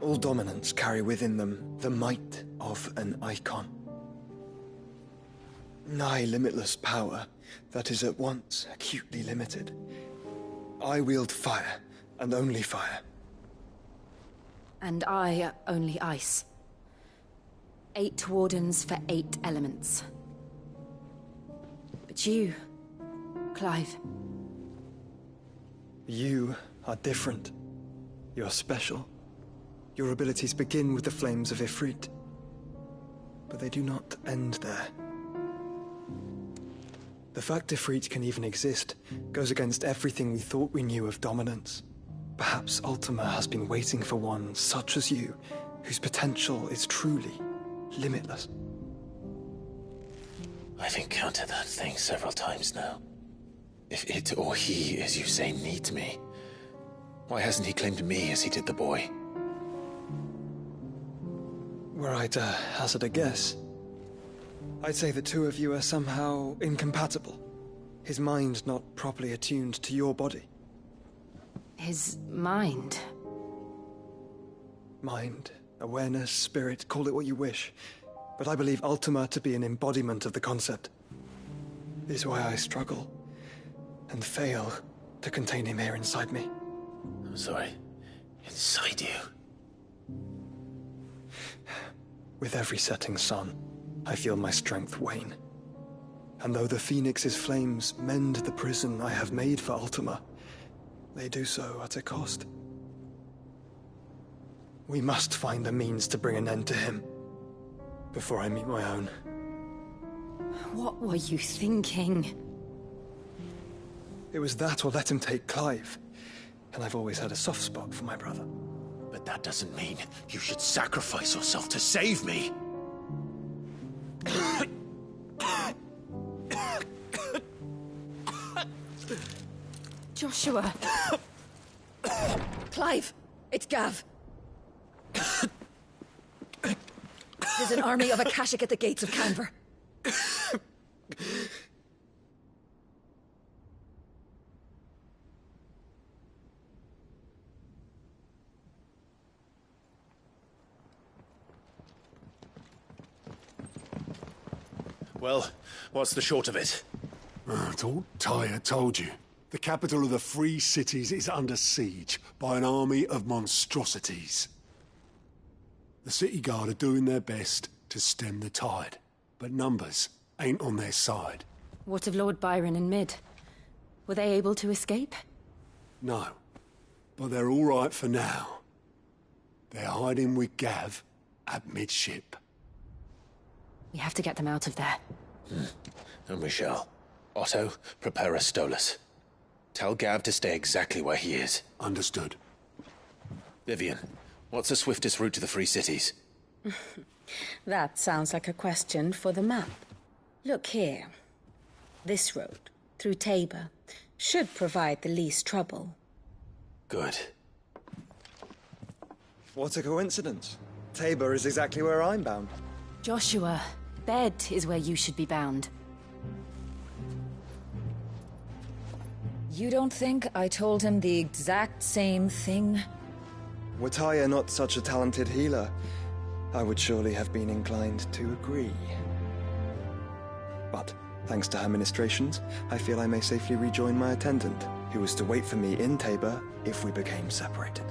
All dominants carry within them the might of an icon. Nigh limitless power that is at once acutely limited. I wield fire, and only fire. And I only ice. 8 wardens for 8 elements. But you, Clive... You are different. You're special. Your abilities begin with the flames of Ffxvi. But they do not end there. The fact Ffxvi can even exist goes against everything we thought we knew of dominance. Perhaps Ultima has been waiting for one such as you, whose potential is truly limitless. I've encountered that thing several times now. If it or he, as you say, needs me, why hasn't he claimed me as he did the boy? Were I to hazard a guess, I'd say the two of you are somehow incompatible. His mind not properly attuned to your body. His mind? Mind, awareness, spirit, call it what you wish. But I believe Ultima to be an embodiment of the concept. Is why I struggle and fail to contain him here inside me. I'm sorry. Inside you? With every setting sun, I feel my strength wane. And though the Phoenix's flames mend the prison I have made for Ultima, they do so at a cost. We must find a means to bring an end to him, before I meet my own. What were you thinking? It was that or let him take Clive. And I've always had a soft spot for my brother. But that doesn't mean you should sacrifice yourself to save me. Joshua. Clive, it's Gav. There's an army of Akashic at the gates of Canver. Well, what's the short of it? Thought Tyre told you. The capital of the Free Cities is under siege by an army of monstrosities. The city guard are doing their best to stem the tide, but numbers ain't on their side. What of Lord Byron and Mid? Were they able to escape? No, but they're all right for now. They're hiding with Gav at midship. We have to get them out of there. And we shall. Otto, prepare a Stolas. Tell Gav to stay exactly where he is. Understood. Vivian, what's the swiftest route to the Free Cities? That sounds like a question for the map. Look here. This road, through Tabor, should provide the least trouble. Good. What a coincidence. Tabor is exactly where I'm bound. Joshua, bed is where you should be bound. You don't think I told him the exact same thing? Were Tyre not such a talented healer, I would surely have been inclined to agree. But, thanks to her ministrations, I feel I may safely rejoin my attendant, who was to wait for me in Tabor if we became separated.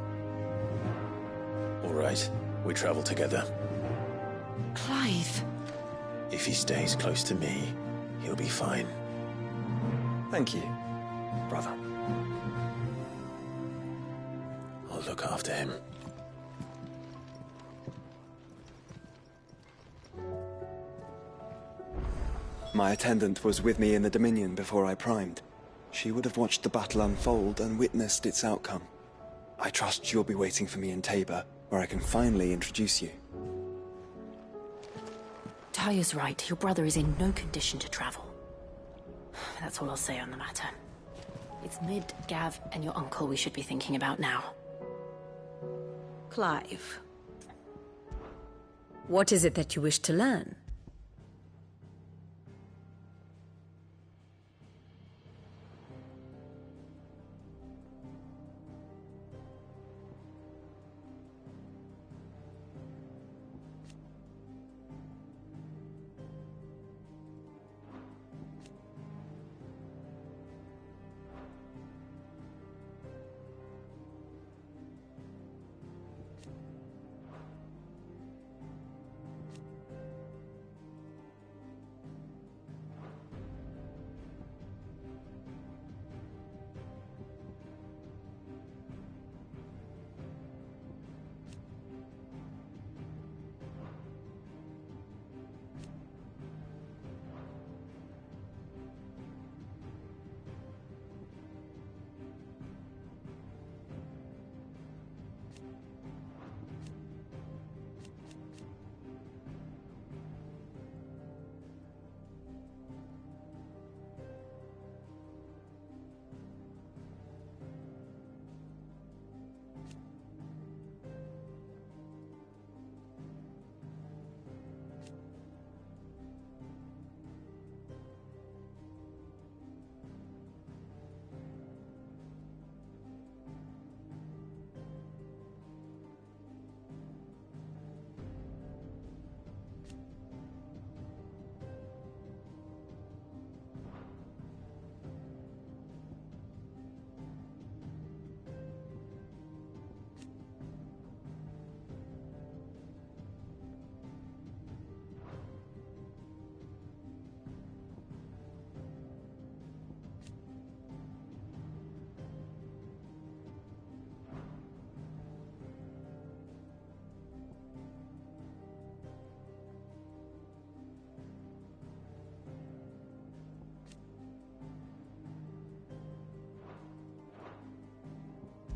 All right, we travel together. Clive! If he stays close to me, he'll be fine. Thank you, brother. I'll look after him. My attendant was with me in the Dominion before I primed. She would have watched the battle unfold and witnessed its outcome. I trust you'll be waiting for me in Tabor, where I can finally introduce you. Tyre's right. Your brother is in no condition to travel. That's all I'll say on the matter. It's Mid, Gav, and your uncle we should be thinking about now. Clive. What is it that you wish to learn?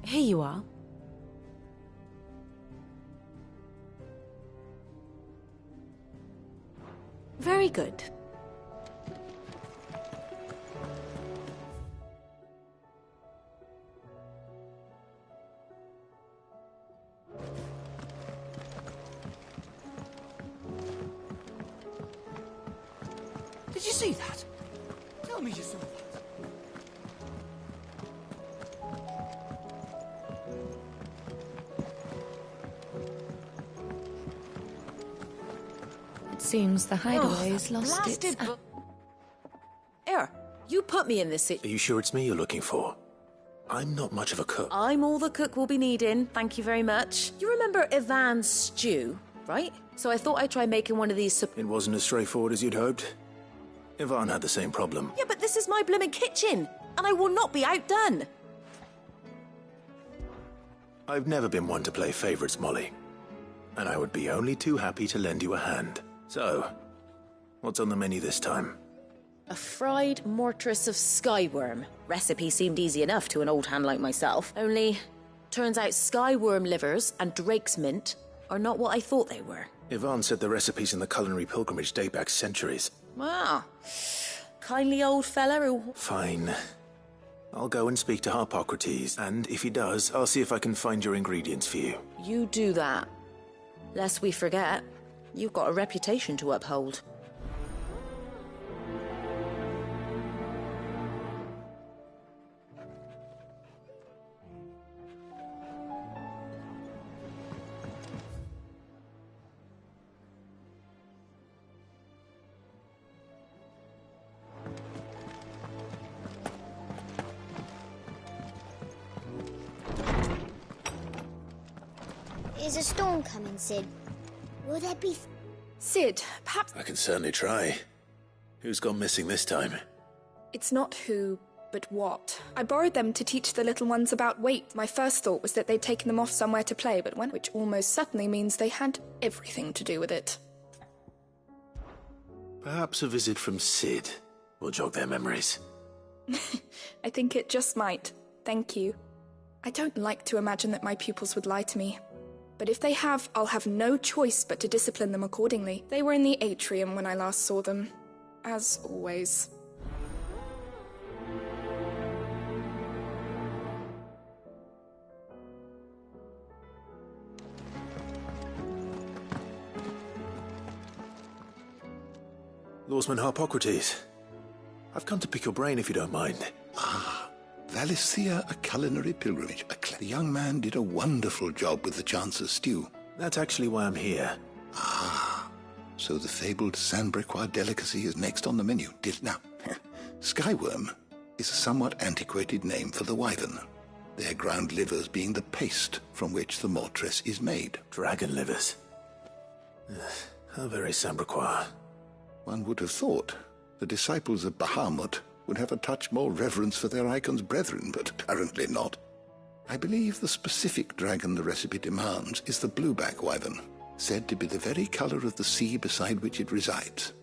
Here you are. Very good. Did you see that? Tell me you saw that. Seems the hideaway's lost its... Here, you put me in this Are you sure it's me you're looking for? I'm not much of a cook. I'm all the cook will be needing, thank you very much. You remember Ivan's stew, right? So I thought I'd try making one of these... It wasn't as straightforward as you'd hoped. Ivan had the same problem. Yeah, but this is my blimmin' kitchen, and I will not be outdone. I've never been one to play favorites, Molly. And I would be only too happy to lend you a hand. So, what's on the menu this time? A fried mortress of skyworm. Recipe seemed easy enough to an old hand like myself. Only, turns out skyworm livers and drake's mint are not what I thought they were. Ivan said the recipes in the culinary pilgrimage date back centuries. Wow. Kindly old fella who... Fine. I'll go and speak to Harpocrates, and if he does, I'll see if I can find your ingredients for you. You do that. Lest we forget, you've got a reputation to uphold. Is a storm coming, Sid? Will there be... Sid, perhaps... I can certainly try. Who's gone missing this time? It's not who, but what. I borrowed them to teach the little ones about weight. My first thought was that they'd taken them off somewhere to play, but which almost certainly means they had everything to do with it. Perhaps a visit from Sid will jog their memories. I think it just might. Thank you. I don't like to imagine that my pupils would lie to me. But if they have, I'll have no choice but to discipline them accordingly. They were in the atrium when I last saw them. As always. Lawsman Harpocrates. I've come to pick your brain if you don't mind. Valisthea, a culinary pilgrimage. The young man did a wonderful job with the Chance's stew. That's actually why I'm here. So the fabled Sandbrequois delicacy is next on the menu. Now, Skyworm is a somewhat antiquated name for the wyvern. Their ground livers being the paste from which the mortress is made. Dragon livers. How very Sandbrequois. One would have thought the disciples of Bahamut would have a touch more reverence for their icon's brethren, but apparently not. I believe the specific dragon the recipe demands is the blueback wyvern, said to be the very color of the sea beside which it resides.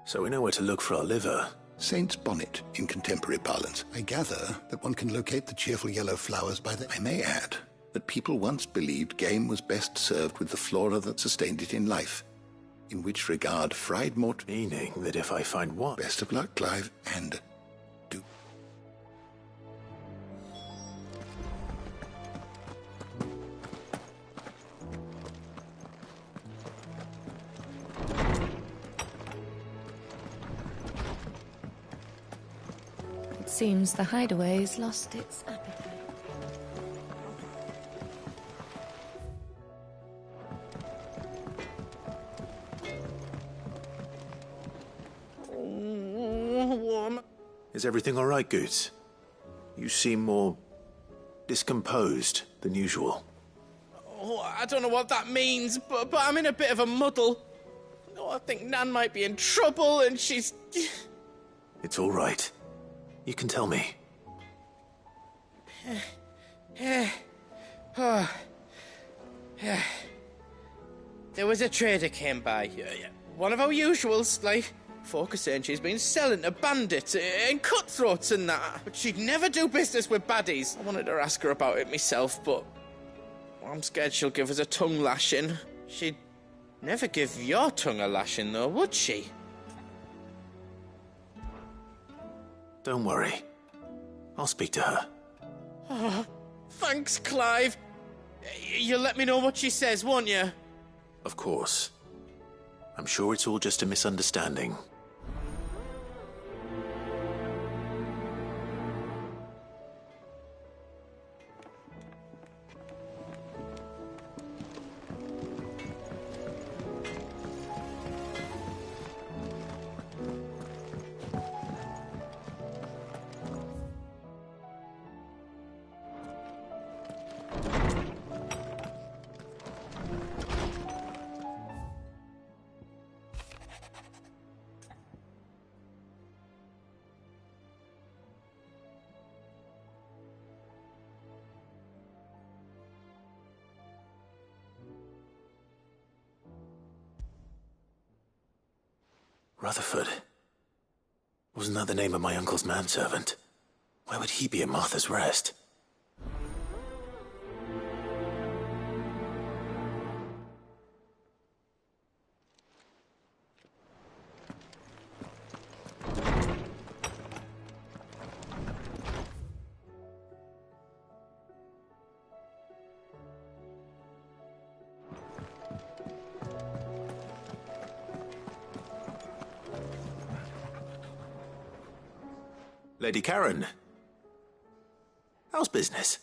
So we know where to look for our liver. Saint's bonnet, in contemporary parlance. I gather that one can locate the cheerful yellow flowers by the... I may add that people once believed game was best served with the flora that sustained it in life, in which regard fried mort... Meaning that if I find what? Best of luck, Clive, and... do... It seems the hideaway's lost its appetite. Is everything all right, Goots? You seem more discomposed than usual. Oh, I don't know what that means, but I'm in a bit of a muddle. Oh, I think Nan might be in trouble, and she's... It's all right. You can tell me. There was a trader came by. One of our usuals, like... Folk are saying she's been selling to bandits and cutthroats and that, but she'd never do business with baddies. I wanted to ask her about it myself, but I'm scared she'll give us a tongue lashing. She'd never give your tongue a lashing, though, would she? Don't worry. I'll speak to her. Oh, thanks, Clive. You'll let me know what she says, won't you? Of course. I'm sure it's all just a misunderstanding. Rutherford. Wasn't that the name of my uncle's manservant? Where would he be at Martha's Rest? Lady Karen. How's business?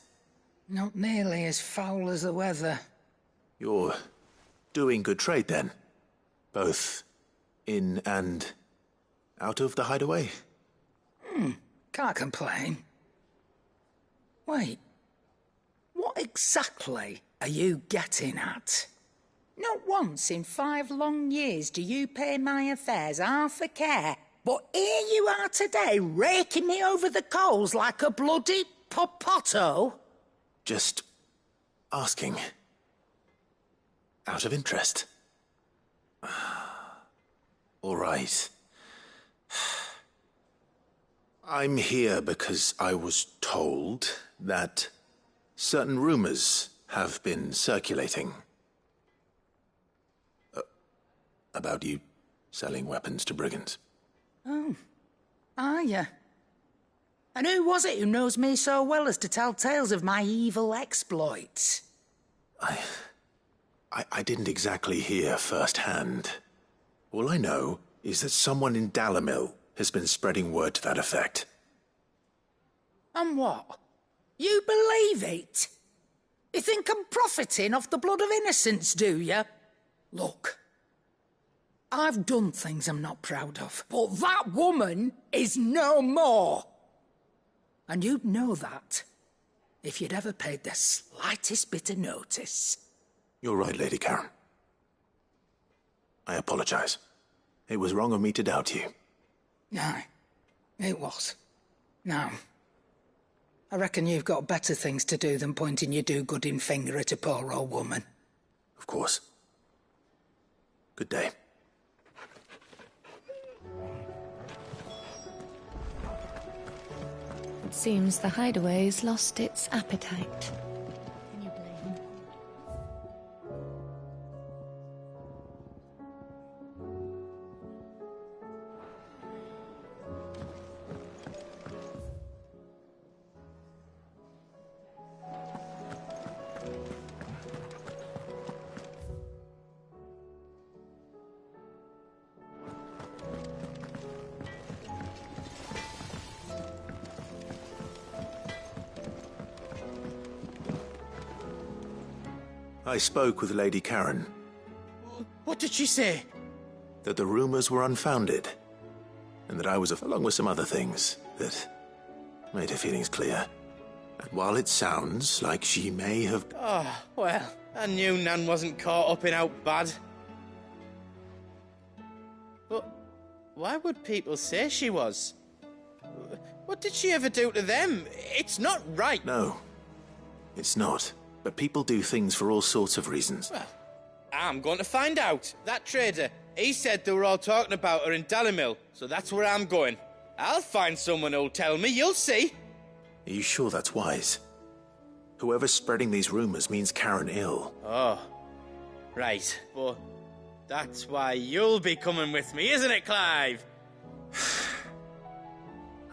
Not nearly as foul as the weather. You're doing good trade, then? Both in and out of the hideaway? Can't complain. Wait. What exactly are you getting at? Not once in 5 long years do you pay my affairs half a care. But here you are today, raking me over the coals like a bloody popoto. Just asking. Out of interest. All right. I'm here because I was told that certain rumors have been circulating. About you selling weapons to brigands. Oh, are you? And who was it who knows me so well as to tell tales of my evil exploits? I didn't exactly hear firsthand. All I know is that someone in Dalamil has been spreading word to that effect. And what? You believe it? You think I'm profiting off the blood of innocents, do you? Look, I've done things I'm not proud of, but that woman is no more. And you'd know that if you'd ever paid the slightest bit of notice. You're right, Lady Karen. I apologize. It was wrong of me to doubt you. No, it was. Now, I reckon you've got better things to do than pointing your do-gooding finger at a poor old woman. Of course. Good day. It seems the hideaway's lost its appetite. I spoke with Lady Karen. What did she say? That the rumors were unfounded, and that I was, along with some other things, that made her feelings clear. And while it sounds like she may have... Oh, well, I knew Nan wasn't caught up in out bad. But why would people say she was? What did she ever do to them? It's not right. No, it's not. But people do things for all sorts of reasons. Well, I'm going to find out. That trader, he said they were all talking about her in Dalamil, so that's where I'm going. I'll find someone who'll tell me, you'll see. Are you sure that's wise? Whoever's spreading these rumors means Karen ill. Oh, right. But that's why you'll be coming with me, isn't it, Clive?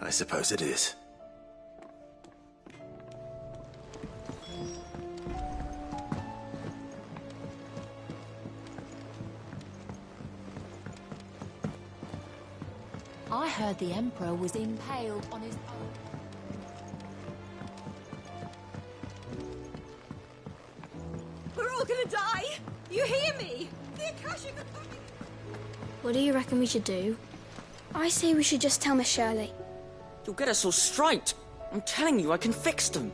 I suppose it is. I heard the Emperor was impaled on his own. We're all gonna die! You hear me? The Akashic are coming! What do you reckon we should do? I say we should just tell Miss Shirley. You'll get us all straight. I'm telling you, I can fix them.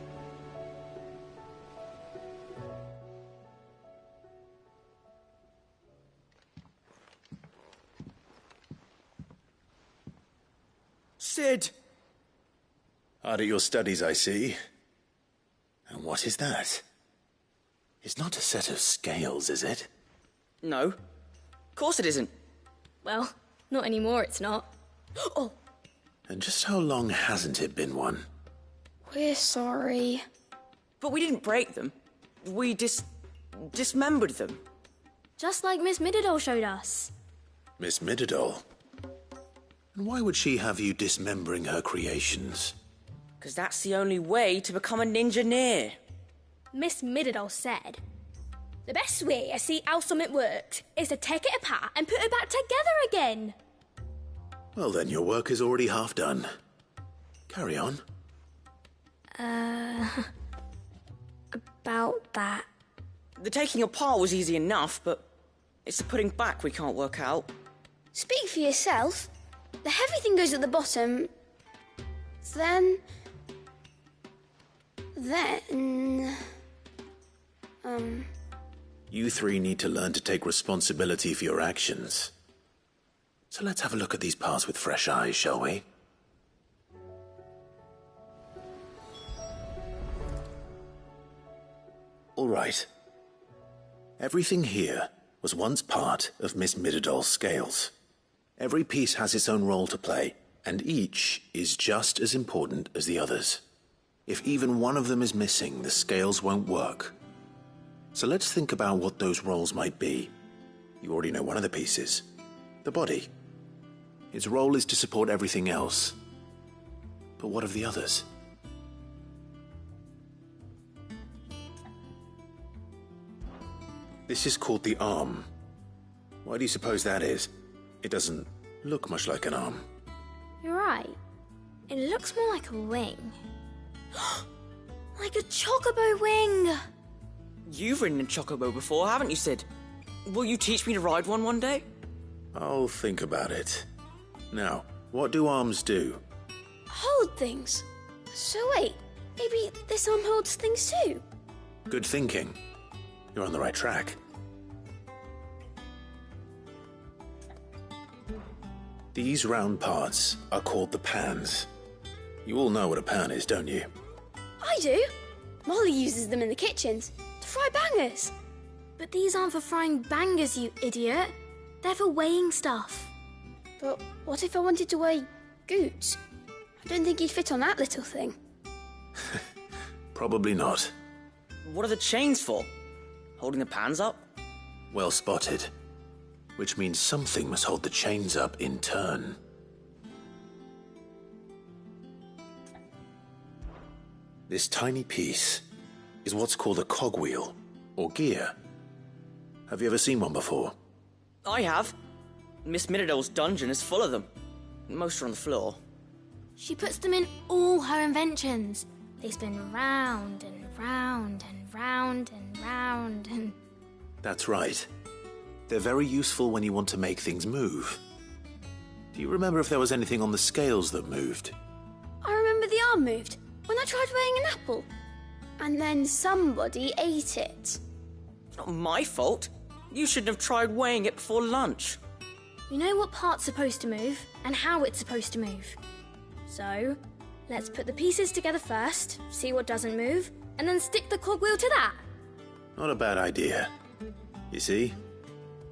Sid! Hard at your studies, I see. And what is that? It's not a set of scales, is it? No. Of course it isn't. Well, not anymore, it's not. Oh! And just how long hasn't it been one? We're sorry. But we didn't break them. We dismembered them. Just like Miss Mididol showed us. Miss Mididol? And why would she have you dismembering her creations? Because that's the only way to become a ninja-neer. Miss Mididol said, the best way to see how something works is to take it apart and put it back together again. Well then, your work is already half done. Carry on. About that. The taking apart was easy enough, but it's the putting back we can't work out. Speak for yourself. The heavy thing goes at the bottom. Then... You three need to learn to take responsibility for your actions. So let's have a look at these parts with fresh eyes, shall we? All right. Everything here was once part of Miss Mididol's scales. Every piece has its own role to play, and each is just as important as the others. If even one of them is missing, the scales won't work. So let's think about what those roles might be. You already know one of the pieces. The body. Its role is to support everything else. But what of the others? This is called the arm. Why do you suppose that is? It doesn't look much like an arm. You're right. It looks more like a wing. Like a chocobo wing! You've ridden a chocobo before, haven't you, Sid? Will you teach me to ride one day? I'll think about it. Now, what do arms do? Hold things. So wait, maybe this arm holds things too? Good thinking. You're on the right track. These round parts are called the pans. You all know what a pan is, don't you? I do. Molly uses them in the kitchens to fry bangers. But these aren't for frying bangers, you idiot. They're for weighing stuff. But what if I wanted to weigh Goots? I don't think he'd fit on that little thing. Probably not. What are the chains for? Holding the pans up? Well spotted. Which means something must hold the chains up in turn. This tiny piece is what's called a cogwheel, or gear. Have you ever seen one before? I have. Miss Miradol's dungeon is full of them. Most are on the floor. She puts them in all her inventions. They spin round and round and round and round and... That's right. They're very useful when you want to make things move. Do you remember if there was anything on the scales that moved? I remember the arm moved when I tried weighing an apple. And then somebody ate it. It's not my fault. You shouldn't have tried weighing it before lunch. You know what part's supposed to move and how it's supposed to move. So, let's put the pieces together first, see what doesn't move, and then stick the cogwheel to that. Not a bad idea. You see?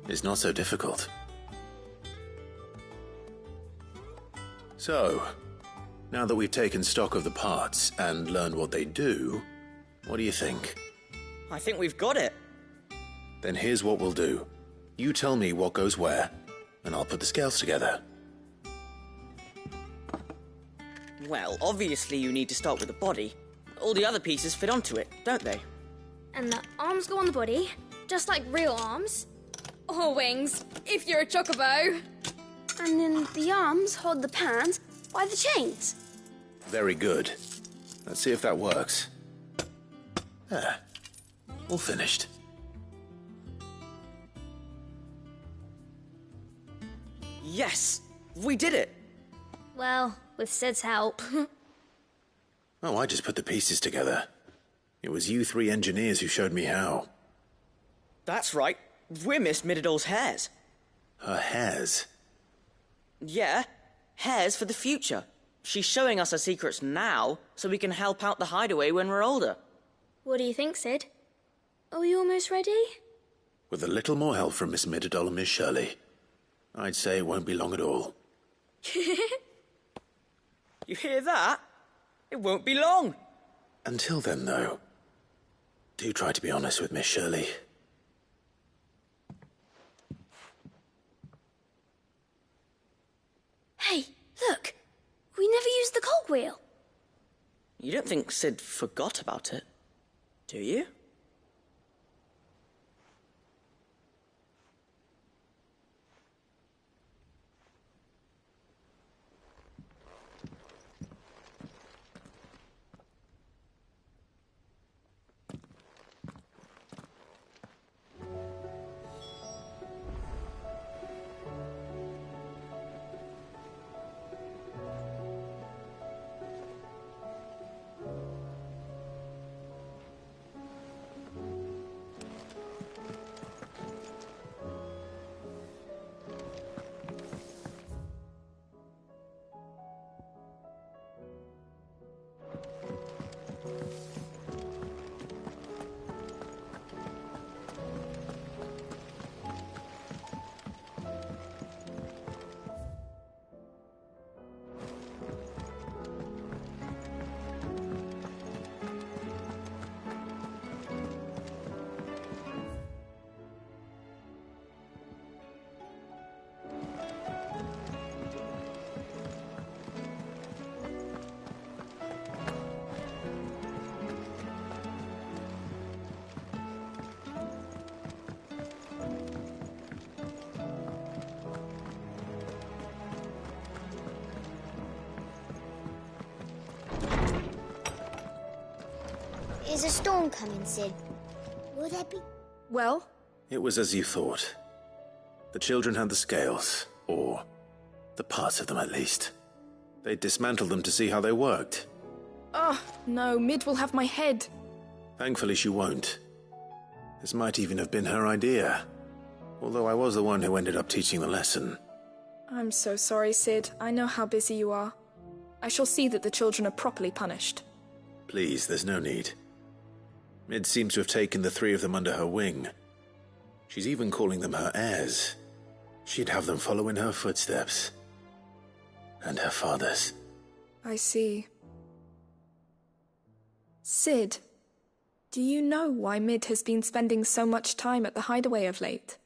It's not so difficult. So, now that we've taken stock of the parts and learned what they do, what do you think? I think we've got it. Then here's what we'll do. You tell me what goes where, and I'll put the scales together. Well, obviously you need to start with the body. All the other pieces fit onto it, don't they? And the arms go on the body, just like real arms. Or wings, if you're a chocobo. And then the arms hold the pans by the chains. Very good. Let's see if that works. There. All finished. Yes! We did it! Well, with Sid's help. Oh, I just put the pieces together. It was you three engineers who showed me how. That's right. We're Miss Miradol's hares. Her hares? Yeah, hares for the future. She's showing us her secrets now, so we can help out the hideaway when we're older. What do you think, Sid? Are we almost ready? With a little more help from Miss Miradol and Miss Shirley, I'd say it won't be long at all. You hear that? It won't be long. Until then, though, do try to be honest with Miss Shirley. Hey, look! We never used the cogwheel. You don't think Sid forgot about it, do you? Is a storm coming, Sid? Will there be... Well? It was as you thought. The children had the scales, or the parts of them at least. They dismantled them to see how they worked. Oh, no, Mid will have my head. Thankfully she won't. This might even have been her idea. Although I was the one who ended up teaching the lesson. I'm so sorry, Sid. I know how busy you are. I shall see that the children are properly punished. Please, there's no need. Mid seems to have taken the three of them under her wing. She's even calling them her heirs. She'd have them follow in her footsteps. And her father's. I see. Sid, do you know why Mid has been spending so much time at the hideaway of late?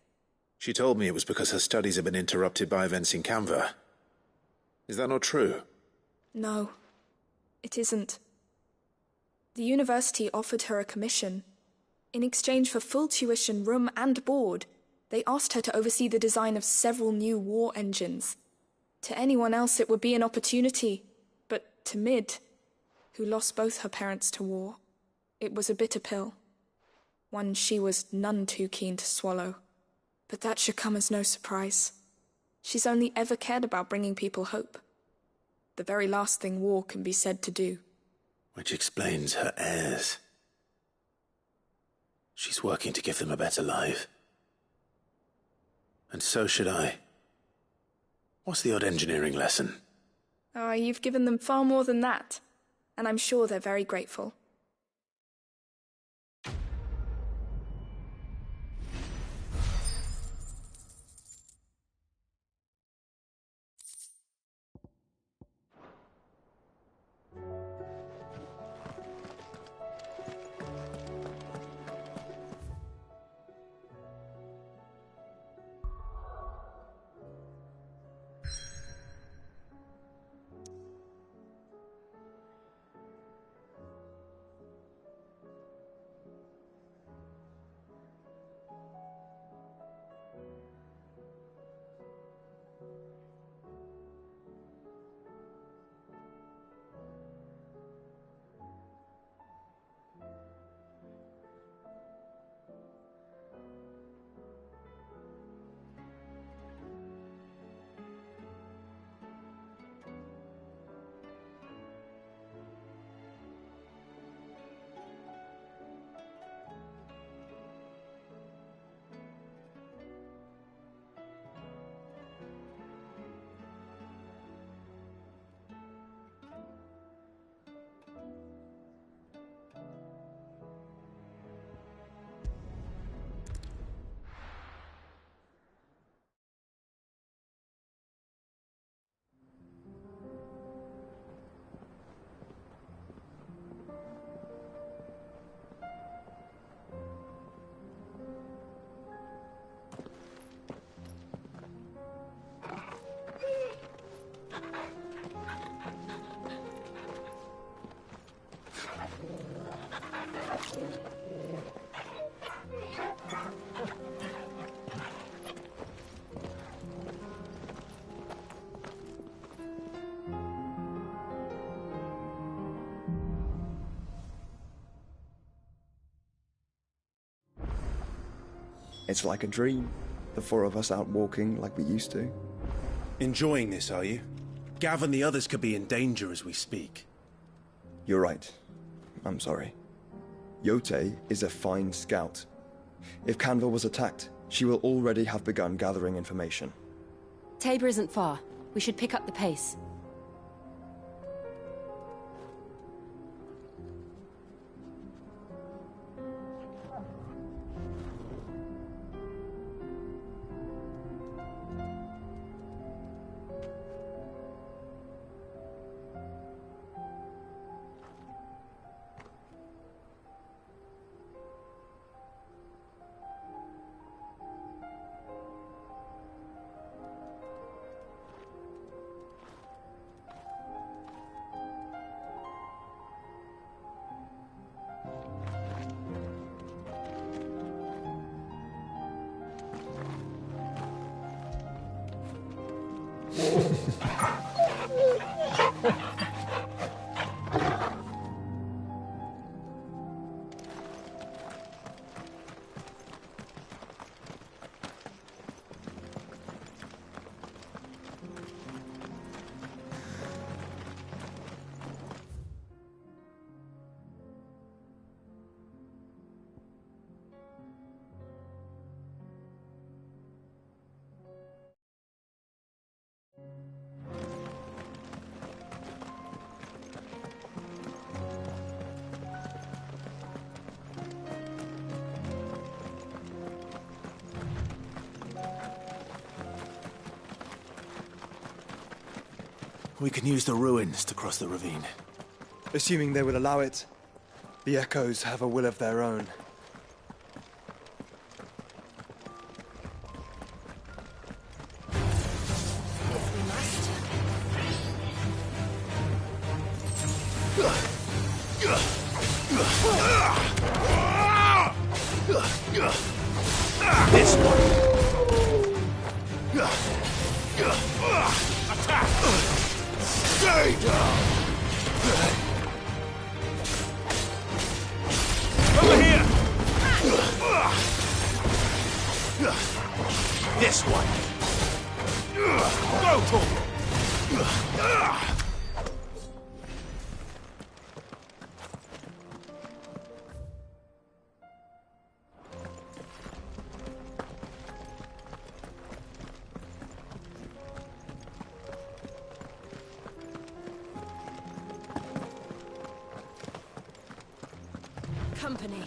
She told me it was because her studies have been interrupted by events in Canva. Is that not true? No, it isn't. The university offered her a commission. In exchange for full tuition, room and board, they asked her to oversee the design of several new war engines. To anyone else it would be an opportunity, but to Mid, who lost both her parents to war, it was a bitter pill. One she was none too keen to swallow. But that should come as no surprise. She's only ever cared about bringing people hope. The very last thing war can be said to do. Which explains her heirs. She's working to give them a better life. And so should I. What's the odd engineering lesson? Ah, you've given them far more than that. And I'm sure they're very grateful. It's like a dream. The four of us out walking like we used to. Enjoying this, are you? Gav and the others could be in danger as we speak. You're right. I'm sorry. Yote is a fine scout. If Canva was attacked, she will already have begun gathering information. Tabor isn't far. We should pick up the pace. We can use the ruins to cross the ravine. Assuming they would allow it. The Echoes have a will of their own. This one. Attack! Stay down! Over here! This one. Go, Tom! Company.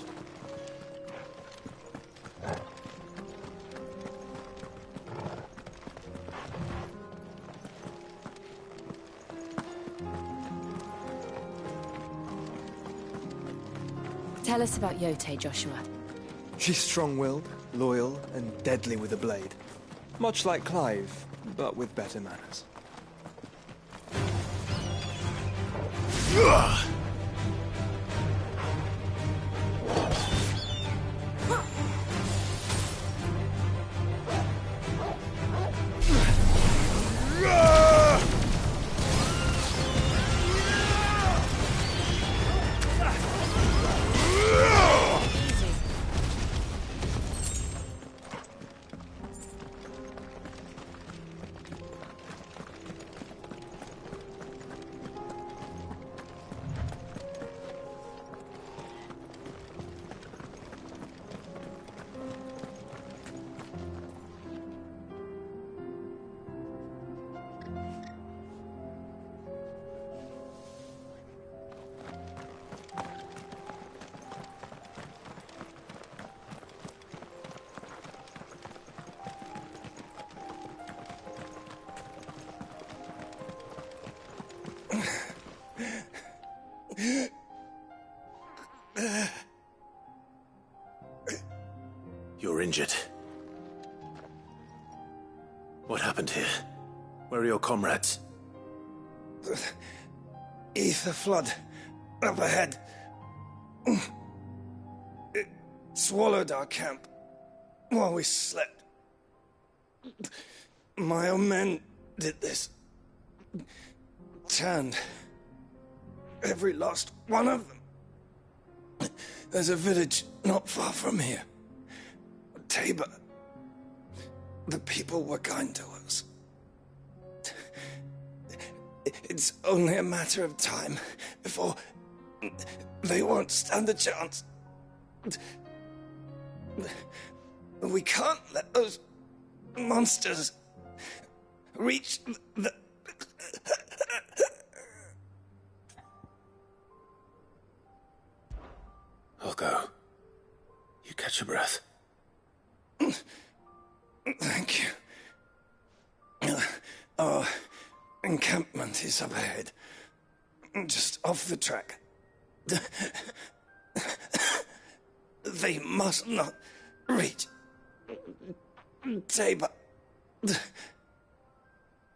Tell us about Yote, Joshua. She's strong-willed, loyal, and deadly with a blade. Much like Clive, but with better manners. You're injured. What happened here? Where are your comrades? Ether flood up ahead. It swallowed our camp while we slept. My own men did this. Turned every last one of them. There's a village not far from here. Tabor. The people were kind to us. It's only a matter of time before they won't stand a chance. We can't let those monsters reach the... I'll go. You catch your breath. Thank you. Our encampment is up ahead. Just off the track. They must not reach Tabor.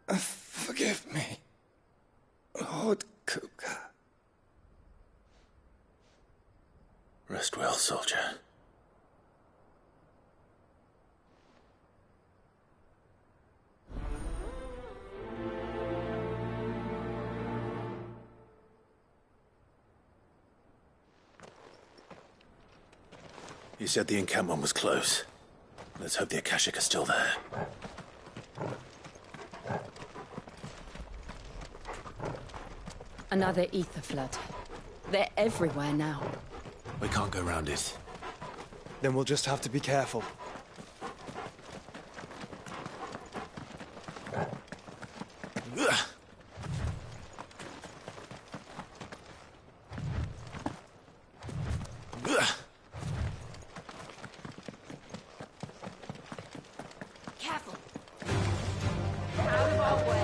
Forgive me, Lord Kuka. Rest well, soldier. You said the encampment was close. Let's hope the Akashic are still there. Another ether flood. They're everywhere now. We can't go round it. Then we'll just have to be careful. Careful. Out of our way.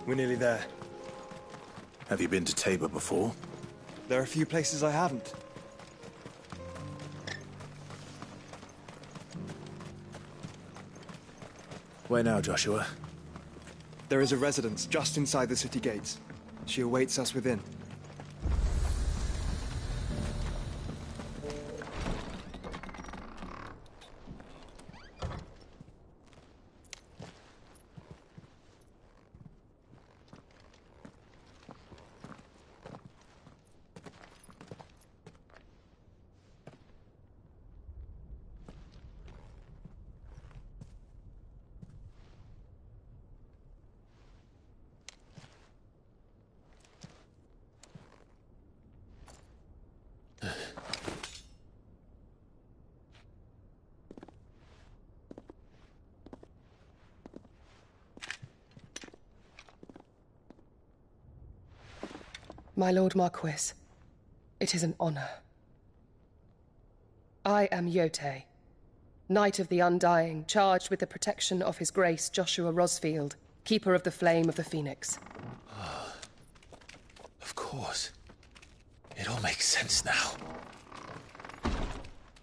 We're nearly there. Have you been to Tabor before? There are a few places I haven't. Where now, Joshua? There is a residence just inside the city gates. She awaits us within. My Lord Marquis, it is an honor. I am Yotei, Knight of the Undying, charged with the protection of His Grace Joshua Rosfield, Keeper of the Flame of the Phoenix. Of course. It all makes sense now.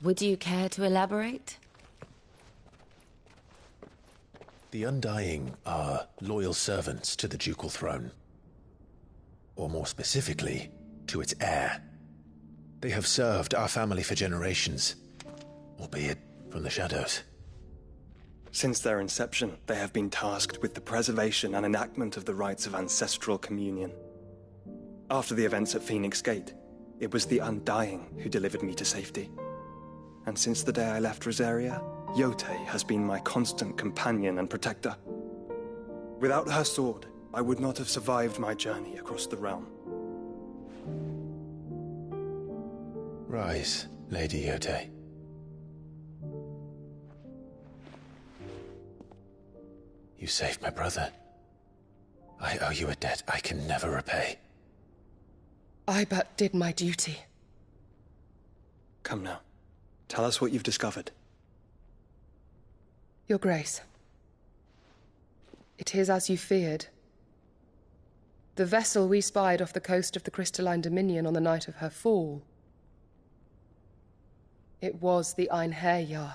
Would you care to elaborate? The Undying are loyal servants to the ducal throne. Or more specifically, to its heir. They have served our family for generations, albeit from the shadows. Since their inception, they have been tasked with the preservation and enactment of the rites of ancestral communion. After the events at Phoenix Gate, it was the Undying who delivered me to safety. And since the day I left Rosaria, Yotei has been my constant companion and protector. Without her sword, I would not have survived my journey across the realm. Rise, Lady Yotei. You saved my brother. I owe you a debt I can never repay. I but did my duty. Come now. Tell us what you've discovered. Your Grace. It is as you feared. The vessel we spied off the coast of the Crystalline Dominion on the night of her fall. It was the Einherjar.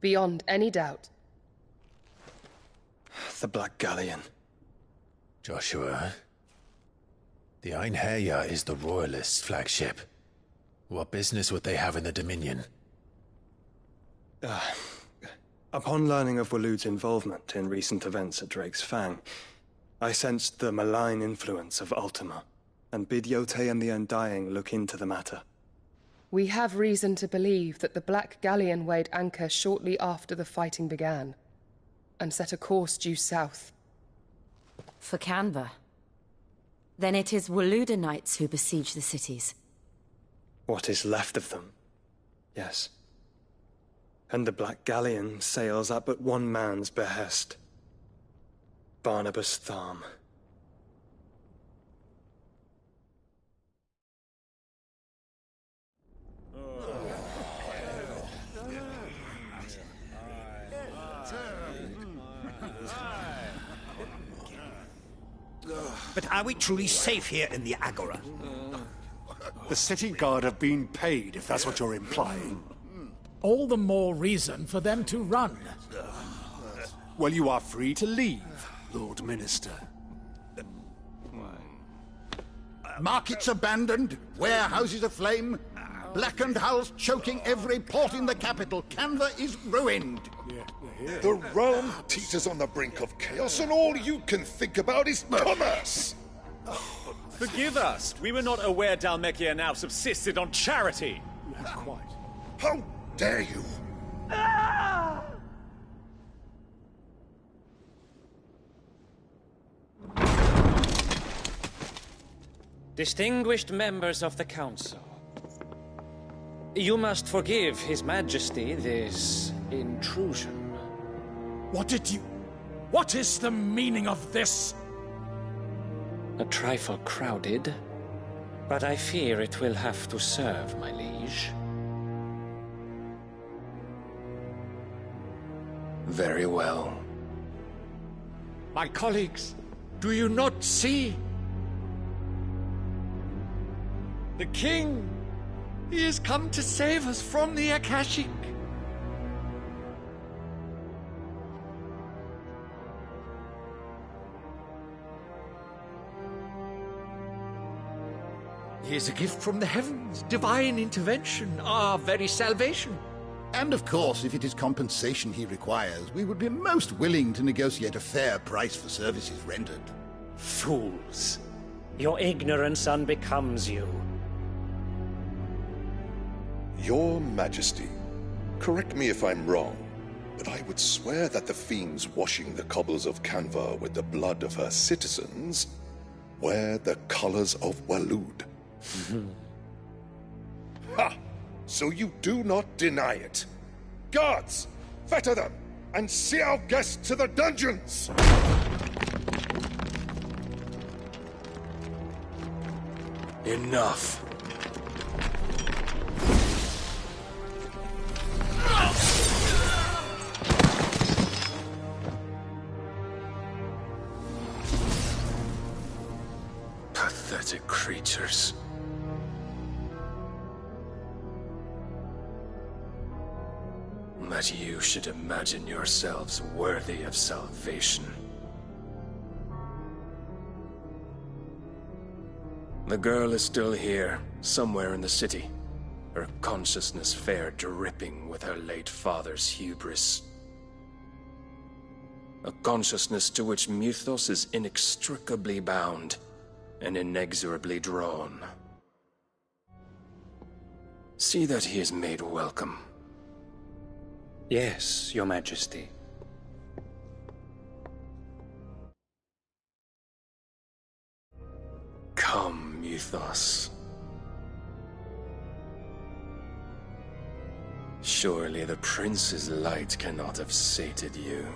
Beyond any doubt. The Black Galleon. Joshua, the Einherjar is the Royalists' flagship. What business would they have in the Dominion? Upon learning of Waloed's involvement in recent events at Drake's Fang, I sensed the malign influence of Ultima, and bid Yotei and the Undying look into the matter. We have reason to believe that the Black Galleon weighed anchor shortly after the fighting began, and set a course due south. For Canva. Then it is Waloeda Knights who besiege the cities. What is left of them, yes. And the Black Galleon sails at but one man's behest. Barnabas Tharm. But are we truly safe here in the Agora? The city guard have been paid, if that's what you're implying. All the more reason for them to run. Well, you are free to leave, Lord Minister. Markets abandoned, warehouses aflame, blackened hulls choking every port in the capital. Canva is ruined. The realm teeters on the brink of chaos, and all you can think about is commerce! Forgive us. We were not aware Dhalmekia now subsisted on charity. Quite. How dare you! Distinguished members of the Council, you must forgive His Majesty this intrusion. What is the meaning of this? A trifle crowded, but I fear it will have to serve, my liege. Very well. My colleagues, Do you not see? The king, he has come to save us from the Akashic. He is a gift from the heavens, divine intervention, our very salvation. And of course, if it is compensation he requires, we would be most willing to negotiate a fair price for services rendered. Fools. Your ignorance unbecomes you. Your Majesty, correct me if I'm wrong, but I would swear that the fiends washing the cobbles of Canva with the blood of her citizens wear the colors of Waloed. Ha! So you do not deny it. Guards, fetter them, and see our guests to the dungeons! Enough. Pathetic creatures. That you should imagine yourselves worthy of salvation. The girl is still here, somewhere in the city, her consciousness fair dripping with her late father's hubris. A consciousness to which Mythos is inextricably bound and inexorably drawn. See that he is made welcome. Yes, Your Majesty. Come, Mythos. Surely the prince's light cannot have sated you.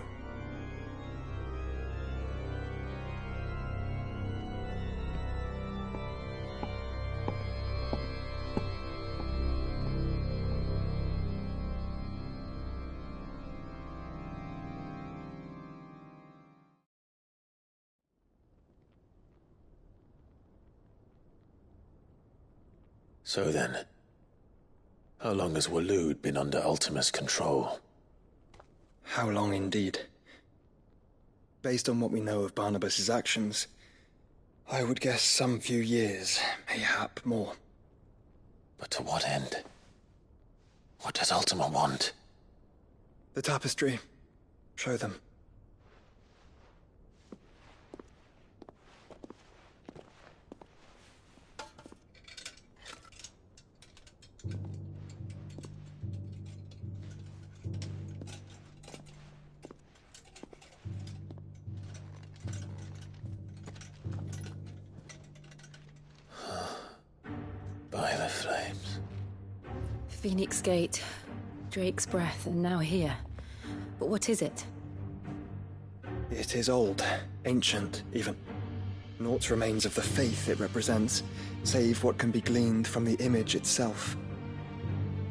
So then, how long has Waloed been under Ultima's control? How long indeed? Based on what we know of Barnabas's actions, I would guess some few years, mayhap more. But to what end? What does Ultima want? The tapestry. Show them. By the flames. Phoenix Gate, Drake's Breath, and now here. But what is it? It is old, ancient, even. Naught remains of the faith it represents, save what can be gleaned from the image itself.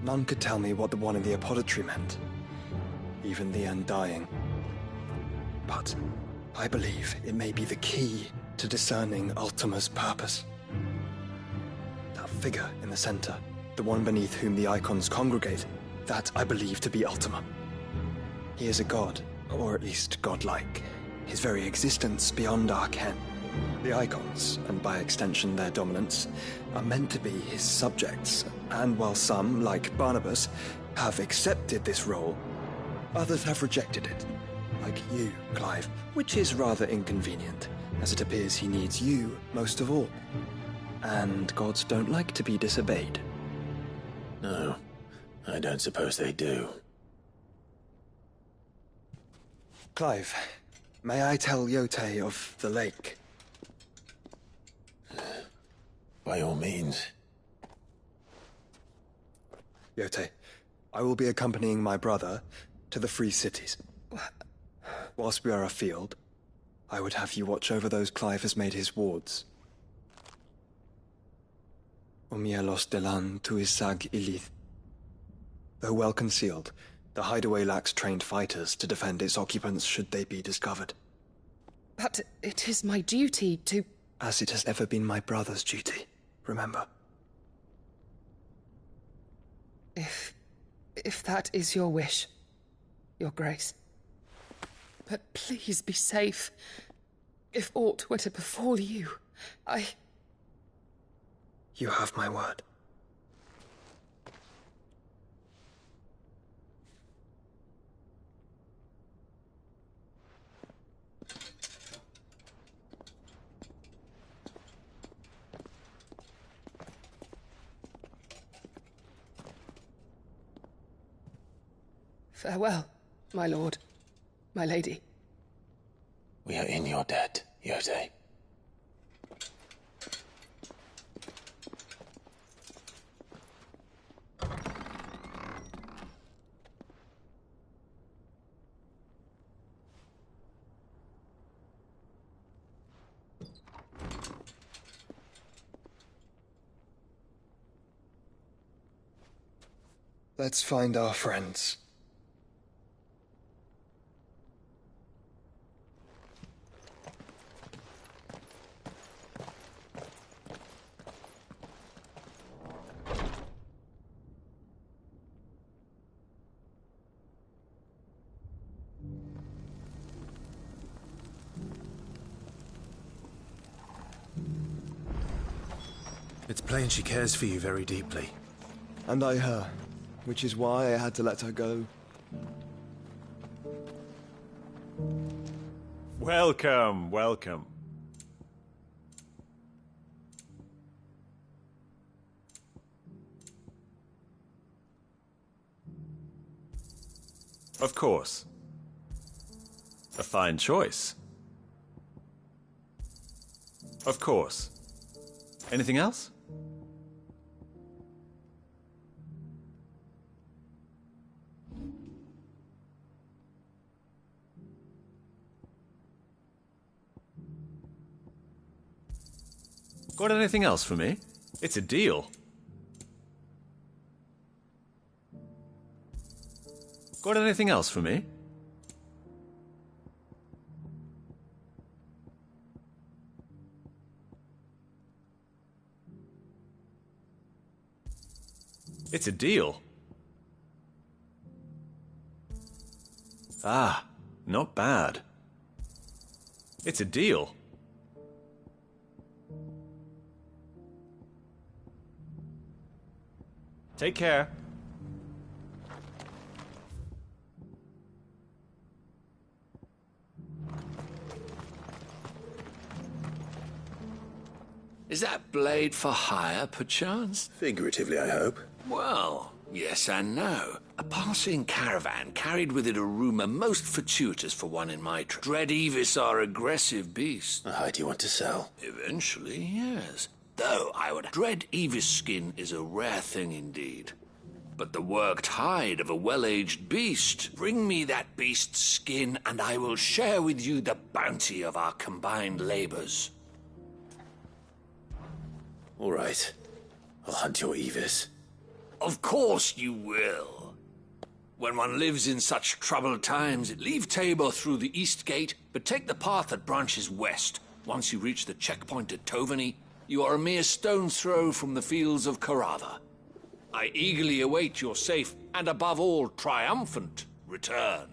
None could tell me what the one in the apothecary meant, even the Undying. But I believe it may be the key to discerning Ultima's purpose. That figure in the center, the one beneath whom the icons congregate, that I believe to be Ultima. He is a god, or at least godlike, his very existence beyond our ken. The icons, and by extension their dominants, are meant to be his subjects, and while some, like Barnabas, have accepted this role, others have rejected it, like you, Clive, which is rather inconvenient, as it appears he needs you most of all. And gods don't like to be disobeyed. No, I don't suppose they do. Clive, may I tell Yote of the lake? By all means. Yote, I will be accompanying my brother to the Free Cities. Whilst we are afield, I would have you watch over those Clive has made his wards. Omielos delan tuisag ilith. Though well concealed, the hideaway lacks trained fighters to defend its occupants should they be discovered. But it is my duty to... As it has ever been my brother's duty, remember. If that is your wish, Your Grace. But please be safe. If aught were to befall you, You have my word. Farewell, my lord, my lady. We are in your debt, Yode. Let's find our friends. It's plain she cares for you very deeply. And I her, which is why I had to let her go. Welcome, welcome. Of course. A fine choice. Of course. Anything else? Got anything else for me? It's a deal. Got anything else for me? It's a deal. Ah, not bad. It's a deal. Take care. Is that blade for hire, perchance? Figuratively, I hope. Well, yes and no. A passing caravan carried with it a rumor most fortuitous for one in my dread Ffxvi are aggressive beasts. How do you want to sell? Eventually, yes. Though I would dread Ffxvi skin is a rare thing indeed. But the worked hide of a well-aged beast. Bring me that beast's skin, and I will share with you the bounty of our combined labors. All right. I'll hunt your Ffxvi. Of course you will. When one lives in such troubled times, leave Tabor through the east gate, but take the path that branches west. Once you reach the checkpoint at Tovani, you are a mere stone's throw from the fields of Karava. I eagerly await your safe, and above all, triumphant return.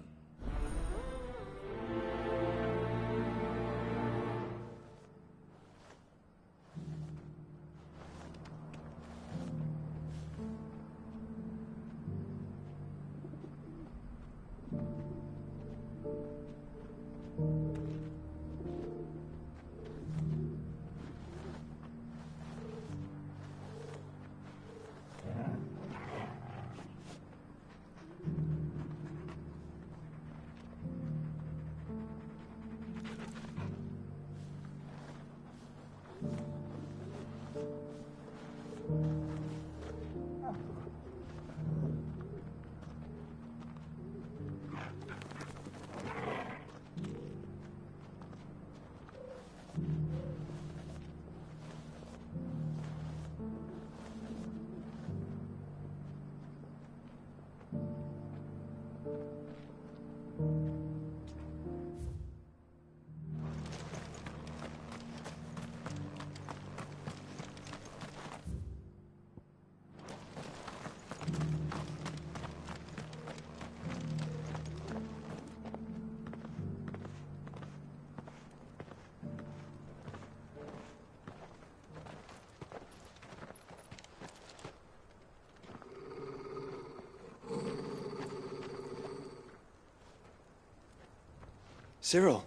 Cyril.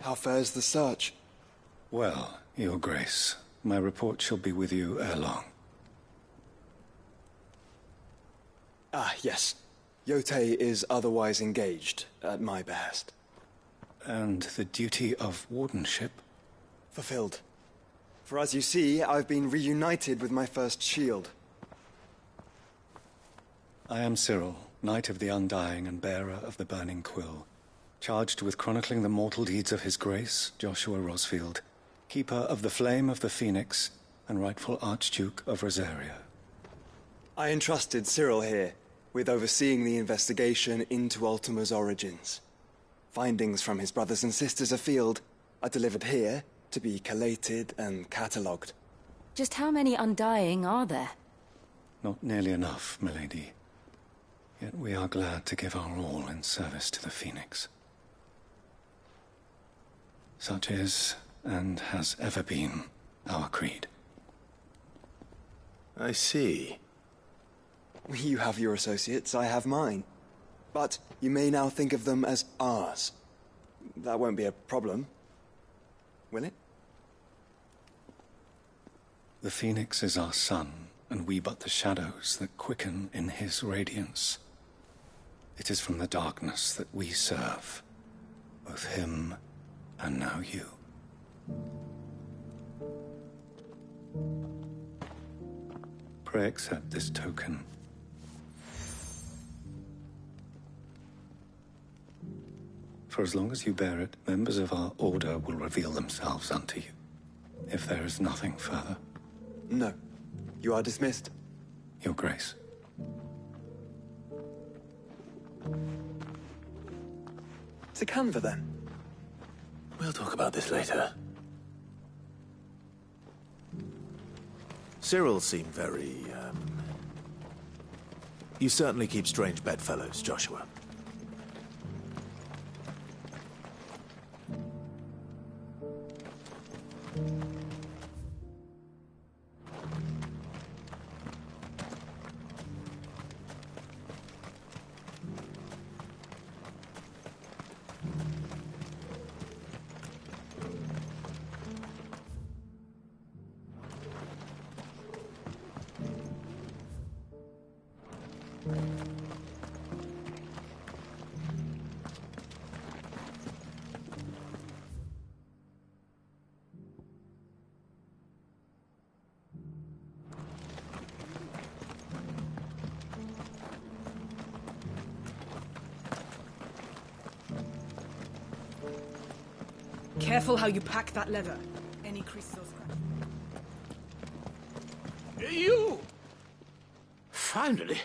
How fares the search? Well, Your Grace, my report shall be with you ere long. Ah, yes. Yotei is otherwise engaged, at my behest. And the duty of wardenship? Fulfilled. For as you see, I've been reunited with my first shield. I am Cyril, Knight of the Undying and bearer of the Burning Quill, charged with chronicling the mortal deeds of His Grace, Joshua Rosfield, keeper of the Flame of the Phoenix and rightful Archduke of Rosaria. I entrusted Cyril here with overseeing the investigation into Ultima's origins. Findings from his brothers and sisters afield are delivered here to be collated and catalogued. Just how many Undying are there? Not nearly enough, milady. Yet we are glad to give our all in service to the Phoenix. Such is, and has ever been, our creed. I see. You have your associates, I have mine. But you may now think of them as ours. That won't be a problem, will it? The Phoenix is our sun, and we but the shadows that quicken in his radiance. It is from the darkness that we serve, both him and now you. Pray accept this token. For as long as you bear it, members of our order will reveal themselves unto you. If there is nothing further. No. You are dismissed. Your Grace. To Canva, then. We'll talk about this later. Cyril seemed very, You certainly keep strange bedfellows, Joshua. Careful how you pack that leather. Any creases or scratches. You! Finally.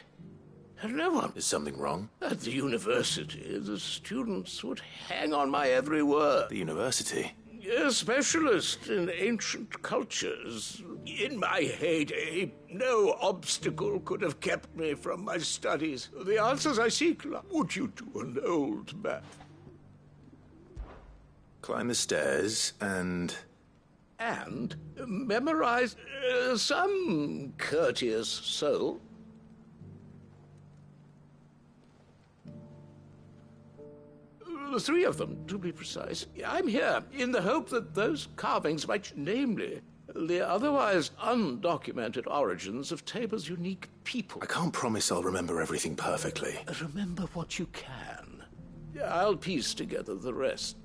No one. Is something wrong? At the university, the students would hang on my every word. The university? A specialist in ancient cultures. In my heyday, no obstacle could have kept me from my studies. The answers I seek, would you to an old man? Climb the stairs and... And memorize some courteous soul. The three of them, to be precise. I'm here in the hope that those carvings might, namely, the otherwise undocumented origins of Tabor's unique people. I can't promise I'll remember everything perfectly. Remember what you can. I'll piece together the rest.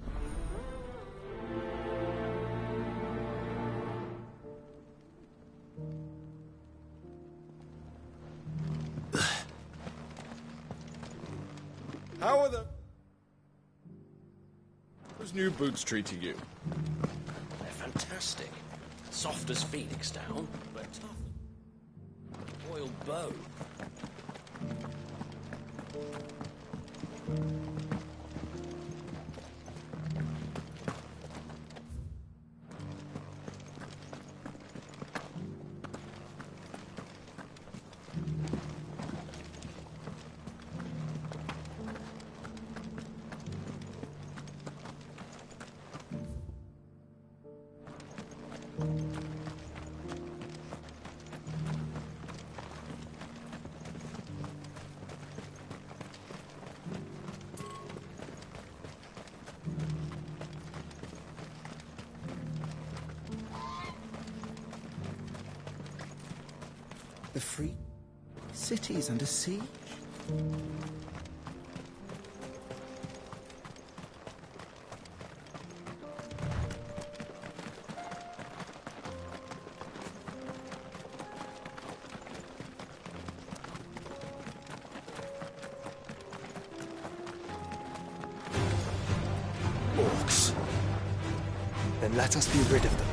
How are those new boots treating you? They're fantastic. Soft as phoenix down, but tough. Royal bow. The free cities under siege? Orcs. Then let us be rid of them.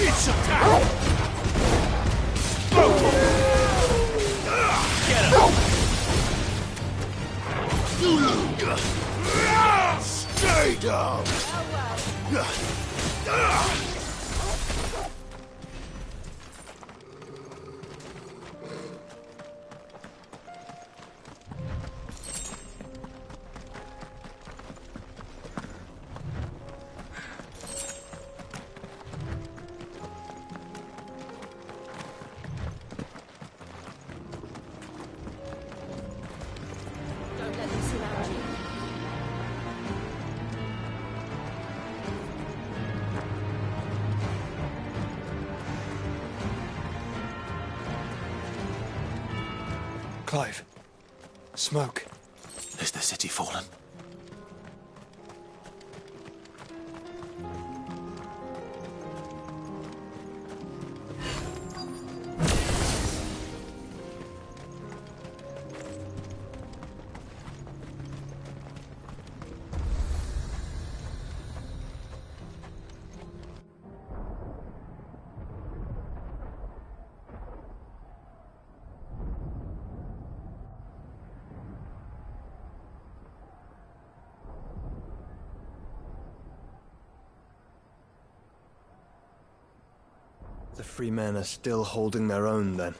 It's attack! Get him! Stay down! Don't let them surround you. Clive. Smoke. Is the city fallen? The free men are still holding their own, then.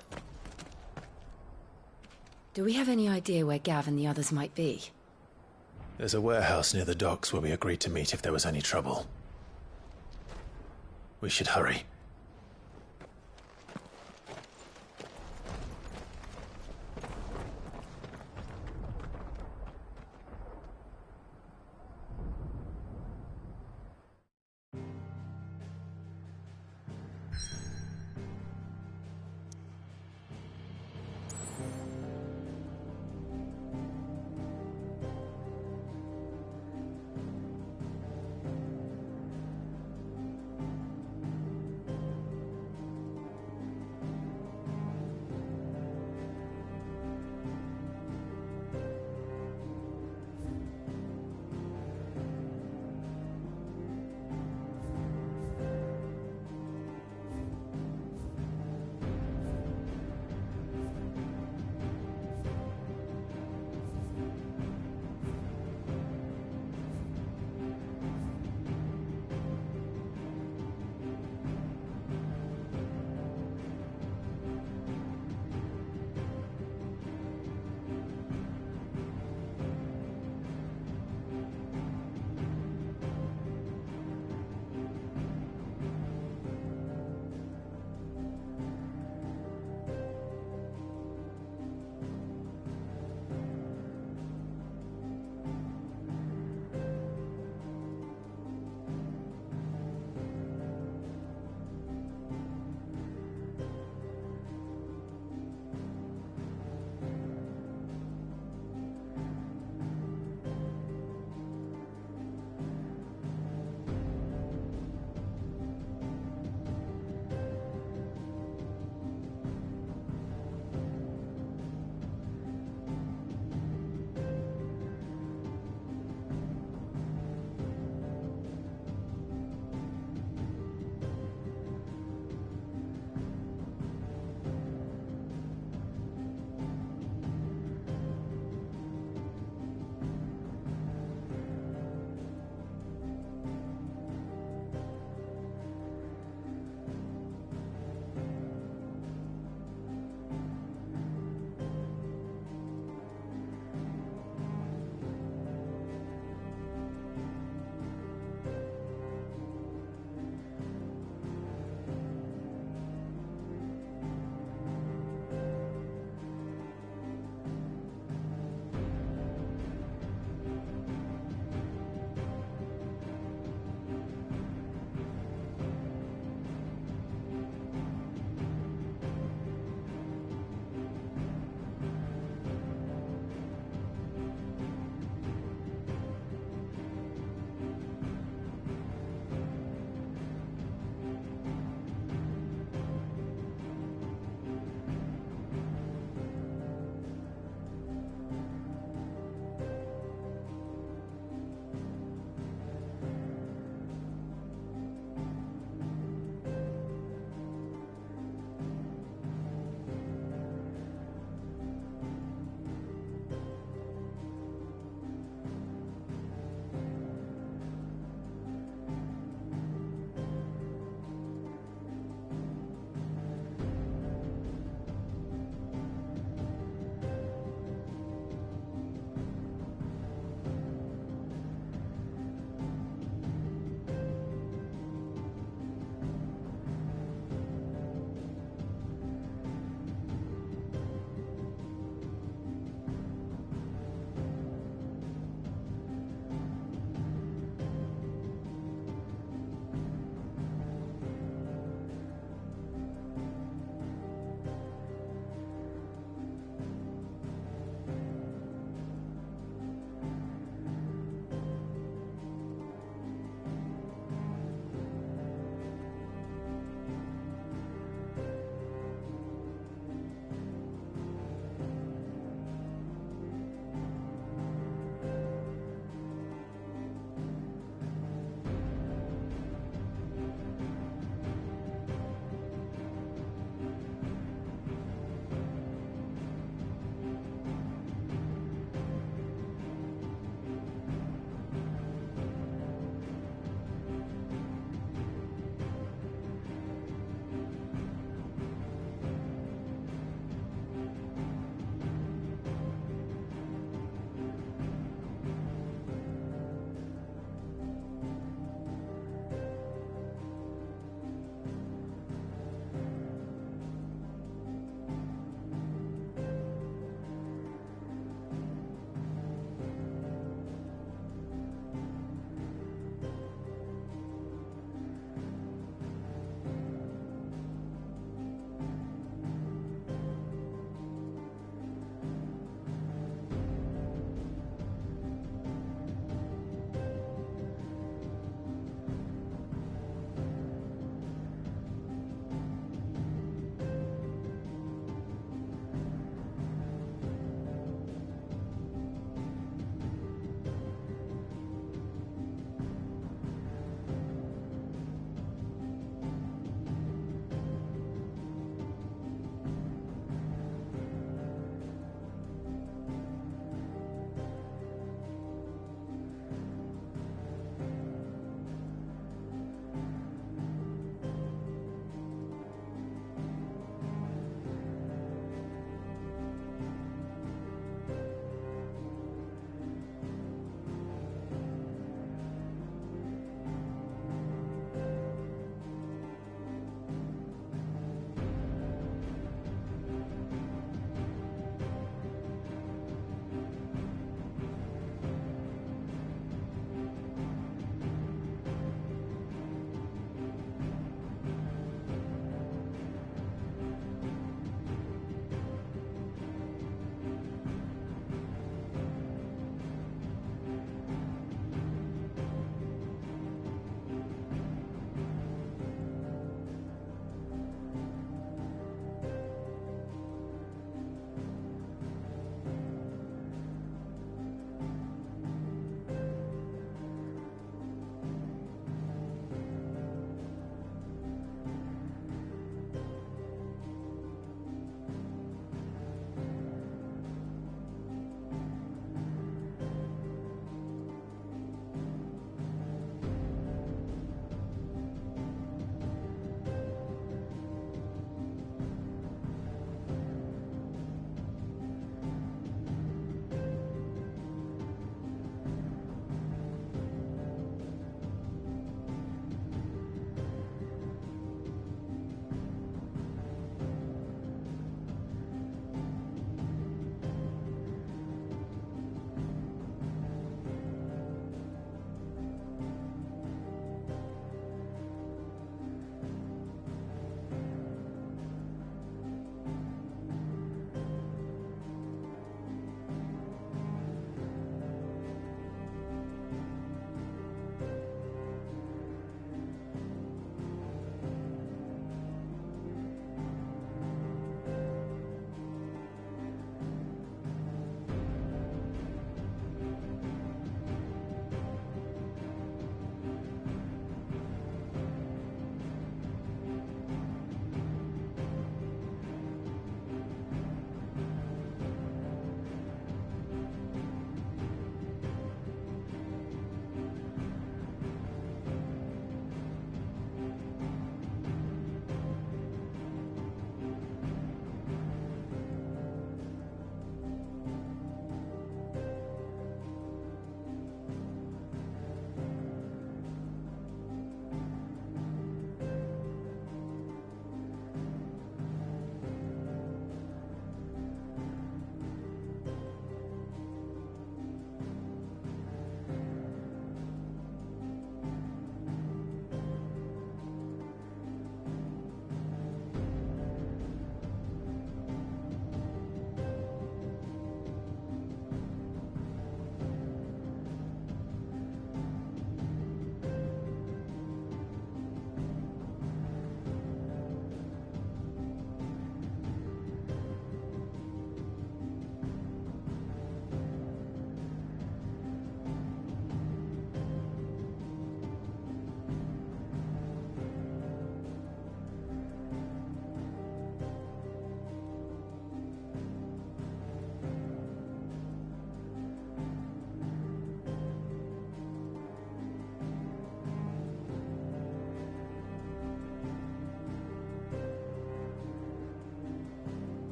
Do we have any idea where Gav and the others might be? There's a warehouse near the docks where we agreed to meet if there was any trouble. We should hurry.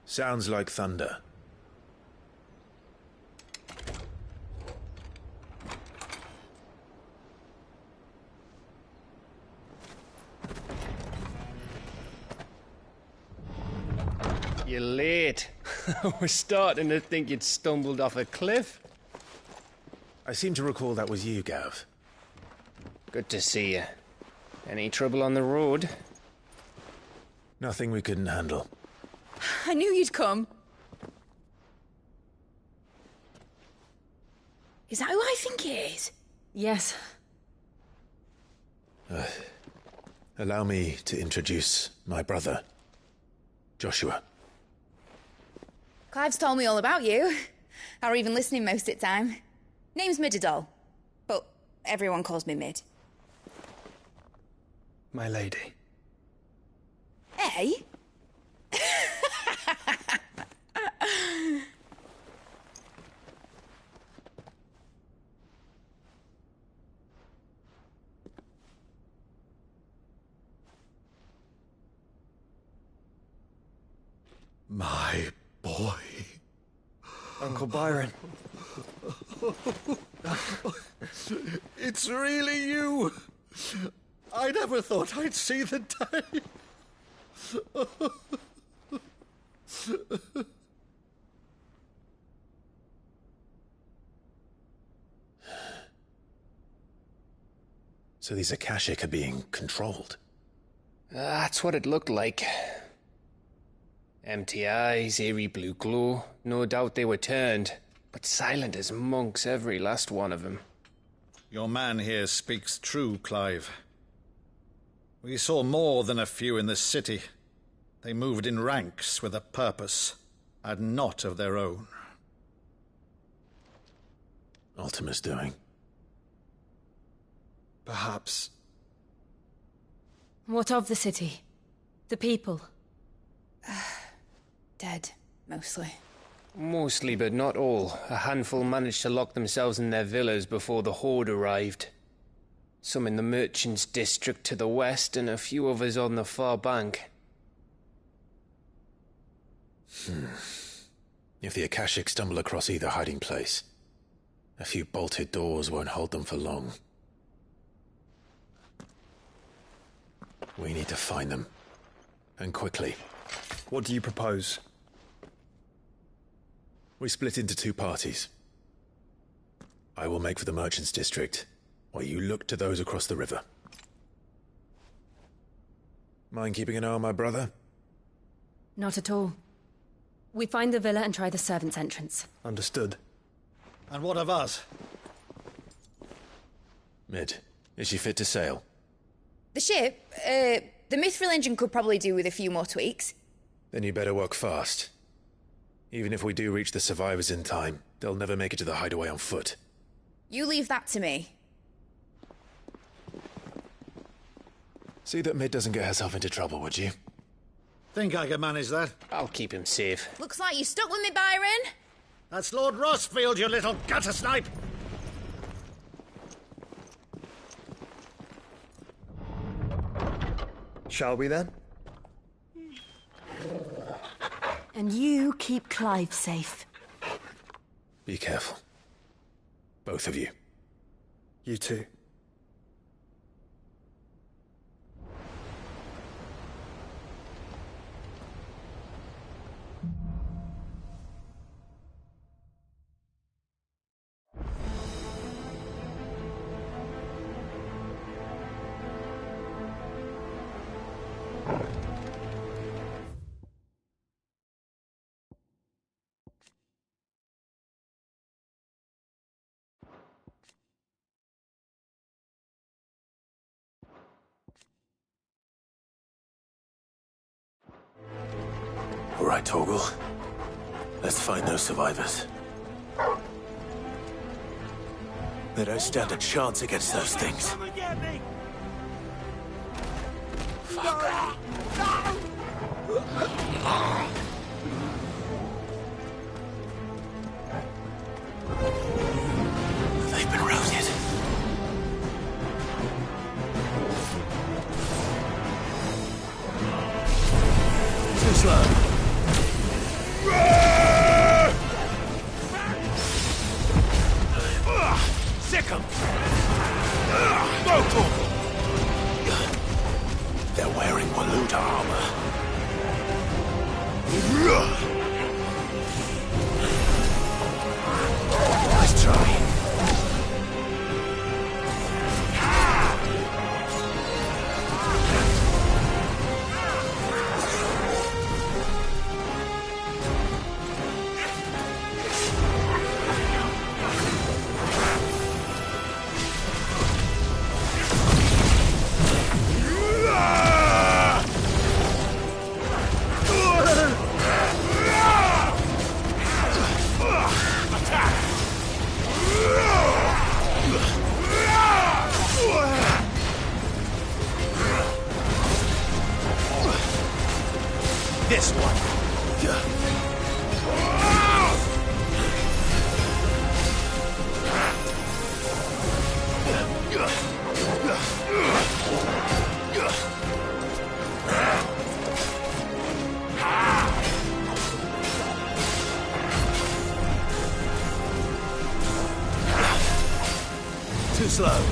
Sounds like thunder. You're late. I was starting to think you'd stumbled off a cliff. I seem to recall that was you, Gav. Good to see you. Any trouble on the road? Nothing we couldn't handle. I knew you'd come. Is that who I think it is? Yes. Allow me to introduce my brother, Joshua. Clive's told me all about you. Or even listening most of the time. Name's Mididol, but everyone calls me Mid. My lady. Eh? My boy. Uncle Byron. It's really you. I never thought I'd see the day. So these Akashic are being controlled? That's what it looked like. Empty eyes, eerie blue glow. No doubt they were turned, but silent as monks, every last one of them. Your man here speaks true, Clive. We saw more than a few in the city. They moved in ranks with a purpose, and not of their own. Ultima's doing. Perhaps. What of the city? The people? Dead, mostly. Mostly, but not all. A handful managed to lock themselves in their villas before the Horde arrived. Some in the merchants' district to the west, and a few others on the far bank. If the Akashic stumble across either hiding place, a few bolted doors won't hold them for long. We need to find them. And quickly. What do you propose? We split into two parties. I will make for the merchants' district, while you look to those across the river. Mind keeping an eye on my brother? Not at all. We find the villa and try the servants' entrance. Understood. And what of us? Mid, is she fit to sail? The ship, the Mithril engine could probably do with a few more tweaks. Then you better work fast. Even if we do reach the survivors in time, they'll never make it to the hideaway on foot. You leave that to me. See that Mid doesn't get herself into trouble, would you? Think I can manage that? I'll keep him safe. Looks like you stuck with me, Byron. That's Lord Rossfield, you little gutter snipe! Shall we then? And you keep Clive safe. Be careful. Both of you. You too. All right, Torgal. Let's find those survivors. They don't stand a chance against those things. Fuck. They've been routed. Too slow. Nice try. This one. Too slow.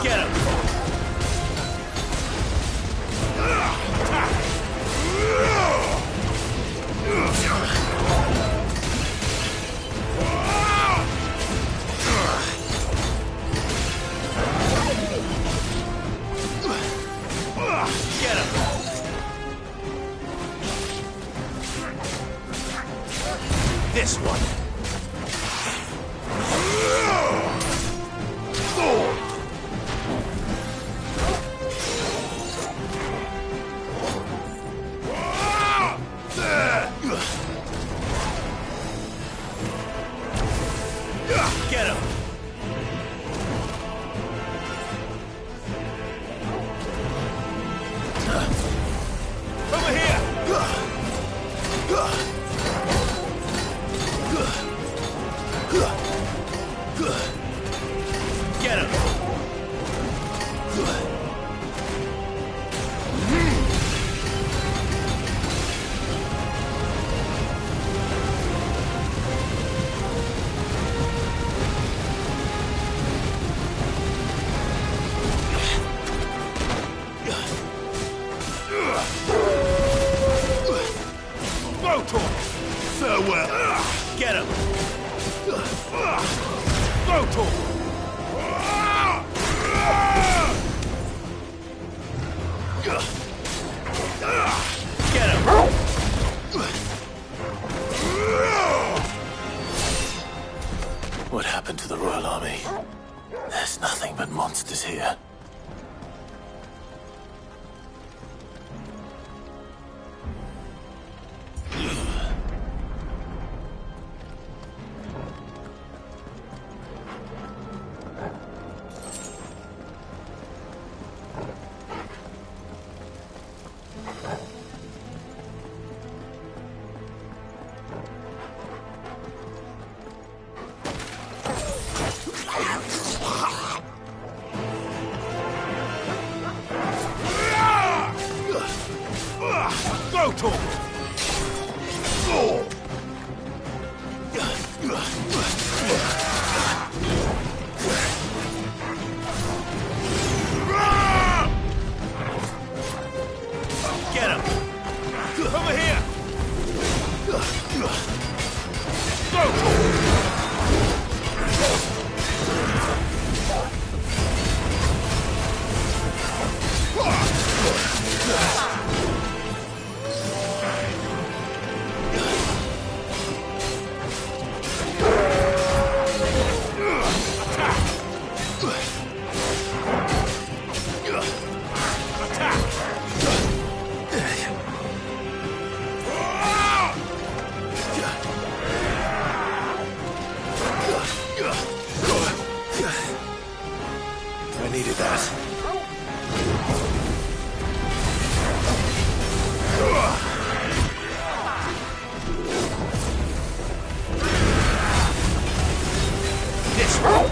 Get him! Get him! This one. Get him! Over here! Get him! Farewell. Get him. Votor. Get him. What happened to the Royal Army? There's nothing but monsters here. Torgal! Get him! Over here! I needed that. This one!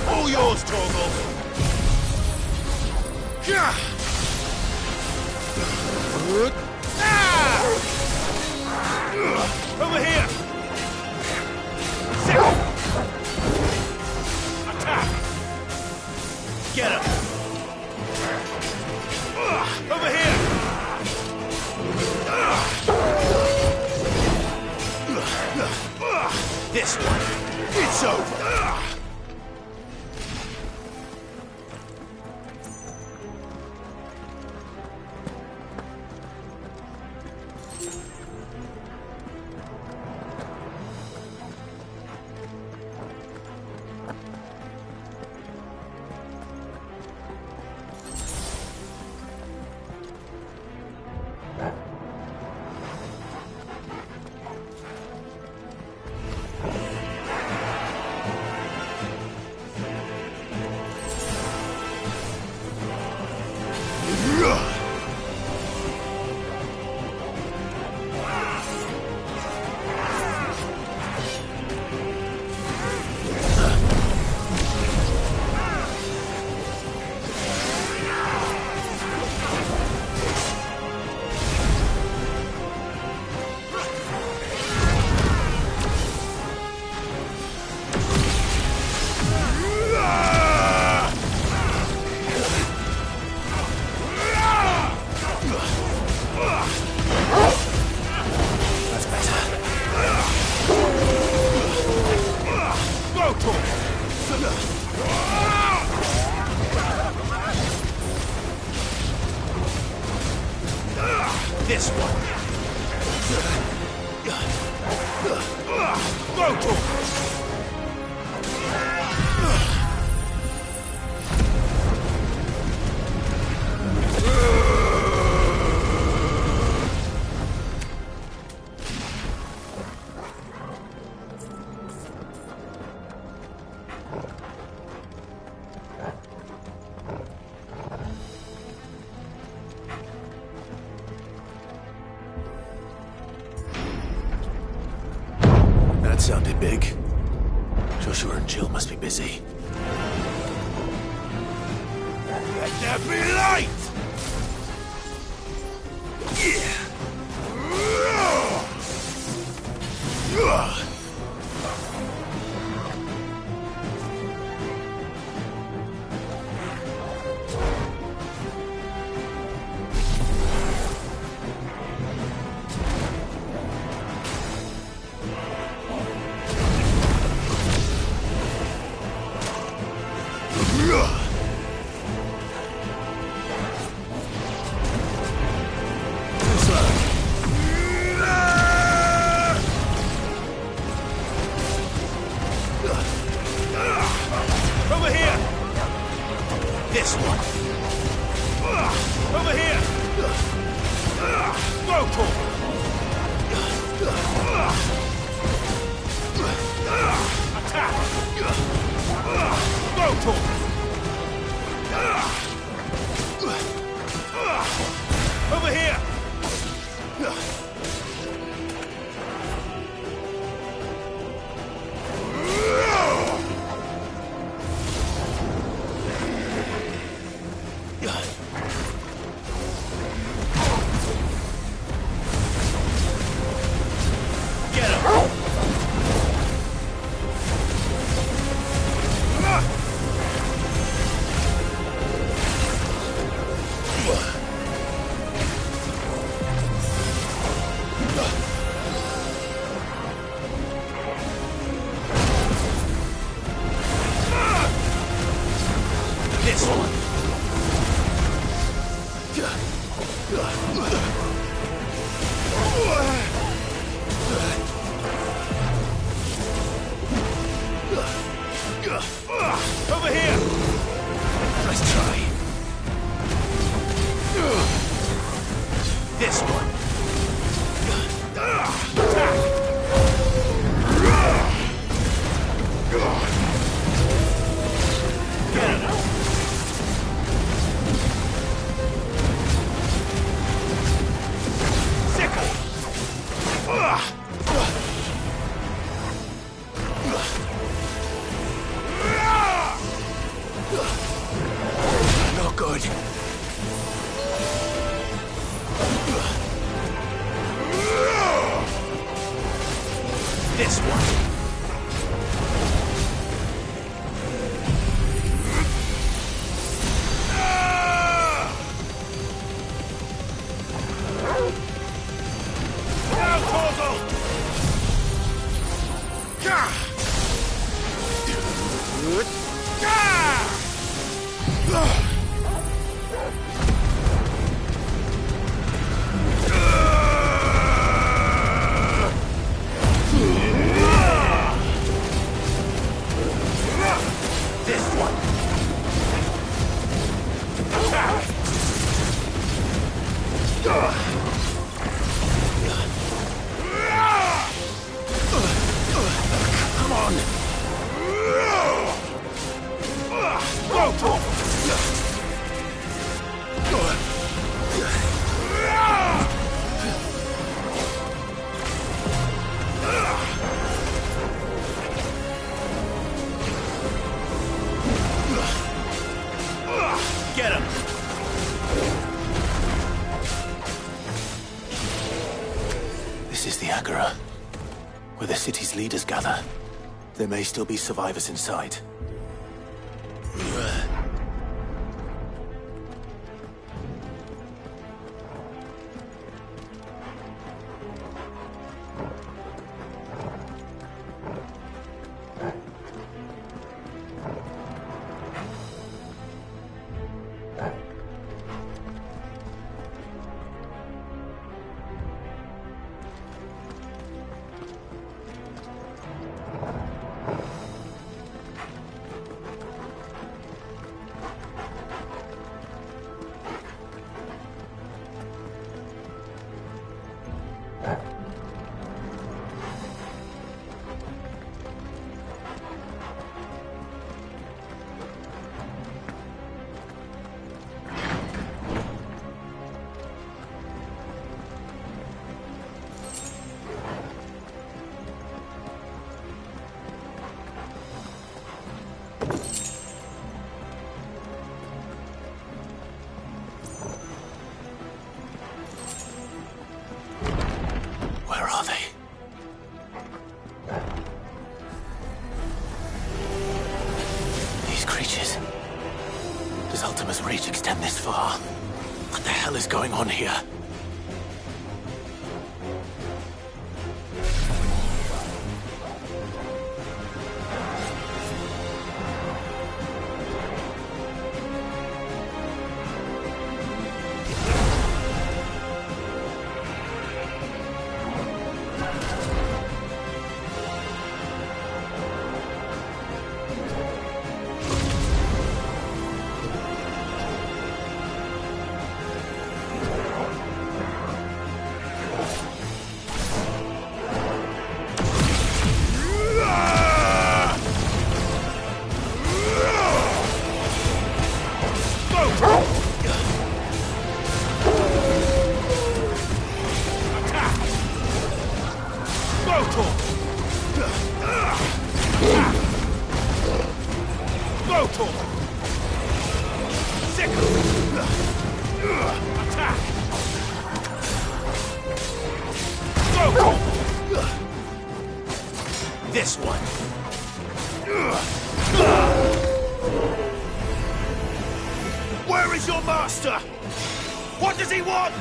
All yours, Torgal! Over here! Attack! Get him! Over here! This one! It's over! This one! Go to That sounded big. Joshua and Jill must be busy. Let there be light! Over here! Nice try. This one. Not good. This one. Now, Torgal! This one. Come on. Go, Tom. Get him! This is the Agora, where the city's leaders gather. There may still be survivors inside. Where are they? These creatures. Does Ultima's reach extend this far? What the hell is going on here? This one. Where is your master? What does he want?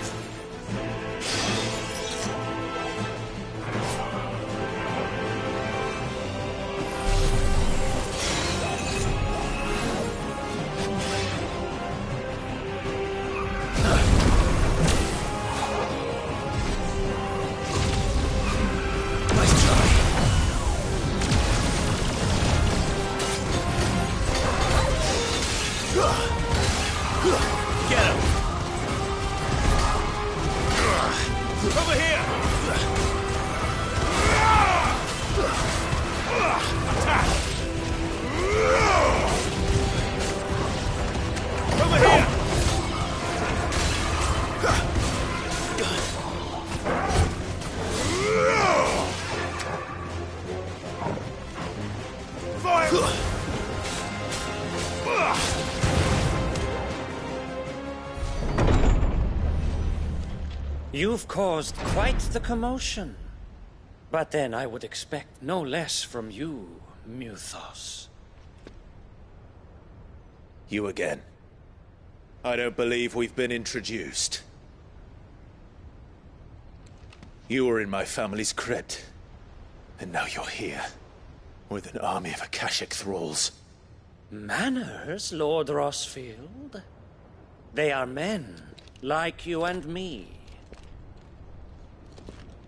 You've caused quite the commotion. But then I would expect no less from you, Muthos. You again. I don't believe we've been introduced. You were in my family's crypt, and now you're here, with an army of Akashic thralls. Manners, Lord Rosfield? They are men, like you and me.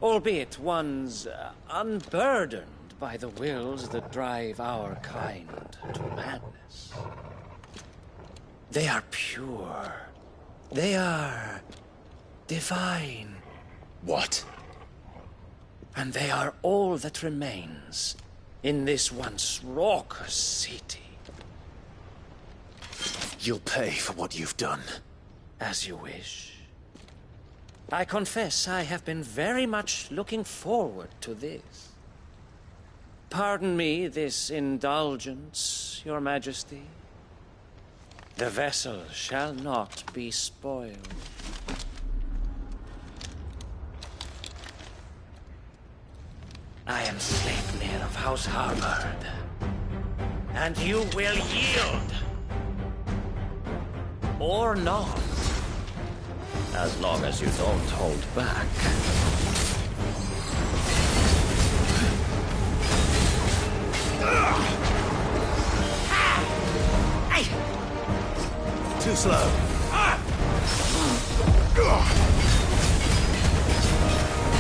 Albeit ones unburdened by the wills that drive our kind to madness. They are pure. They are divine. What? And they are all that remains in this once raucous city. You'll pay for what you've done. As you wish. I confess I have been very much looking forward to this. Pardon me this indulgence, Your Majesty. The vessel shall not be spoiled. I am Sleipnir of House Harvard, and you will yield. Or not. As long as you don't hold back. Too slow.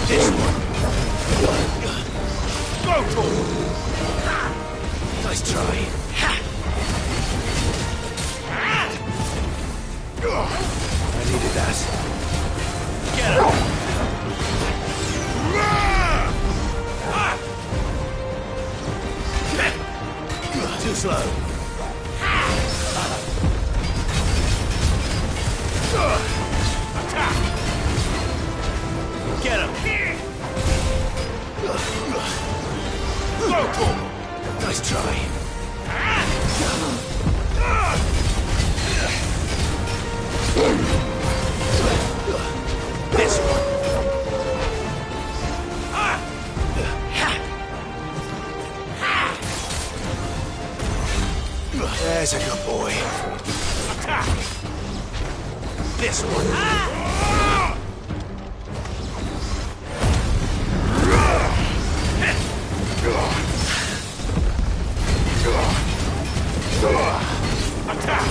This one. Go for it. Nice try. I needed that. Get him! Too slow. Attack! Get him! Go for it! Nice try. This one. There's a good boy. Attack! This one. Attack!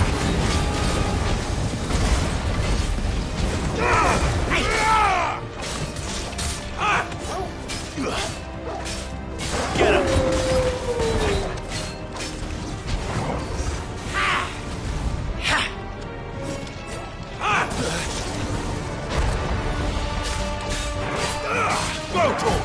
Get him! Go to him!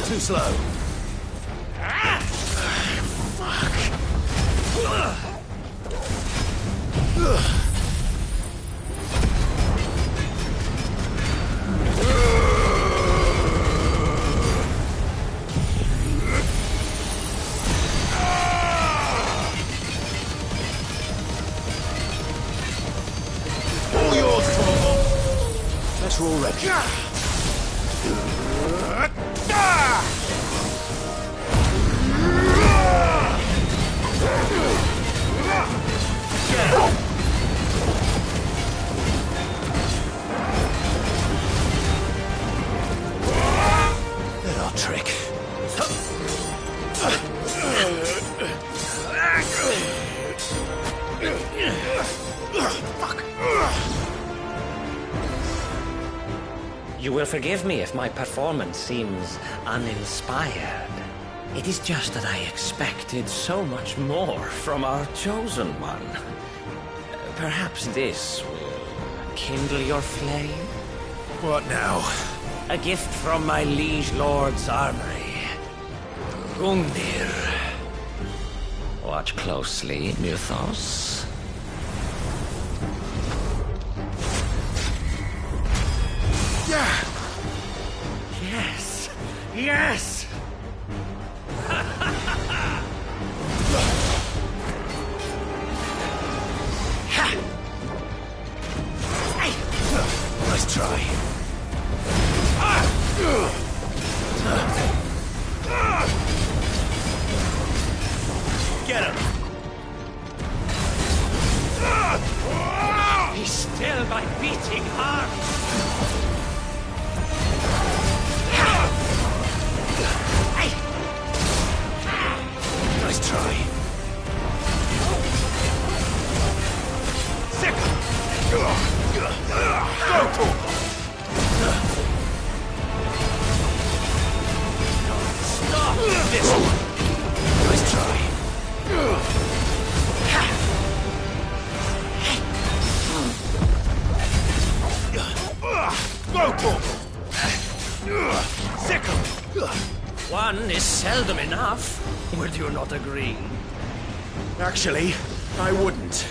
Too slow. All yours, Torgal. Let's roll ready. Little trick. Fuck. You will forgive me if my performance seems uninspired. It is just that I expected so much more from our chosen one. Perhaps this will kindle your flame? What now? A gift from my liege lord's armory. Gungnir. Watch closely, Mythos. Yeah! Yes! Yes! Nice try. Get him! He's still my beating heart! Nice try. Sick! Go, Torgal! Stop! This one! Nice try. Go, Torgal! Sick! One is seldom enough. Would you not agree? Actually, I wouldn't.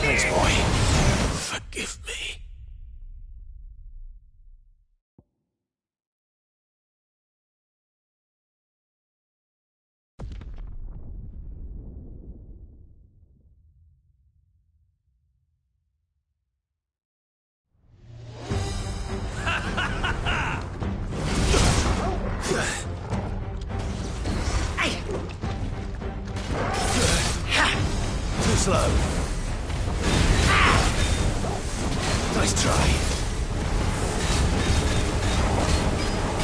Thanks, boy. Forgive me. Too slow. Nice try.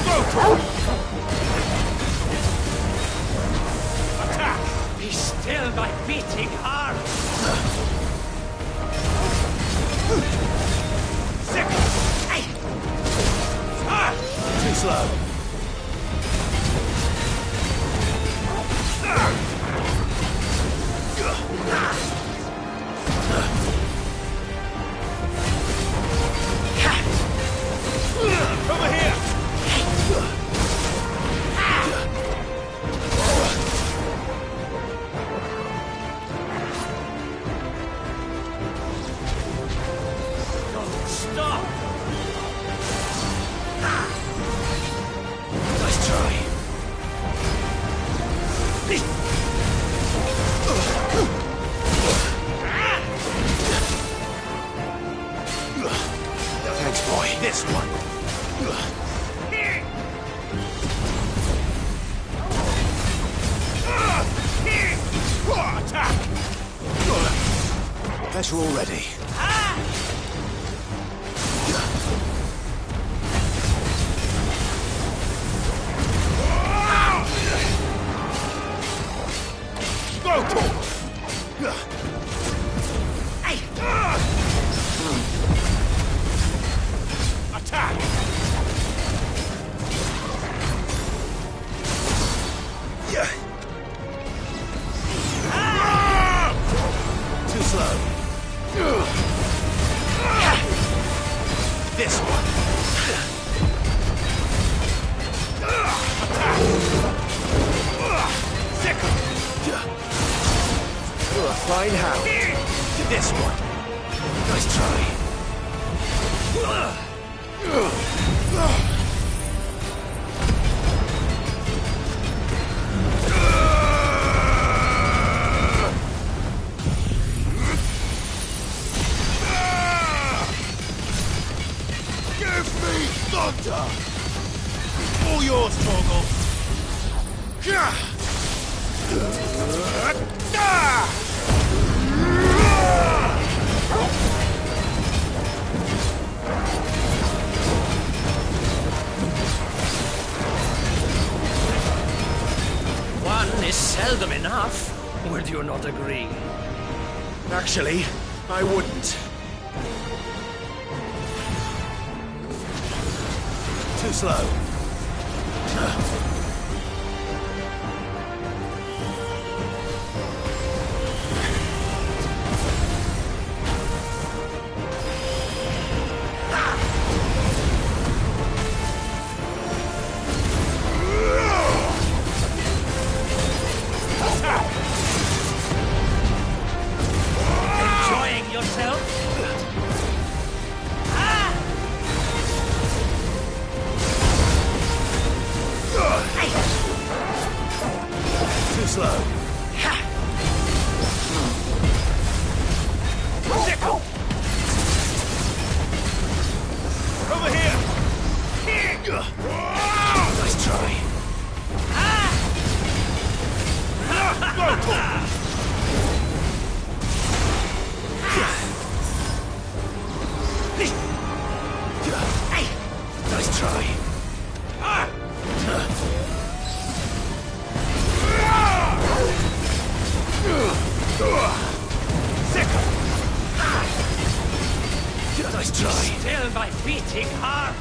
Go, Torgal! Attack! He's still my beating heart! Sick! Too slow. Over here! Stop! Nice try. Thanks, boy. This one. Attack! Better already. Go, Torgal! Attack! Yeah. Too slow. This one. Attack! Sickle! Fine how. This one. Nice try. Give me thunder! All yours, Torgal. One is seldom enough. Would you not agree? Actually, I wouldn't. Too slow. Too slow. Sickle! Over here! Nice try. Nice try. Sickle! Nice try. Still my beating heart.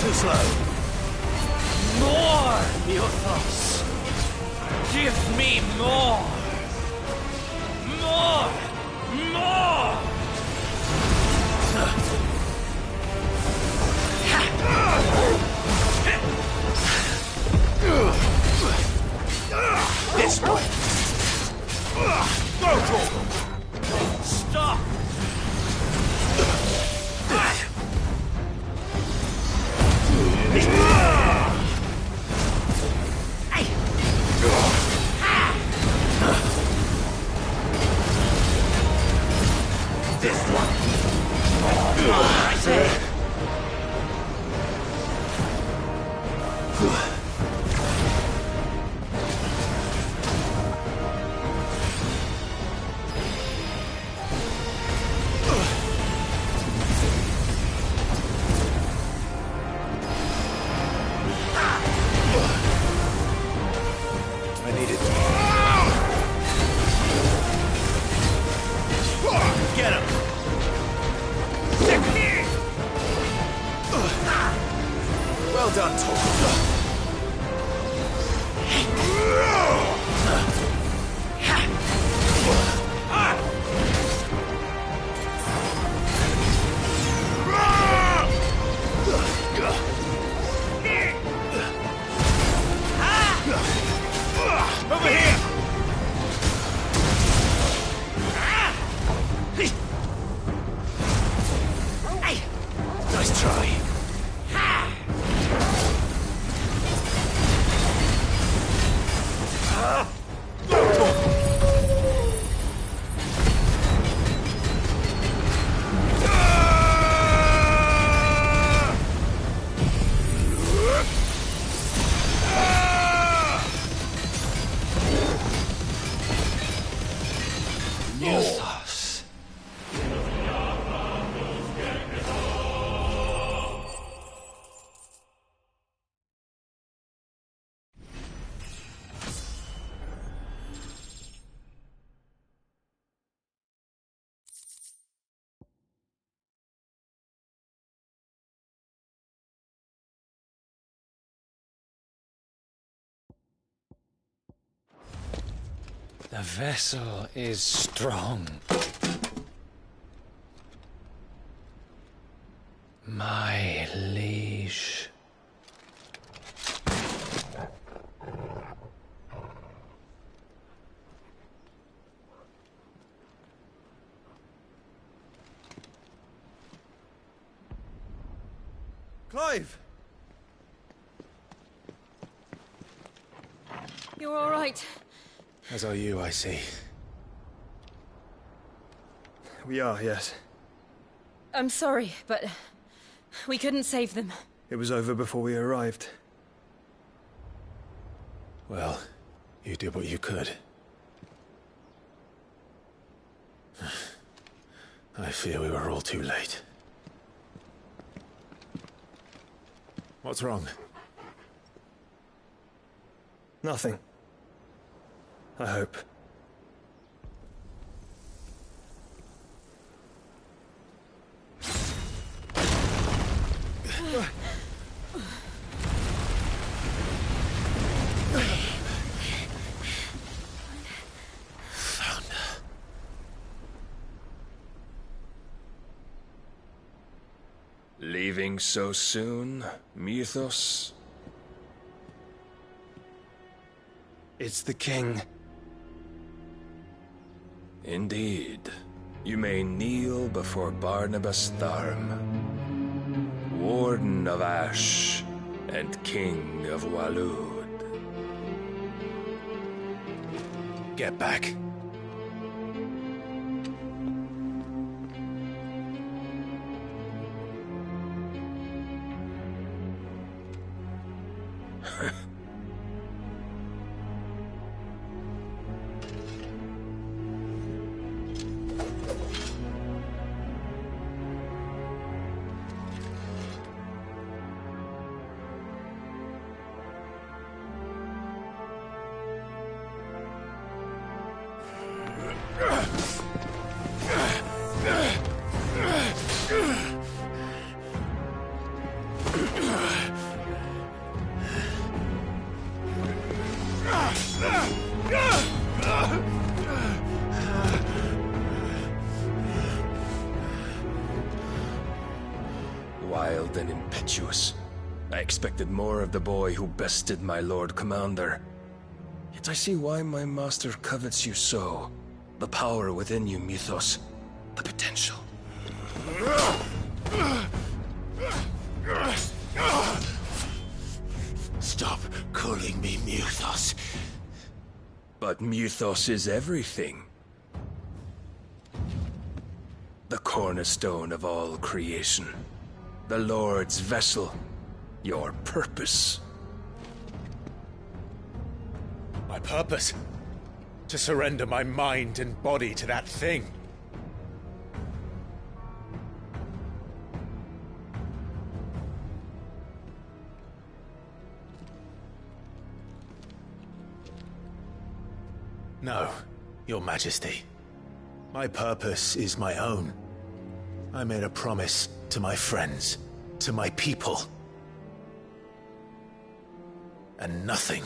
Too slow. More, Muthos. Give me more. More. More. This way. Stop. This one. I say. I need it. Get him! Well done, Tom. Over here! Nice try. Muthos. The vessel is strong. My liege. Clive! You're all right. As are you, I see. We are, yes. I'm sorry, but we couldn't save them. It was over before we arrived. Well, you did what you could. I fear we were all too late. What's wrong? Nothing. I hope. Leaving so soon, Mythos? It's the king. Indeed. you may kneel before Barnabas Tharm, Warden of Ash and King of Walud. Get back. Wild and impetuous. I expected more of the boy who bested my Lord Commander. Yet I see why my master covets you so. The power within you, Mythos. The potential. Stop calling me Mythos. But Mythos is everything. The cornerstone of all creation. The Lord's vessel. Your purpose. My purpose? To surrender my mind and body to that thing. No, Your Majesty. My purpose is my own. I made a promise to my friends, to my people. And nothing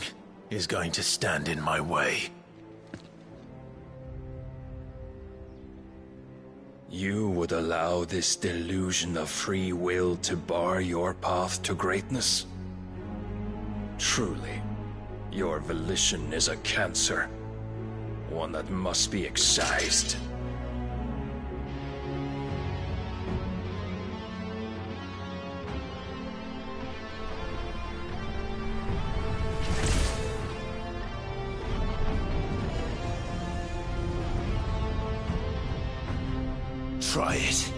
is going to stand in my way. You would allow this delusion of free will to bar your path to greatness? Truly, your volition is a cancer. One that must be excised. Try it.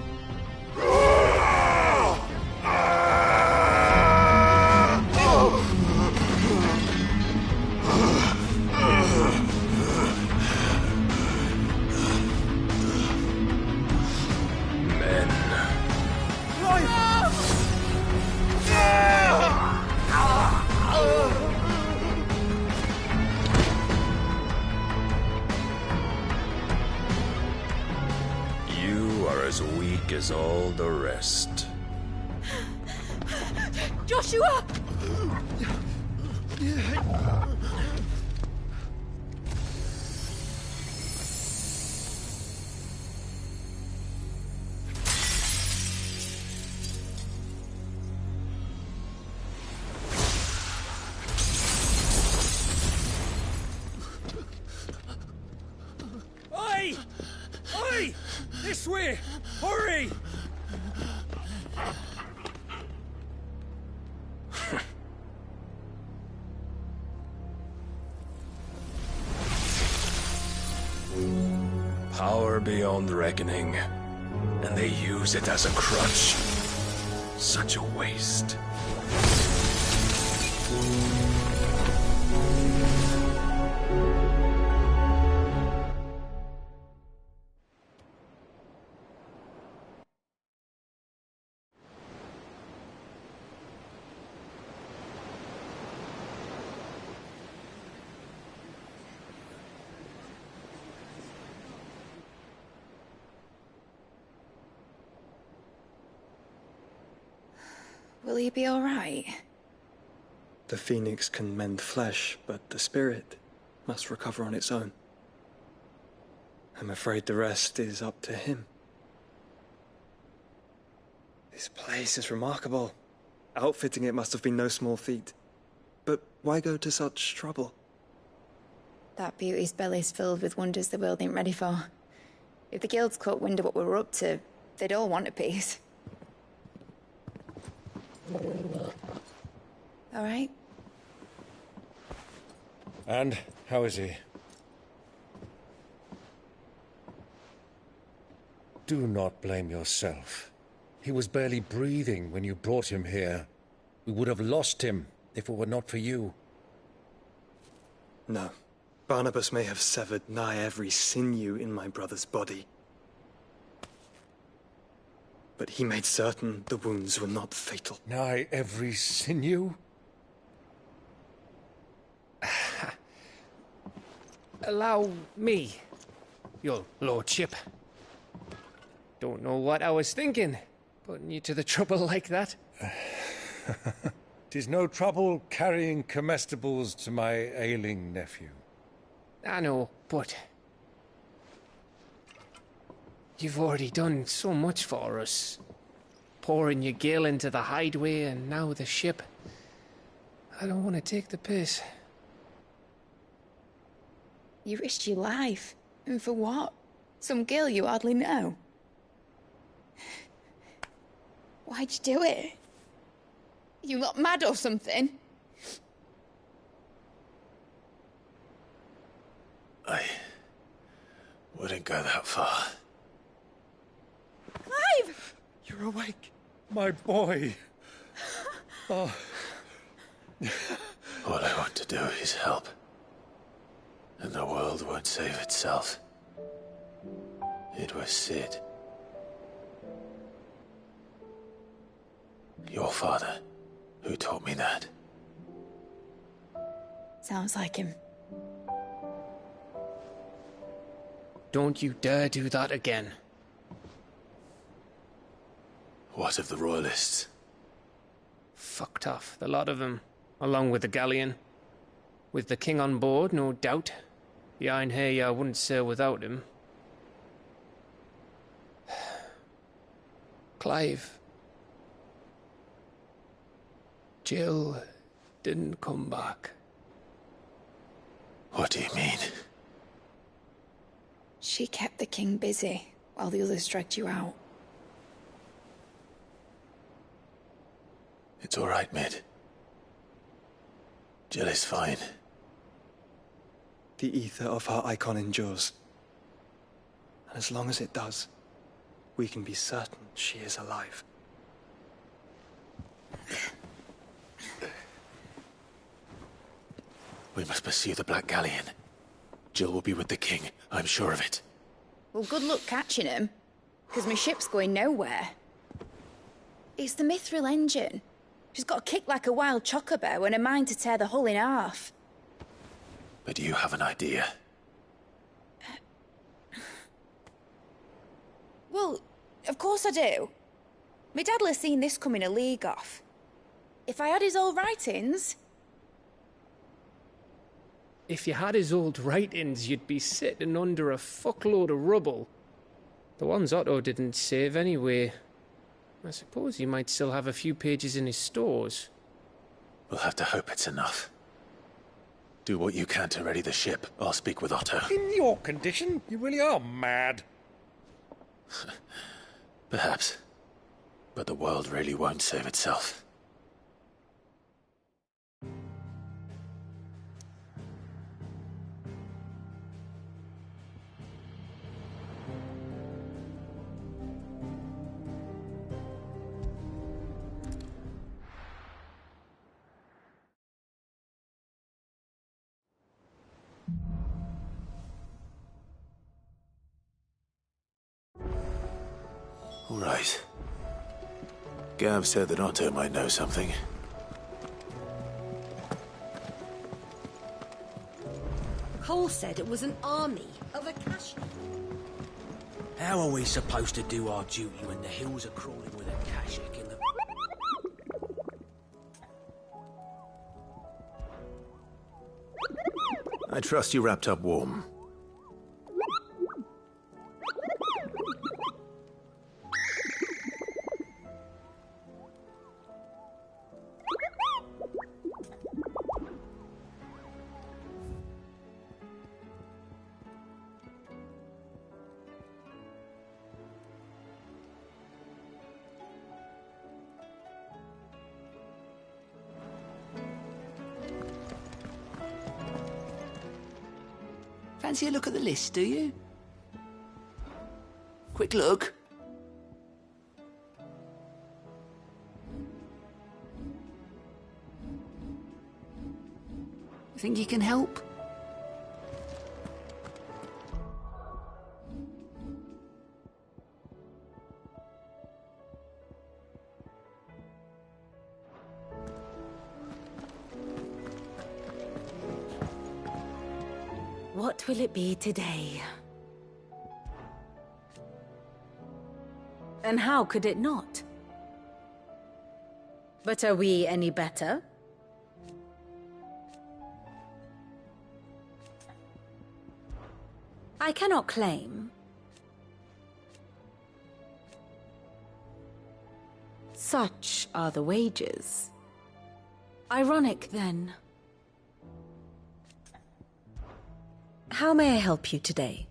As weak as all the rest. Joshua! Oi! Oi! This way! Hurry! Power beyond reckoning, and they use it as a crutch. Such a waste. Will he be all right? The phoenix can mend flesh, but the spirit must recover on its own. I'm afraid the rest is up to him. This place is remarkable. Outfitting it must have been no small feat. But why go to such trouble? That beauty's belly's filled with wonders the world ain't ready for. If the guilds caught wind of what we were up to, they'd all want a piece. All right? And how is he? Do not blame yourself. He was barely breathing when you brought him here. We would have lost him if it were not for you. No. Barnabas may have severed nigh every sinew in my brother's body. But he made certain the wounds were not fatal. Nigh every sinew? Allow me, your lordship. Don't know what I was thinking, putting you to the trouble like that. 'Tis no trouble carrying comestibles to my ailing nephew. I know, but you've already done so much for us. Pouring your gil into the hideaway and now the ship. I don't want to take the piss. You risked your life. And for what? Some girl you hardly know. Why'd you do it? You not mad or something? I wouldn't go that far. Clive! You're awake, my boy. Oh. All I want to do is help. And the world won't save itself. It was Sid. Your father, who taught me that. Sounds like him. Don't you dare do that again. What of the Royalists? Fucked off, the lot of them, along with the galleon. With the king on board, no doubt. Behind here, I wouldn't sail without him. Clive. Jill didn't come back. What do you mean? She kept the king busy while the others dragged you out. It's all right, Mid. Jill is fine. The ether of her icon endures. And as long as it does, we can be certain she is alive. We must pursue the Black Galleon. Jill will be with the king, I'm sure of it. Well, good luck catching him, because my ship's going nowhere. It's the Mithril engine. She's got a kick like a wild chocobo and a mind to tear the hull in half. But you have an idea. Well, of course I do. My dad'll have seen this coming a league off. If I had his old writings... If you had his old writings, you'd be sitting under a fuckload of rubble. The ones Otto didn't save anyway. I suppose he might still have a few pages in his stores. We'll have to hope it's enough. Do what you can to ready the ship. I'll speak with Otto. In your condition, you really are mad. Perhaps. But the world really won't save itself. All right. Gav said that Otto might know something. Cole said it was an army of Akashic. How are we supposed to do our duty when the hills are crawling with Akashic in the... I trust you wrapped up warm. Fancy a look at the list, do you? Quick look. Think you can help? What will it be today? And how could it not? But are we any better? I cannot claim. Such are the wages. Ironic, then. How may I help you today?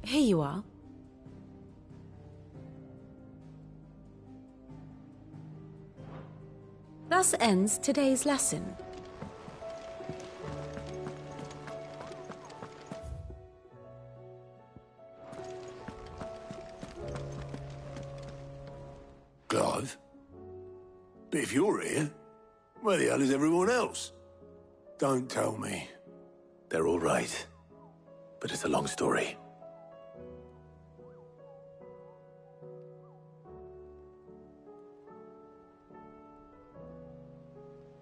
Here you are. Thus ends today's lesson. Clive? But if you're here, where the hell is everyone else? Don't tell me. They're all right. But it's a long story.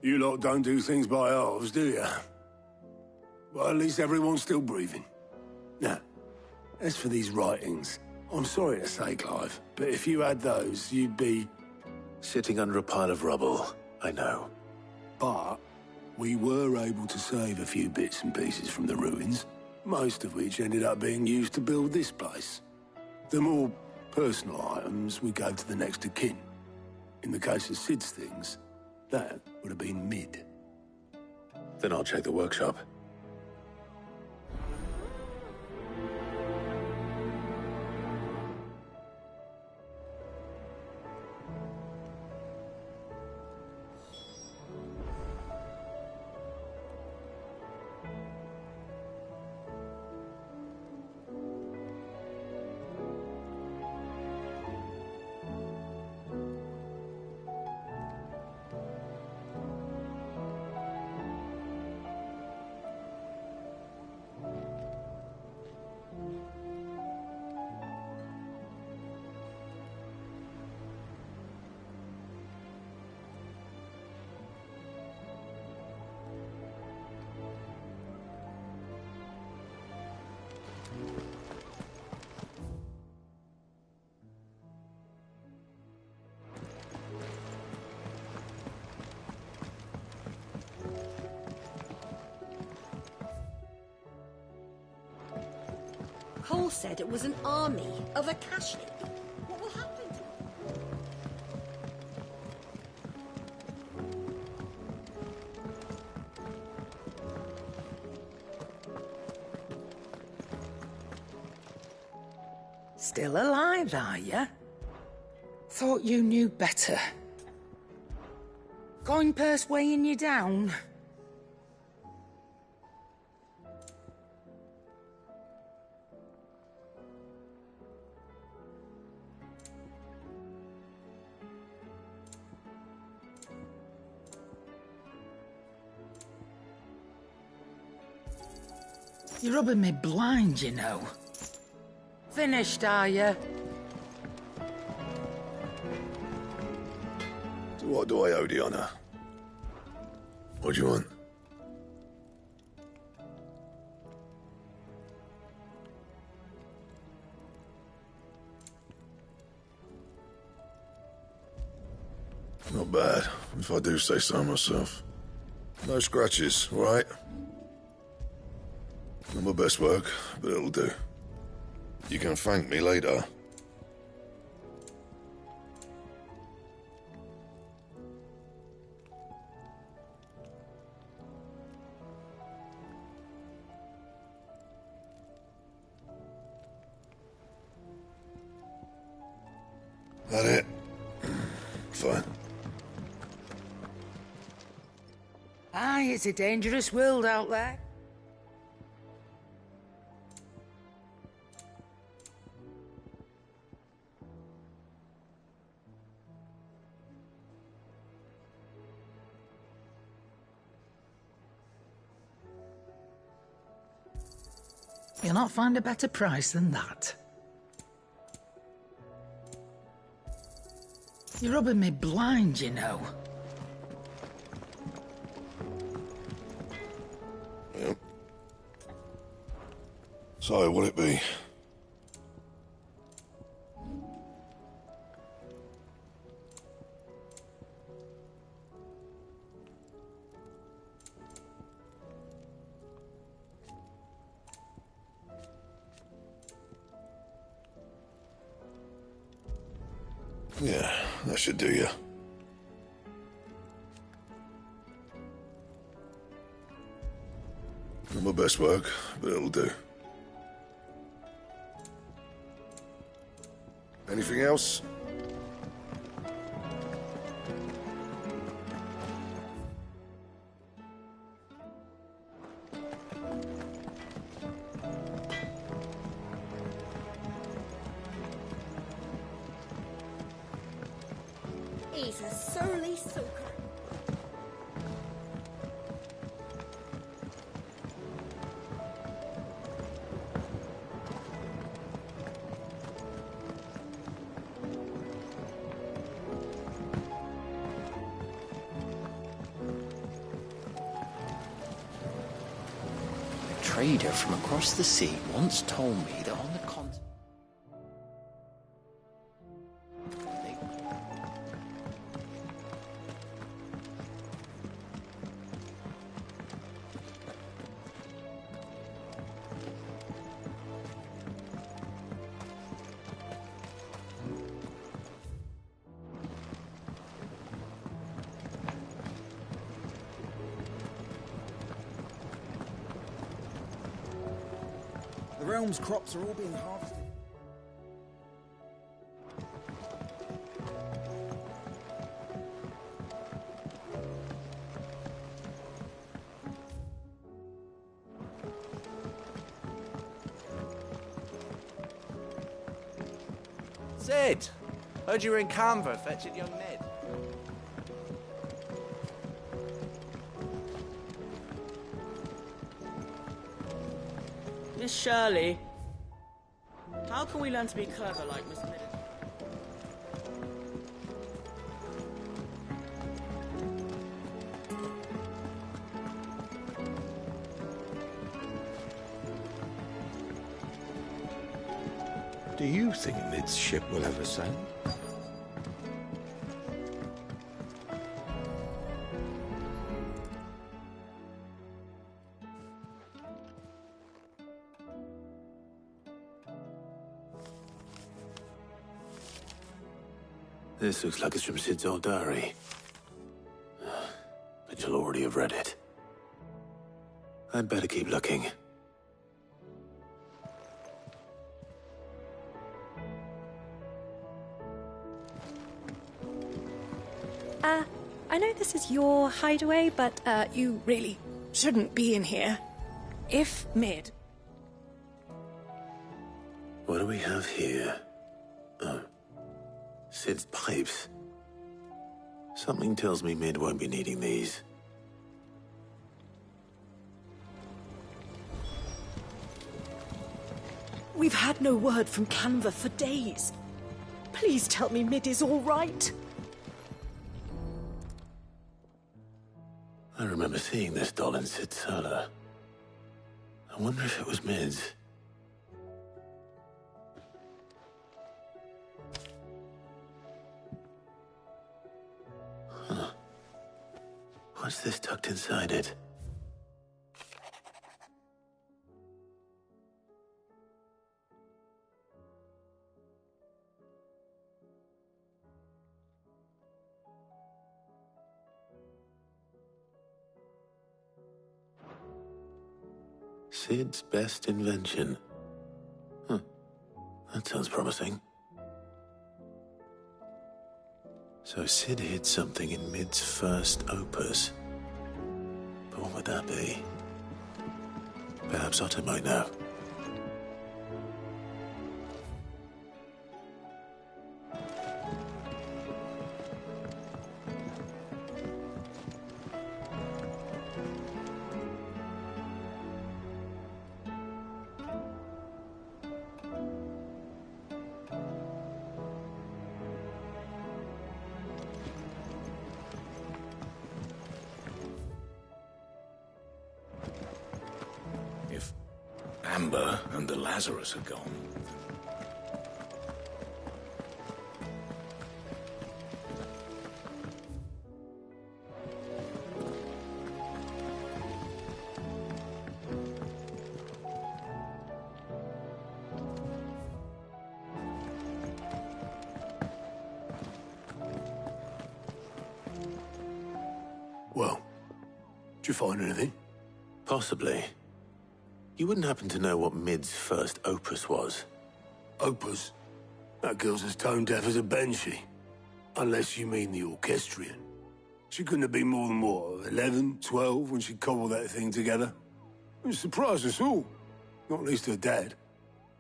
You lot don't do things by halves, do you? Well, at least everyone's still breathing. Now, as for these writings, I'm sorry to say, Clive, but if you had those, you'd be... Sitting under a pile of rubble, I know. But we were able to save a few bits and pieces from the ruins, most of which ended up being used to build this place. The more personal items we gave to the next of kin. In the case of Sid's things, that would have been mid. Then I'll check the workshop. Cole said it was an army of Ffxvi. What will happen to them? Still alive, are you? Thought you knew better. Going purse weighing you down? You're rubbing me blind, you know. Finished, are you? To what do I owe the honour? What do you want? Not bad, if I do say so myself. No scratches, all right? Not my best work, but it'll do. You can thank me later. That it? Fine. Aye, it's a dangerous world out there. You'll not find a better price than that. You're rubbing me blind, you know. Yep. So, what'll it be? Yeah, that should do you. Not my best work, but it'll do. Anything else? He's a surly soaker. A trader from across the sea once told me that on the continent... The realm's crops are all being harvested. Sid! Heard you were in Canva fetching young Ned. Miss Shirley, how can we learn to be clever like Miss Middleton? Do you think Mid's ship will ever sail? This looks like it's from Sid's old diary. But you'll already have read it. I'd better keep looking. I know this is your hideaway, but you really shouldn't be in here. If Mid... What do we have here? Oh. Sid's pipes. Something tells me Mid won't be needing these. We've had no word from Canva for days. Please tell me Mid is all right. I remember seeing this doll in Sid's cellar. I wonder if it was Mid's. Huh. What's this tucked inside it? Sid's best invention. Huh. That sounds promising. So Sid hid something in Mid's first opus. But what would that be? Perhaps Otto might know. If Amber and the Lazarus are gone. Well, did you find anything? Possibly. You wouldn't happen to know what Mid's first opus was? Opus? That girl's as tone deaf as a banshee. Unless you mean the orchestrion. She couldn't have been more than, what, 11, 12 when she cobbled that thing together? It surprised us all. Not least her dad.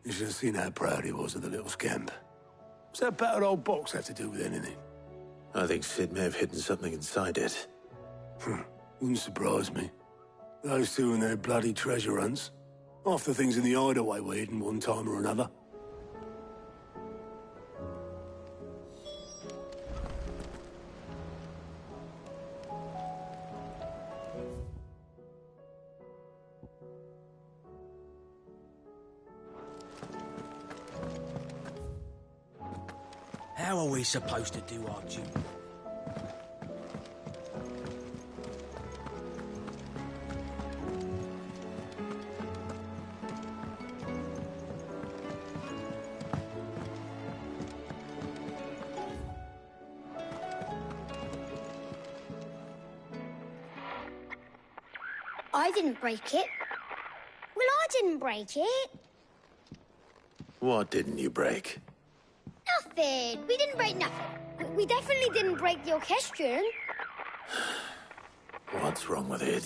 You should have seen how proud he was of the little scamp. What's that battered old box have to do with anything? I think Sid may have hidden something inside it. Wouldn't surprise me. Those two and their bloody treasure hunts. Half the things in the hideaway were hidden one time or another. How are we supposed to do our duty? I didn't break it. Well, I didn't break it. What didn't you break? Nothing. We didn't break nothing. We definitely didn't break the orchestrion. What's wrong with it?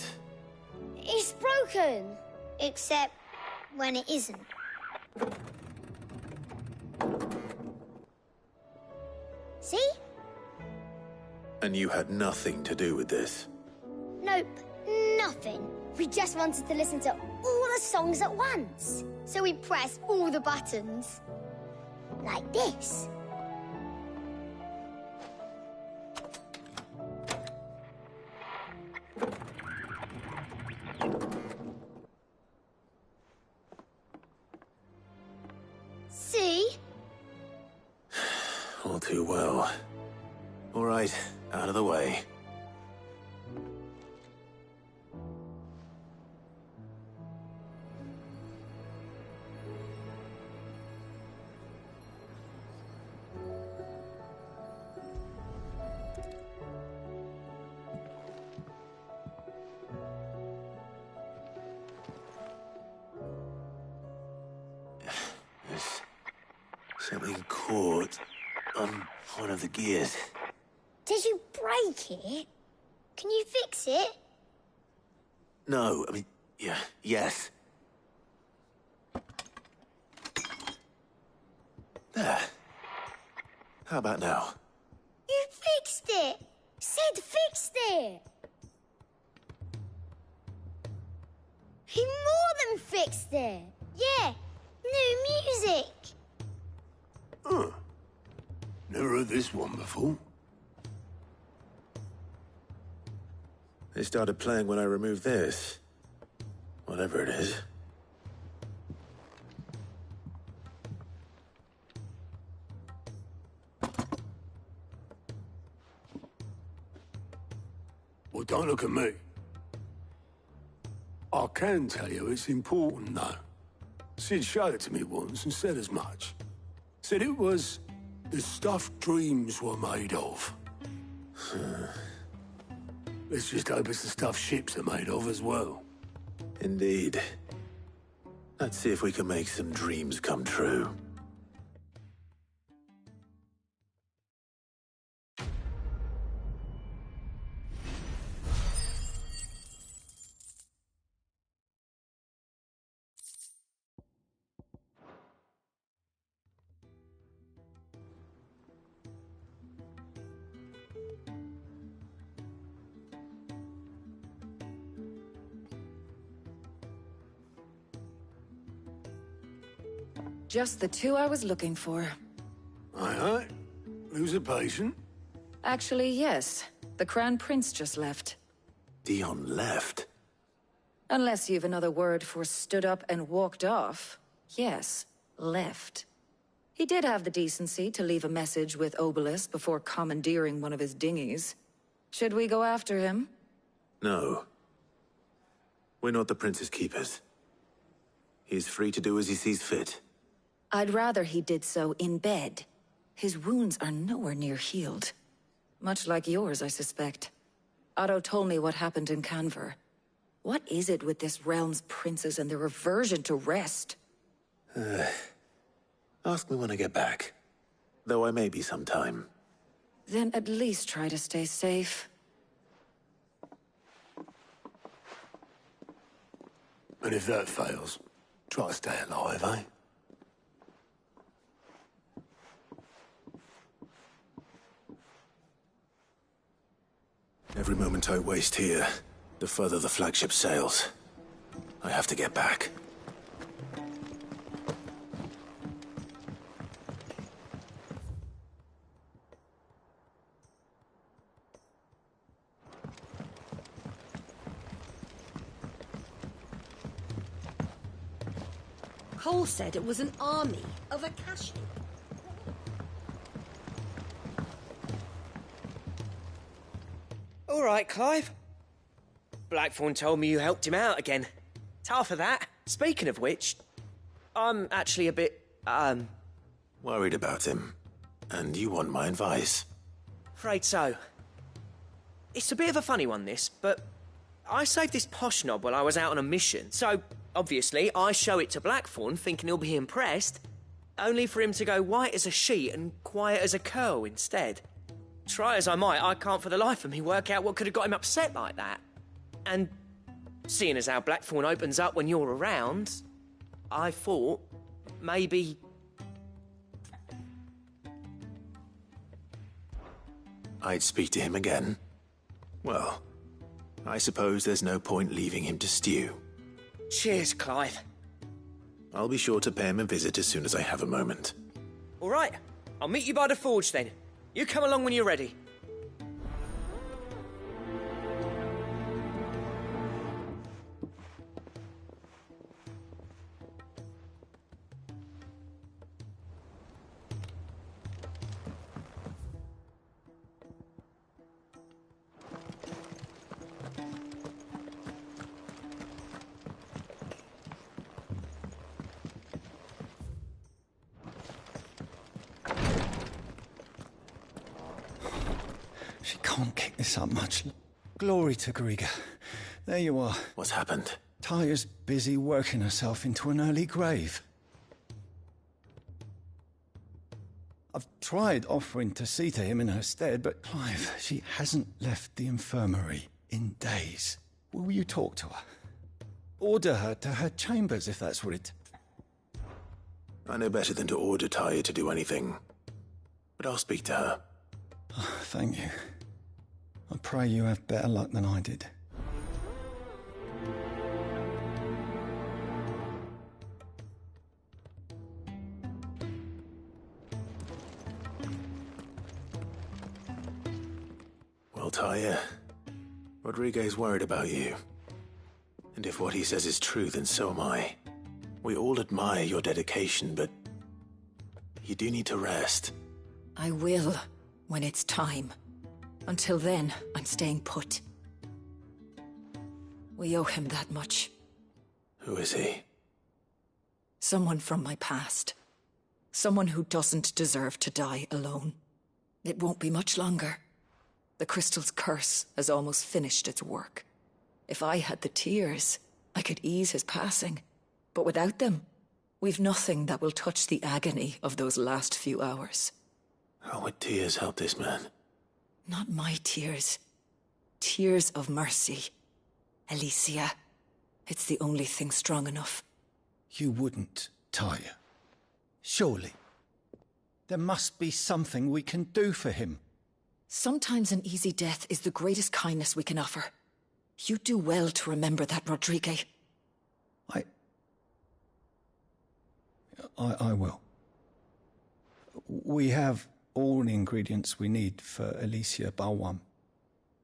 It's broken. Except when it isn't. See? And you had nothing to do with this? Nope, nothing. We just wanted to listen to all the songs at once. So we pressed all the buttons. Like this. See? All too well. All right, out of the way. There's something caught on one of the gears. Did you break it? Can you fix it? No, I mean, yes. There. How about now? You fixed it! Sid fixed it! He more than fixed it! Yeah, New music! Huh. Never heard this one before. They started playing when I removed this. Whatever it is. Well, don't look at me. I can tell you it's important, though. Sid showed it to me once and said as much. Said it was the stuff dreams were made of. Let's just hope it's the stuff ships are made of as well. Indeed. Let's see if we can make some dreams come true. Just the two I was looking for. Aye. Who's a patient? Actually, yes. The Crown Prince just left. Dion left? Unless you've another word for stood up and walked off. Yes, left. He did have the decency to leave a message with Obelisk before commandeering one of his dinghies. Should we go after him? No. We're not the Prince's keepers. He's free to do as he sees fit. I'd rather he did so in bed. His wounds are nowhere near healed. Much like yours, I suspect. Otto told me what happened in Canver. What is it with this realm's princes and their aversion to rest? Ask me when I get back. Though I may be sometime. Then at least try to stay safe. And if that fails, try to stay alive, eh? Every moment I waste here, the further the flagship sails. I have to get back. Cole said it was an army of Ffxvi. All right, Clive. Blackthorn told me you helped him out again. Tough of that. Speaking of which, I'm actually a bit, Worried about him. And you want my advice? afraid so. It's a bit of a funny one, this, but I saved this posh knob while I was out on a mission, so obviously I show it to Blackthorn thinking he'll be impressed, only for him to go white as a sheet and quiet as a curl instead. Try as I might, I can't for the life of me work out what could have got him upset like that. And seeing as how Blackthorn opens up when you're around, I thought maybe... I'd speak to him again. Well, I suppose there's no point leaving him to stew. Cheers, Clive. I'll be sure to pay him a visit as soon as I have a moment. All right, I'll meet you by the forge then. You come along when you're ready. She can't kick this up much. Glory to Griga. There you are. What's happened? Taya's busy working herself into an early grave. I've tried offering to see to him in her stead, but Clive, she hasn't left the infirmary in days. Will you talk to her? Order her to her chambers if that's what it... I know better than to order Taya to do anything. But I'll speak to her. Oh, thank you. I pray you have better luck than I did. Altair. Rodriguez worried about you. And if what he says is true, then so am I. We all admire your dedication, but you do need to rest. I will, when it's time. Until then, I'm staying put. We owe him that much. Who is he? Someone from my past. Someone who doesn't deserve to die alone. It won't be much longer. The crystal's curse has almost finished its work. If I had the tears, I could ease his passing. But without them, we've nothing that will touch the agony of those last few hours. How would tears help this man? Not my tears. Tears of mercy. Alicia, it's the only thing strong enough. You wouldn't, Talia. Surely. There must be something we can do for him. Sometimes an easy death is the greatest kindness we can offer. You do well to remember that, Rodrigue. I will. We have all the ingredients we need for Alicia Balwam.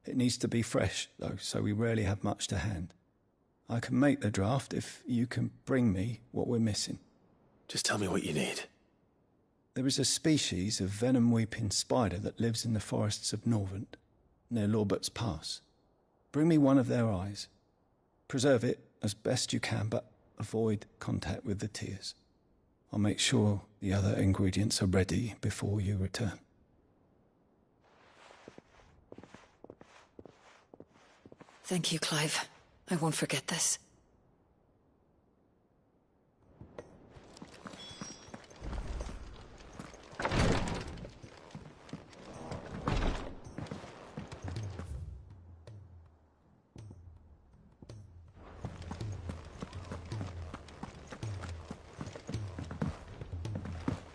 It needs to be fresh, though, so we rarely have much to hand. I can make the draft if you can bring me what we're missing. Just tell me what you need. There is a species of venom-weeping spider that lives in the forests of Norvent, near Lorbert's Pass. Bring me one of their eyes. Preserve it as best you can, but avoid contact with the tears. I'll make sure the other ingredients are ready before you return. Thank you, Clive. I won't forget this.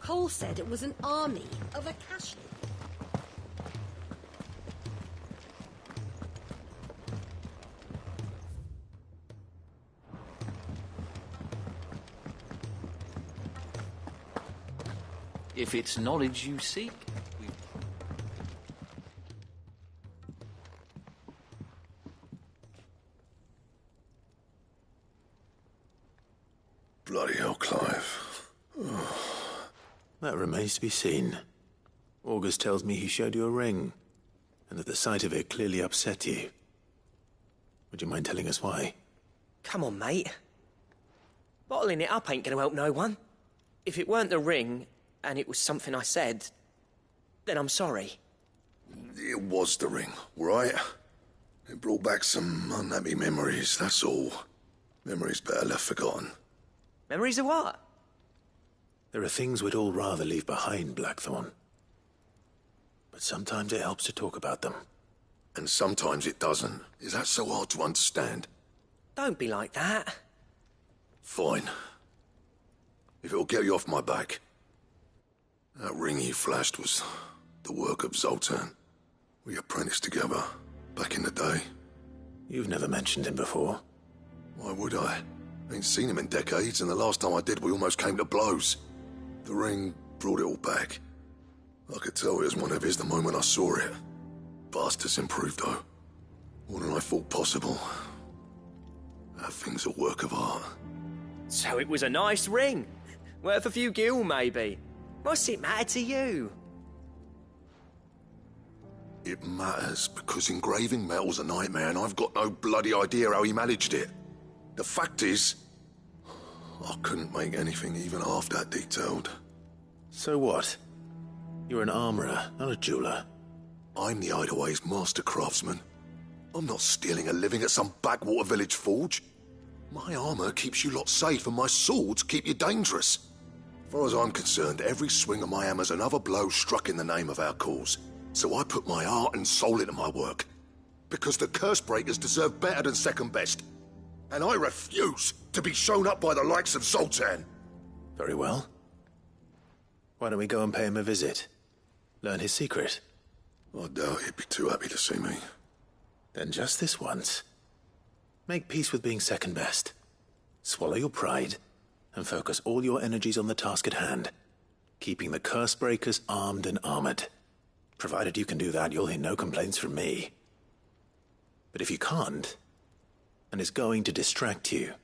Cole said it was an army of Ffxvi. If it's knowledge you seek, Bloody hell, Clive. That remains to be seen. August tells me he showed you a ring, and that the sight of it clearly upset you. Would you mind telling us why? Come on, mate. Bottling it up ain't gonna help no one. If it weren't the ring, and it was something I said, then I'm sorry. It was the ring, right? It brought back some unhappy memories, that's all. Memories better left forgotten. Memories of what? There are things we'd all rather leave behind, Blackthorn. But sometimes it helps to talk about them. And sometimes it doesn't. Is that so hard to understand? Don't be like that. Fine. If it'll get you off my back. That ring you flashed was the work of Zoltan. We apprenticed together, back in the day. You've never mentioned him before. Why would I? Ain't seen him in decades, and the last time I did, we almost came to blows. The ring brought it all back. I could tell it was one of his the moment I saw it. Bastard's improved, though. More than I thought possible. That thing's a work of art. So it was a nice ring. Worth a few gil, maybe. What's it matter to you? It matters because engraving metal's a nightmare, and I've got no bloody idea how he managed it. The fact is, I couldn't make anything even half that detailed. So what? You're an armorer, not a jeweler. I'm the Hideaway's master craftsman. I'm not stealing a living at some backwater village forge. My armor keeps you lot safe, and my swords keep you dangerous. As far as I'm concerned, every swing of my hammer's another blow struck in the name of our cause. So I put my heart and soul into my work. Because the curse breakers deserve better than second best. And I refuse to be shown up by the likes of Zoltan. Very well. Why don't we go and pay him a visit? Learn his secret. I doubt he'd be too happy to see me. Then just this once. Make peace with being second best. Swallow your pride, and focus all your energies on the task at hand. Keeping the curse breakers armed and armored. Provided you can do that, you'll hear no complaints from me. But if you can't, and it's going to distract you,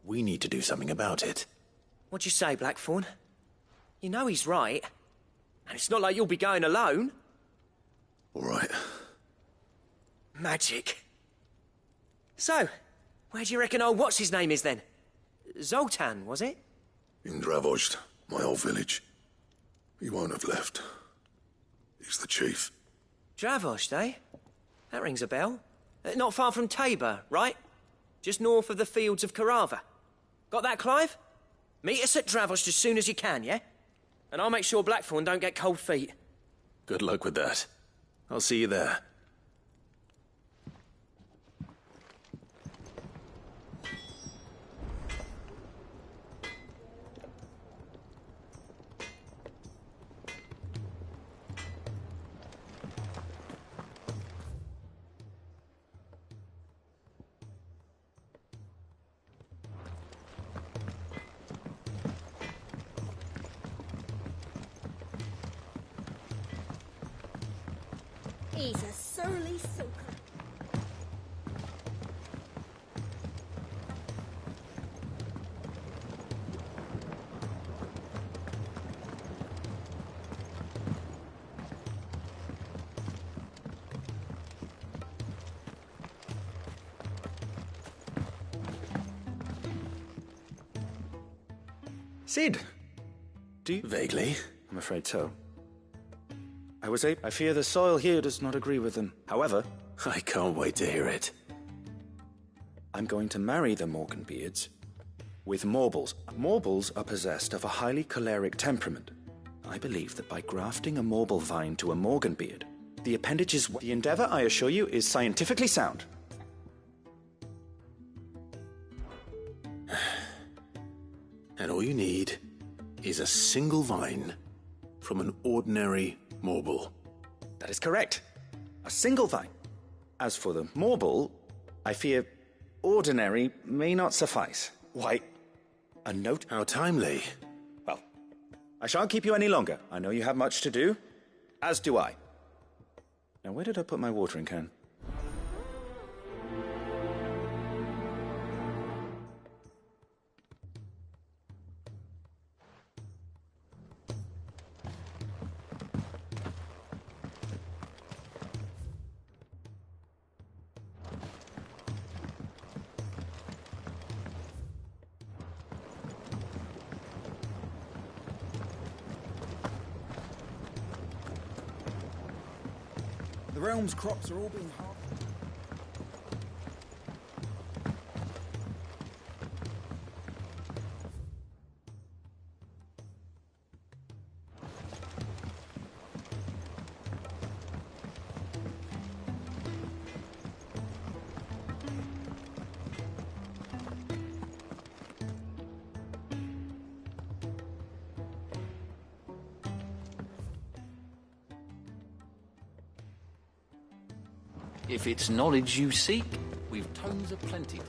we need to do something about it. What'd you say, Blackthorn? You know he's right. And it's not like you'll be going alone. All right. Magic. So, where do you reckon old what's-his-name is then? Zoltan, was it? In Dravozd, my old village. He won't have left. He's the chief. Dravozd, eh? That rings a bell. Not far from Tabor, right? Just north of the fields of Carava. Got that, Clive? Meet us at Dravozd as soon as you can, yeah? And I'll make sure Blackthorn don't get cold feet. Good luck with that. I'll see you there. He's a surly soaker. Sid! Do you... Vaguely. I'm afraid so. I fear the soil here does not agree with them. However... I can't wait to hear it. I'm going to marry the Morganbeards with Morbles. Morbles are possessed of a highly choleric temperament. I believe that by grafting a Morble vine to a Morganbeard, the appendages... The endeavor, I assure you, is scientifically sound. And all you need is a single vine from an ordinary Morble. That is correct. A single vine. As for the Morble, I fear ordinary may not suffice. Why, a note... How timely. Well, I shan't keep you any longer. I know you have much to do, as do I. Now, where did I put my watering can? The realm's crops are all being harvested. If it's knowledge you seek, we've tons of plenty.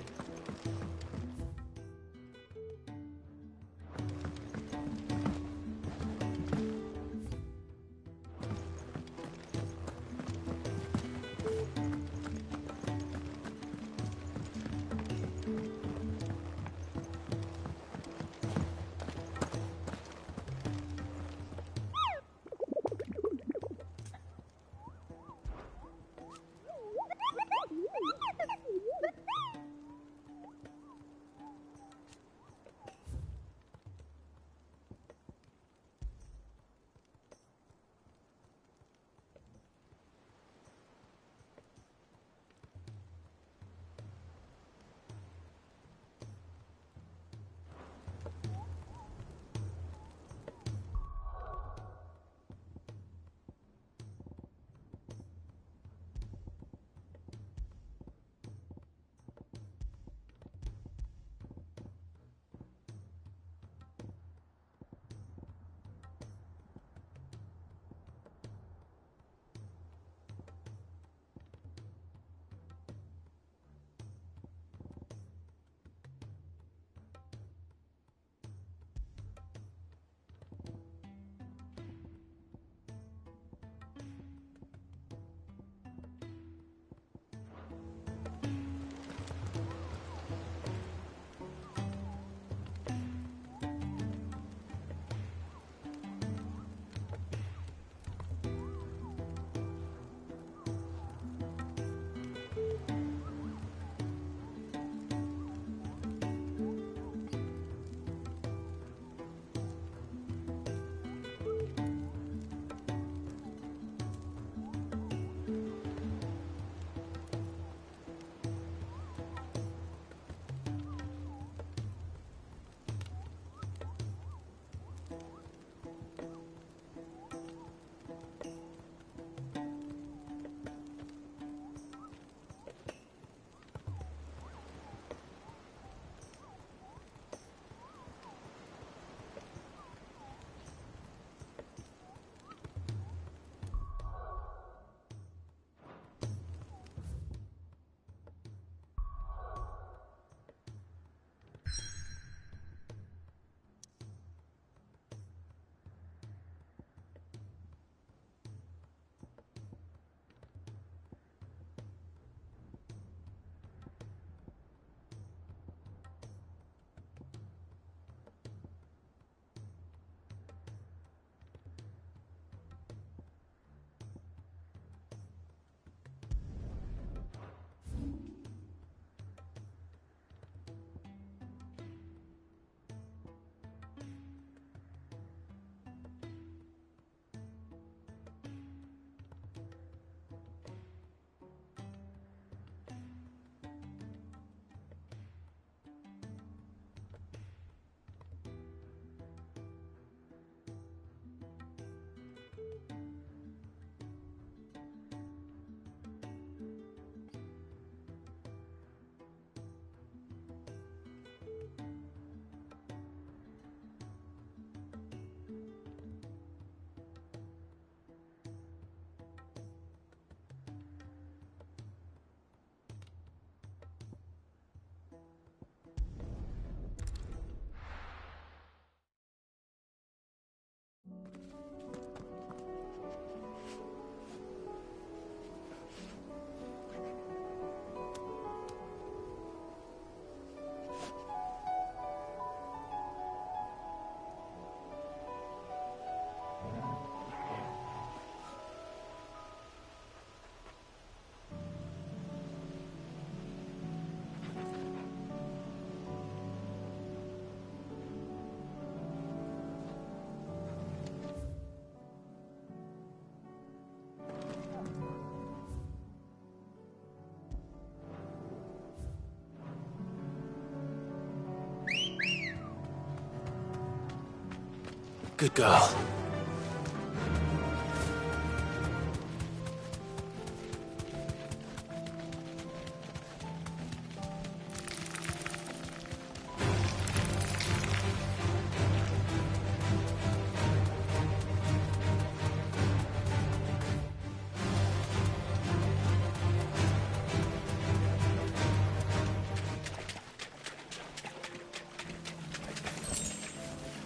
Good girl.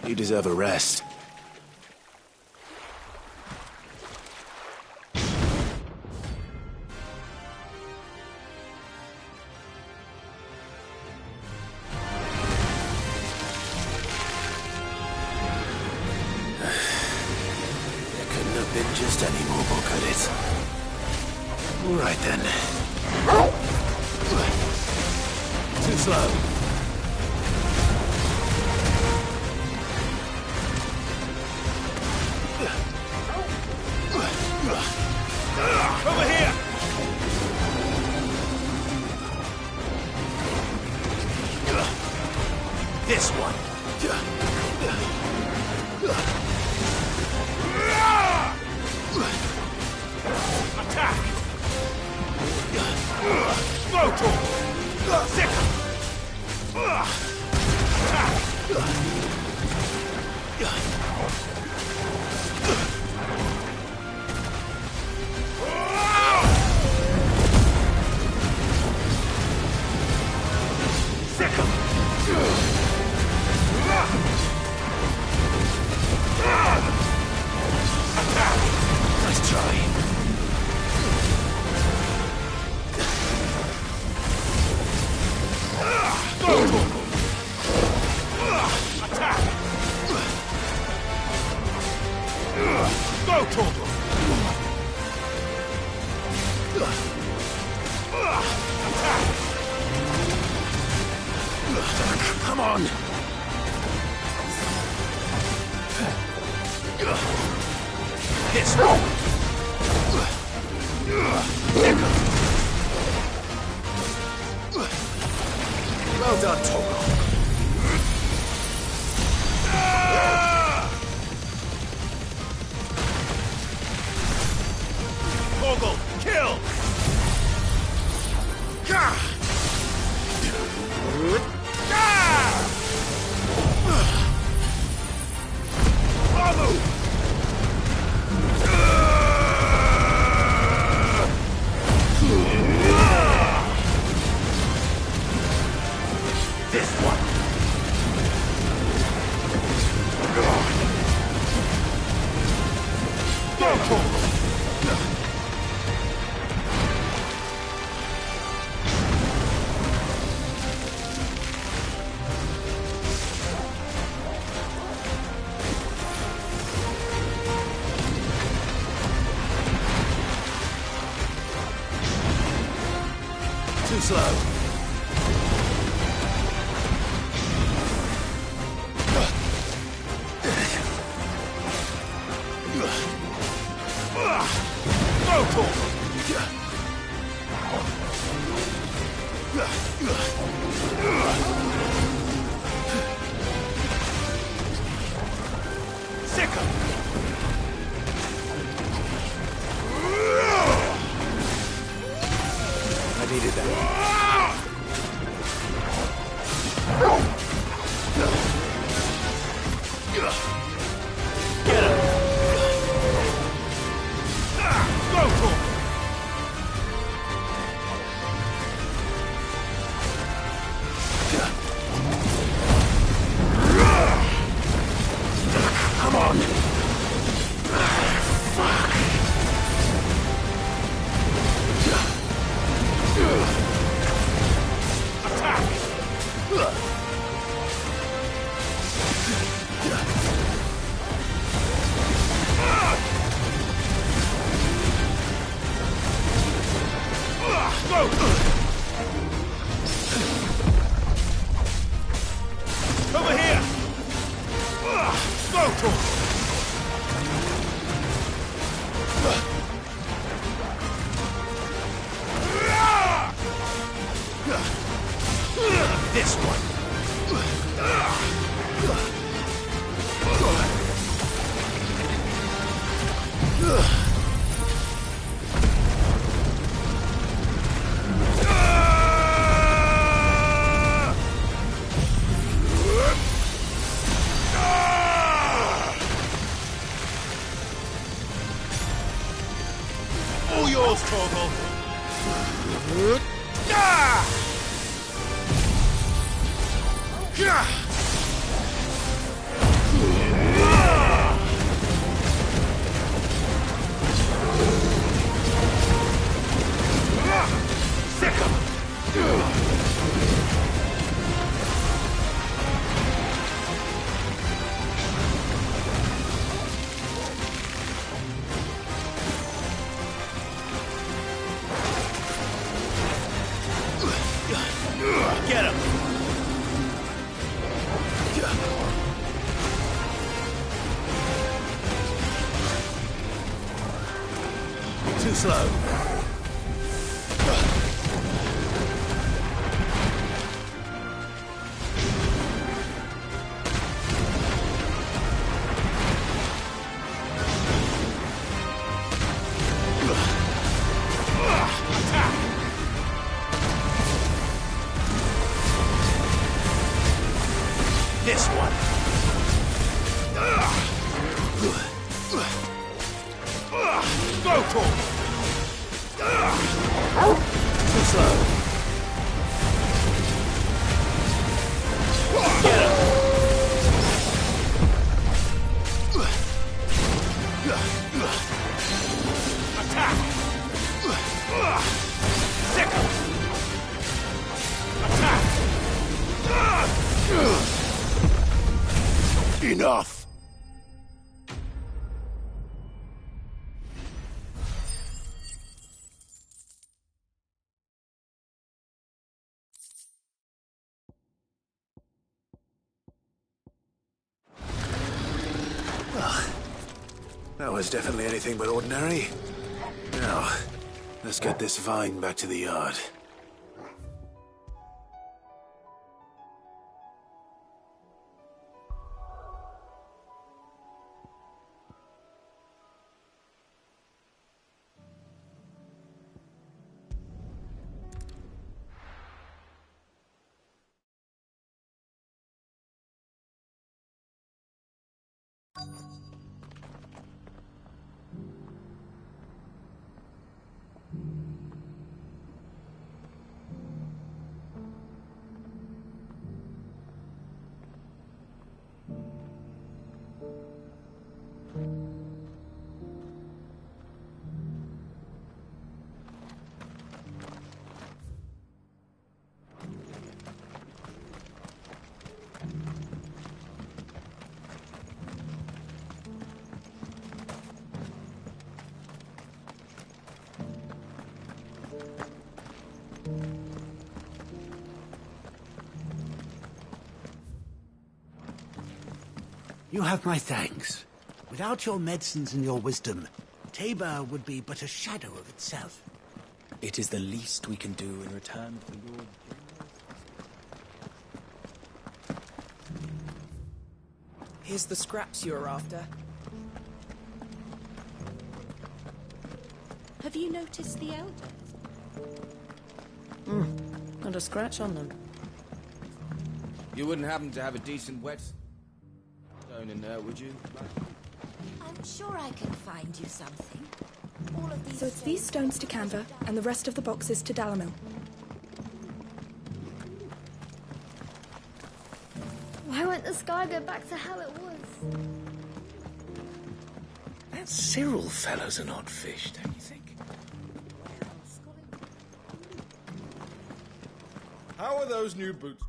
You deserve a rest. There couldn't have been just any more, could it? All right then. Too slow. Over here! This one. Attack! Photo! Sick! Nice try. Attack! Go, Torgo! Attack! Come on! This one! Well done, Torgo. Torgo, kill! Gah! Follow! This one. Go, Torgo! Too slow. Go, Torgo! Sick 'em. I needed that. Get him! Go, Torgo! All yours, Torgal. Get him! Too slow. This one. Go, Tor! Too slow. Get him! Attack! Sick him! Attack! Enough! That was definitely anything but ordinary. Now, let's get this vine back to the yard. You have my thanks. Without your medicines and your wisdom, Tabor would be but a shadow of itself. It is the least we can do in return for your... Here's the scraps you were after. Have you noticed the elders? Not a scratch on them. You wouldn't happen to have a decent wet stone in there, would you? I'm sure I can find you something. All of these So it's these stones to Canva, and the rest of the boxes to Dalamil. Why won't the sky go back to how it was? That Cyril fellow's an odd fish, don't you think? How are those new boots?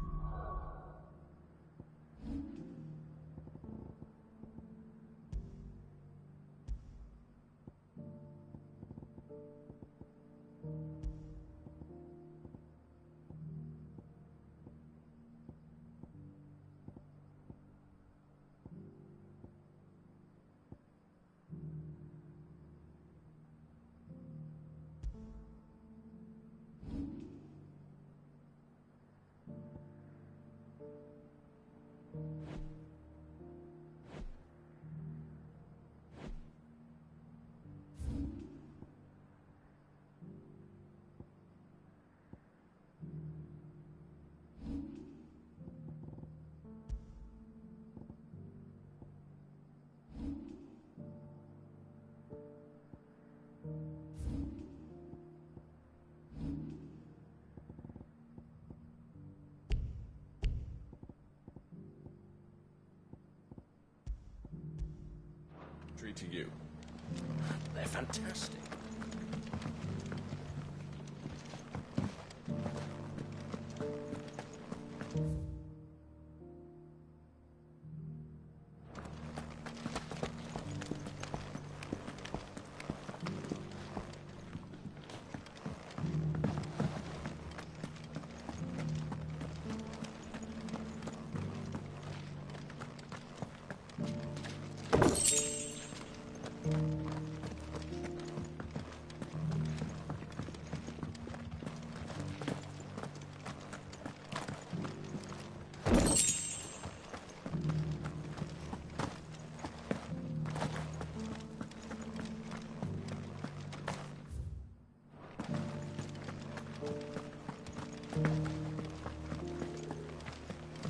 treating you? They're fantastic.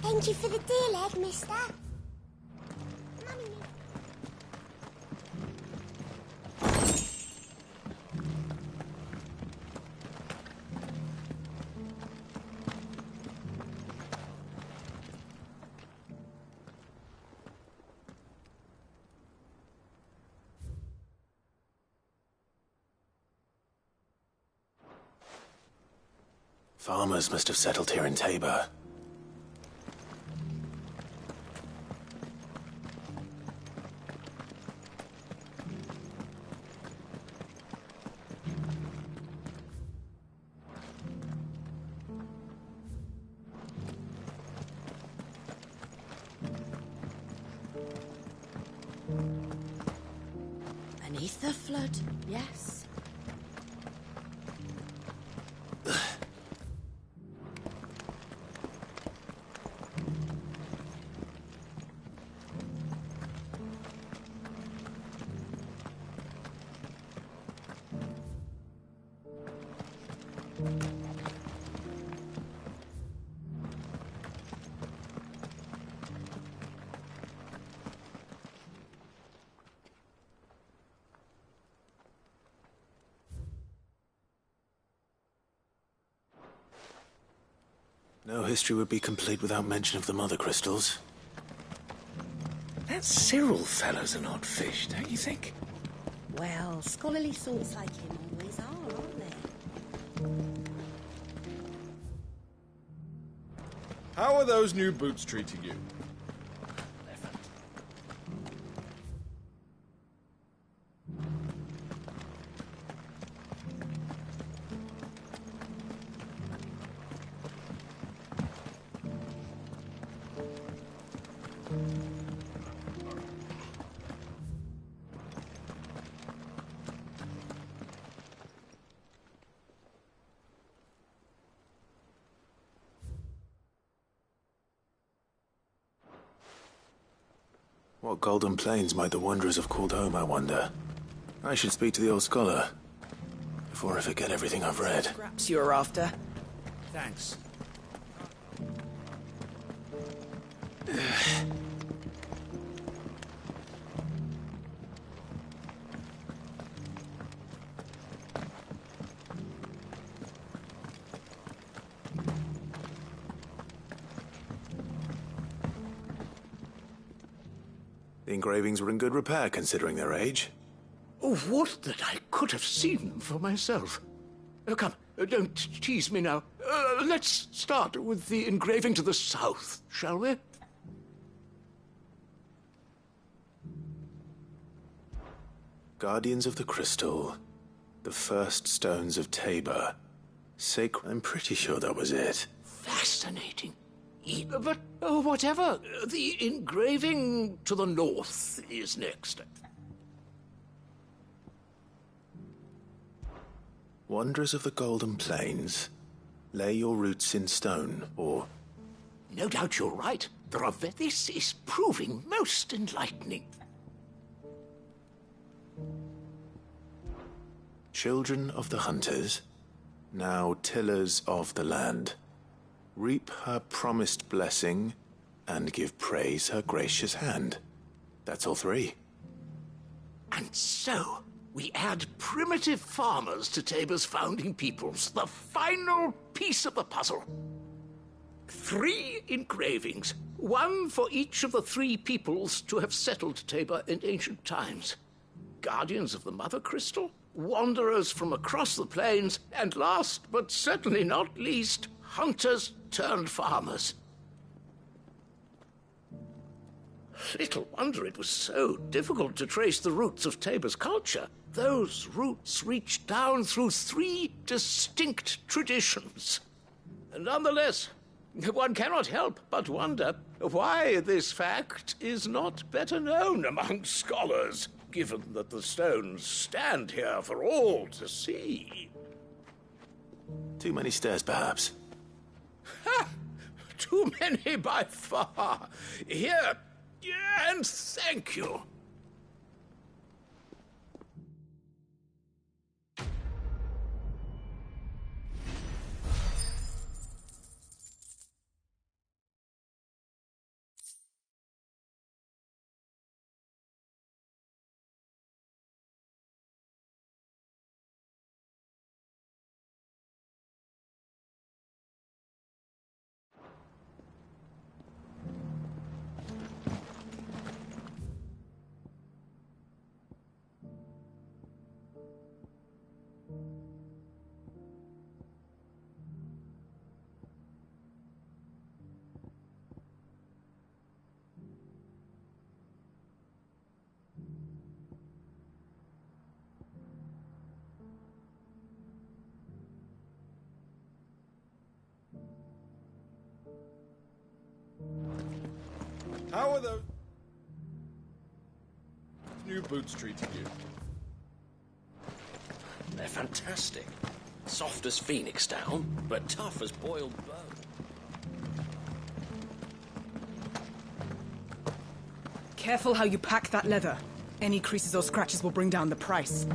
Thank you for the deal egg, mister. Farmers must have settled here in Tabor. Beneath the flood, yes. No history would be complete without mention of the mother crystals. That Cyril fellow's an odd fish, don't you think? Well, scholarly sorts like him always are, aren't they? How are those new boots treating you? What golden plains might the wanderers have called home, I wonder? I should speak to the old scholar before I forget everything I've read. Scraps you're after. Thanks. The engravings were in good repair, considering their age. Oh, would that I could have seen them for myself. Come, don't tease me now. Let's start with the engraving to the south, shall we? Guardians of the Crystal. The first stones of Tabor. Sacred. I'm pretty sure that was it. Fascinating. But whatever, the engraving to the north is next. Wanderers of the Golden Plains, lay your roots in stone, or... No doubt you're right. This is proving most enlightening. Children of the hunters, now tillers of the land, reap her promised blessing and give praise her gracious hand. That's all three. And so, we add primitive farmers to Tabor's founding peoples, the final piece of the puzzle. 3 engravings, one for each of the 3 peoples to have settled Tabor in ancient times. guardians of the Mother Crystal, wanderers from across the plains, and last but certainly not least, hunters turned farmers. Little wonder it was so difficult to trace the roots of Tabor's culture. Those roots reached down through 3 distinct traditions. Nonetheless, one cannot help but wonder why this fact is not better known among scholars, given that the stones stand here for all to see. Too many stairs, perhaps. Ha! Too many by far. Here, and thank you. How are those new boots treating you? They're fantastic. Soft as phoenix down, but tough as boiled bone. Careful how you pack that leather. Any creases or scratches will bring down the price.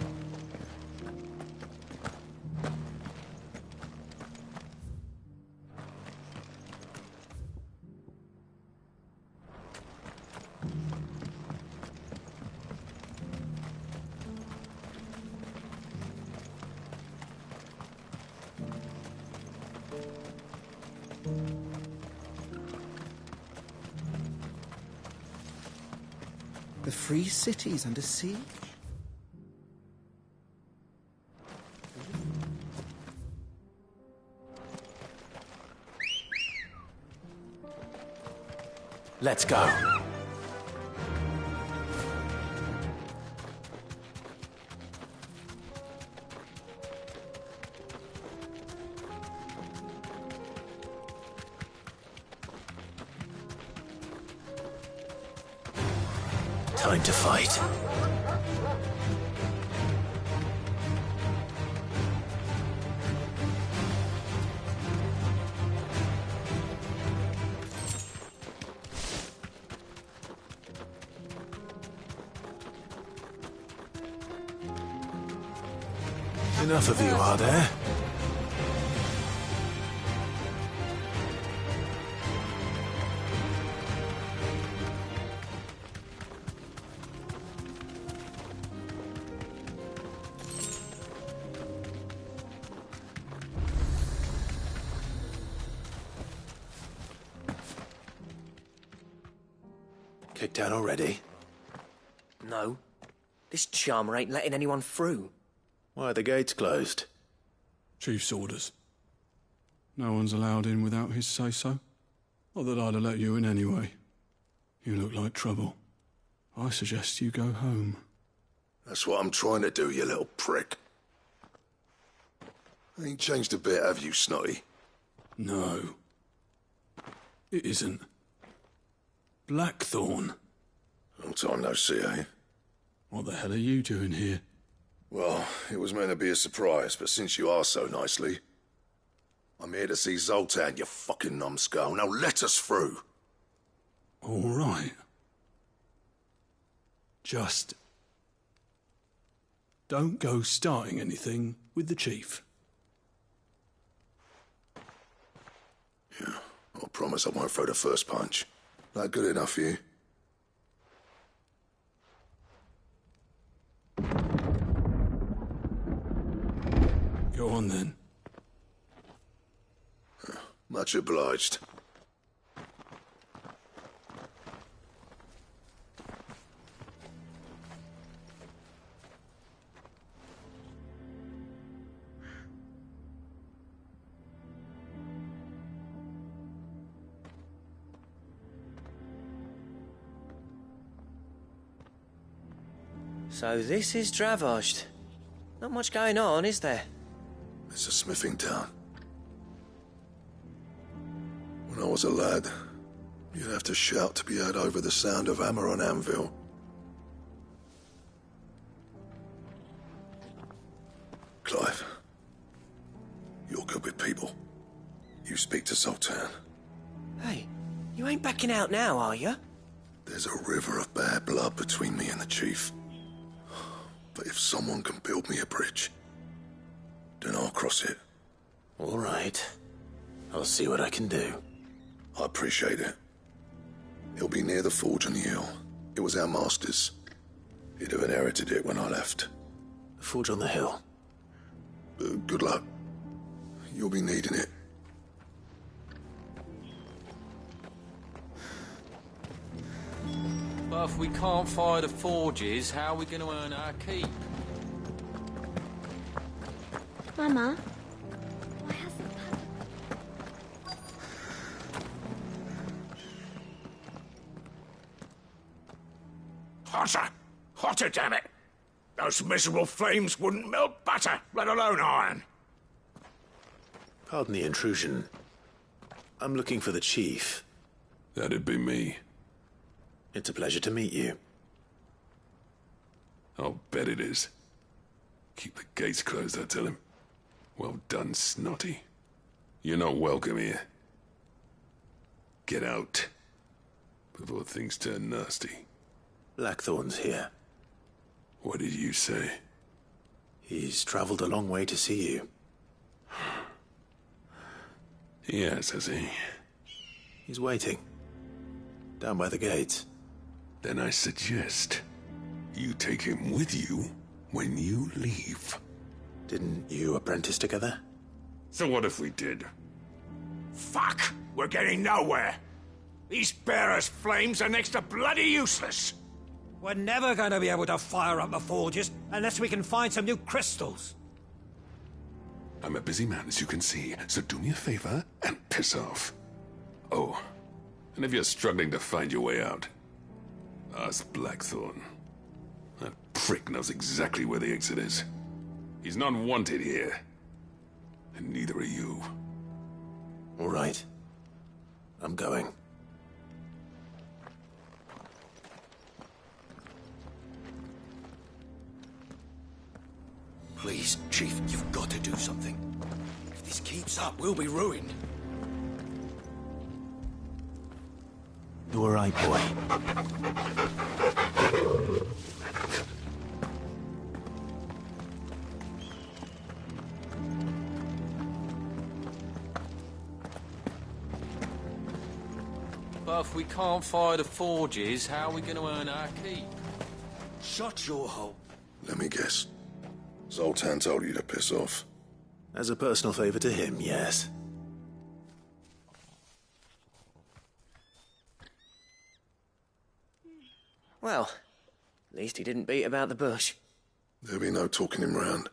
The free city's under siege? Let's go. Time to fight. Enough of you, are there? Kicked out already? No. This charmer ain't letting anyone through. Why are the gates closed? Chief's orders. No one's allowed in without his say-so. Not that I'd have let you in anyway. You look like trouble. I suggest you go home. That's what I'm trying to do, you little prick. Ain't changed a bit, have you, Snotty? No. It isn't. Blackthorn. Long time no see, eh? What the hell are you doing here? Well, it was meant to be a surprise, but since you are so nicely, I'm here to see Zoltan, you fucking numbskull. Now let us through. All right. Just don't go starting anything with the chief. Yeah, I promise I won't throw the first punch. That good enough for you? Go on then. Much obliged. So this is Dravozd. Not much going on, is there? It's a smithing town. When I was a lad, you'd have to shout to be heard over the sound of hammer on anvil. Clive, you're good with people. You speak to Sultan. Hey, you ain't backing out now, are you? There's a river of bad blood between me and the chief. But if someone can build me a bridge, then I'll cross it. All right. I'll see what I can do. I appreciate it. It'll be near the forge on the hill. It was our master's. He'd have inherited it when I left. The forge on the hill? Good luck. You'll be needing it. But if we can't fire the forges, how are we going to earn our keep? Mama, Hotter! Hotter, damn it! Those miserable flames wouldn't melt butter, let alone iron. Pardon the intrusion. I'm looking for the chief. That'd be me. It's a pleasure to meet you. I'll bet it is. Keep the gates closed, I tell him. Well done, Snotty. You're not welcome here. Get out. Before things turn nasty. Blackthorn's here. What did you say? He's traveled a long way to see you. Yes, has he? He's waiting. Down by the gates. Then I suggest you take him with you when you leave. Didn't you apprentice together? So what if we did? Fuck! We're getting nowhere! These bearers' flames are next to bloody useless! We're never going to be able to fire up the forges unless we can find some new crystals. I'm a busy man, as you can see, so do me a favor and piss off. Oh, and if you're struggling to find your way out, ask Blackthorn. That prick knows exactly where the exit is. He's not wanted here. And neither are you. All right. I'm going. Please, Chief, you've got to do something. If this keeps up, we'll be ruined. You all right, boy? But if we can't fire the forges, how are we going to earn our keep? Shut your hole. Let me guess. Zoltan told you to piss off. As a personal favor to him, yes. Well, at least he didn't beat about the bush. There'll be no talking him round.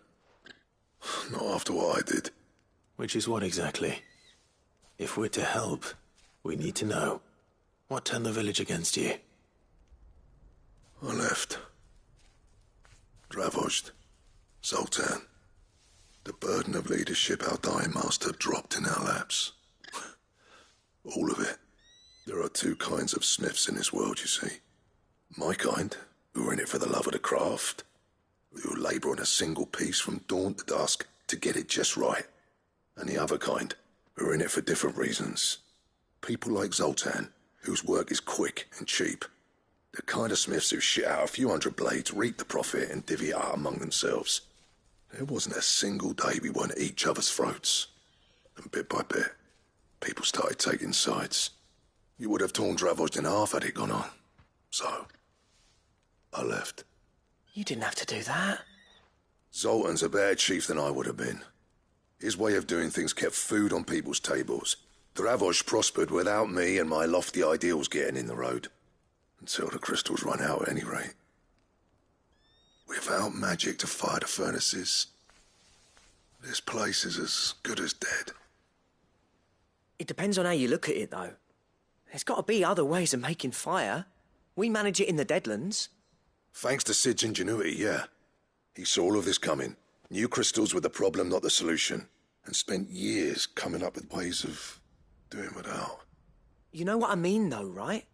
Not after what I did. Which is what exactly? If we're to help, we need to know. What turned the village against you? I left. Dravozd. Zoltan. The burden of leadership our dying master dropped in our laps. All of it. There are two kinds of smiths in this world, you see. My kind, who are in it for the love of the craft, who labour on a single piece from dawn to dusk to get it just right. And the other kind, who are in it for different reasons. People like Zoltan, whose work is quick and cheap. The kind of smiths who shit out a few hundred blades, reap the profit, and divvy it out among themselves. There wasn't a single day we weren't at each other's throats. And bit by bit, people started taking sides. You would have torn Dravozd in half had it gone on. So, I left. You didn't have to do that. Zoltan's a better chief than I would have been. His way of doing things kept food on people's tables. Dravozd prospered without me and my lofty ideals getting in the road. Until the crystals run out at any rate. Without magic to fire the furnaces, this place is as good as dead. It depends on how you look at it, though. There's got to be other ways of making fire. We manage it in the Deadlands. Thanks to Sid's ingenuity, yeah. He saw all of this coming, knew crystals were the problem, not the solution, and spent years coming up with ways of doing without. You know what I mean, though, right?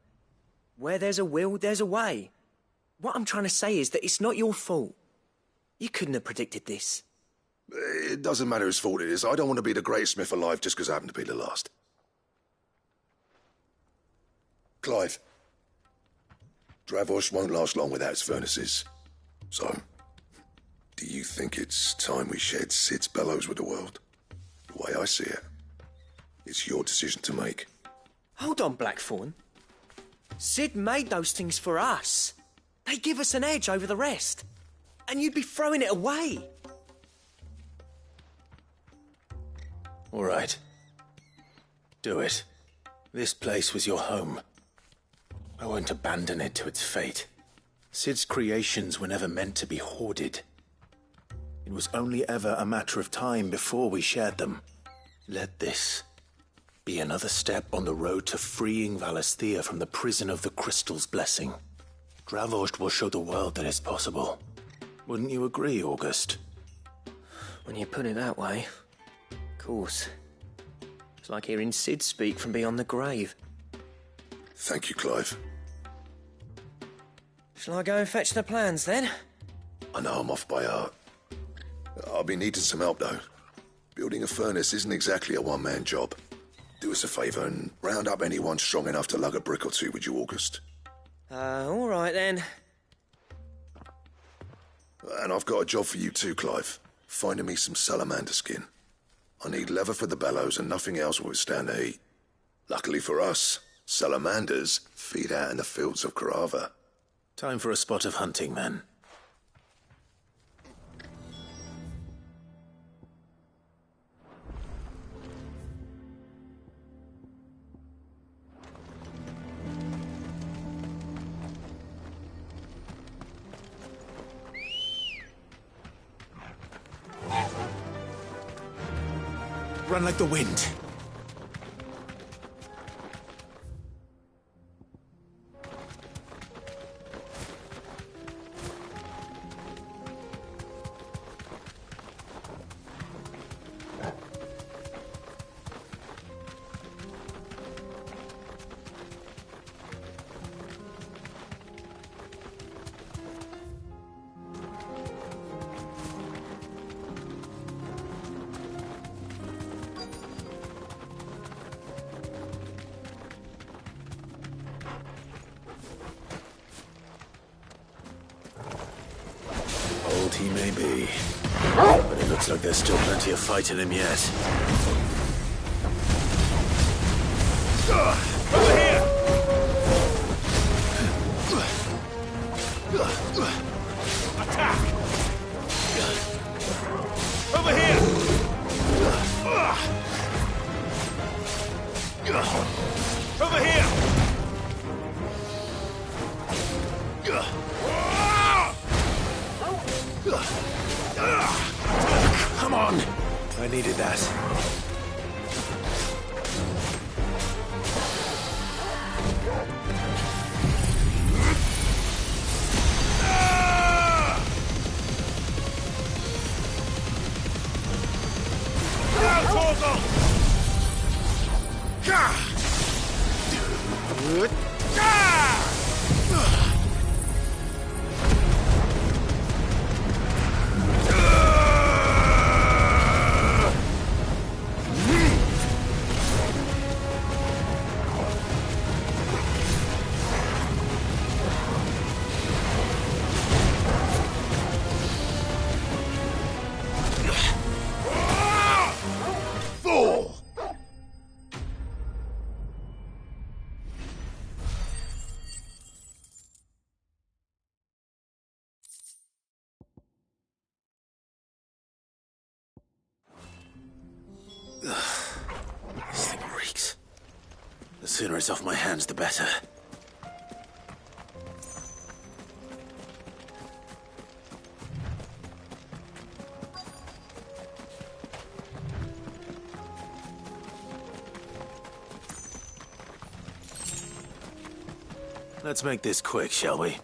Where there's a will, there's a way. What I'm trying to say is that it's not your fault. You couldn't have predicted this. It doesn't matter whose fault it is. I don't want to be the greatest smith alive just because I happen to be the last. Clive. Dravosh won't last long without its furnaces. So, do you think it's time we shared Sid's bellows with the world? The way I see it, it's your decision to make. Hold on, Blackthorn. Sid made those things for us. They give us an edge over the rest. And you'd be throwing it away. All right. Do it. This place was your home. I won't abandon it to its fate. Sid's creations were never meant to be hoarded. It was only ever a matter of time before we shared them. Let this be another step on the road to freeing Valisthea from the prison of the Crystal's blessing. Dravost will show the world that it's possible. Wouldn't you agree, August? When you put it that way, of course. It's like hearing Sid speak from beyond the grave. Thank you, Clive. Shall I go and fetch the plans, then? I know I'm off by heart. I'll be needing some help, though. Building a furnace isn't exactly a one-man job. Do us a favour and round up anyone strong enough to lug a brick or two, would you, August? All right, then. And I've got a job for you too, Clive. Finding me some salamander skin. I need leather for the bellows and nothing else will withstand the heat. Luckily for us, salamanders feed out in the fields of Carava. Time for a spot of hunting, then. Run like the wind. He may be, but it looks like there's still plenty of fight in him yet. Over here! Attack! Over here! Over here! Come on! I needed that. This thing reeks. The sooner it's off my hands, the better. Let's make this quick, shall we?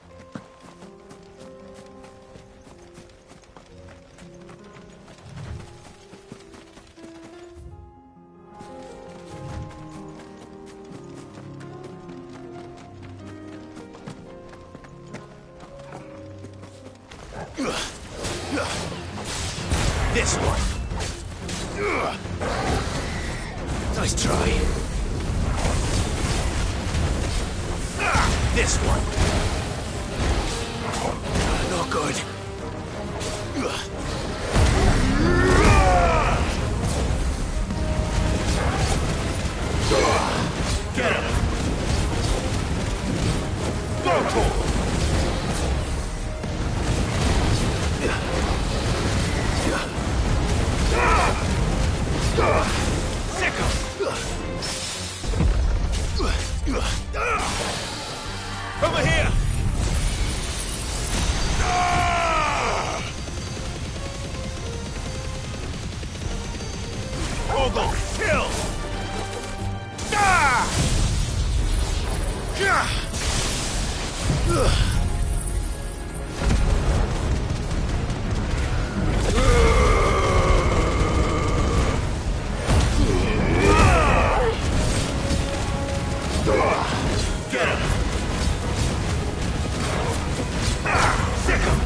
This one. Nice try. This one. Not good. Get him. Sick him. Over here. Ogle, kill. Get him! Sick him!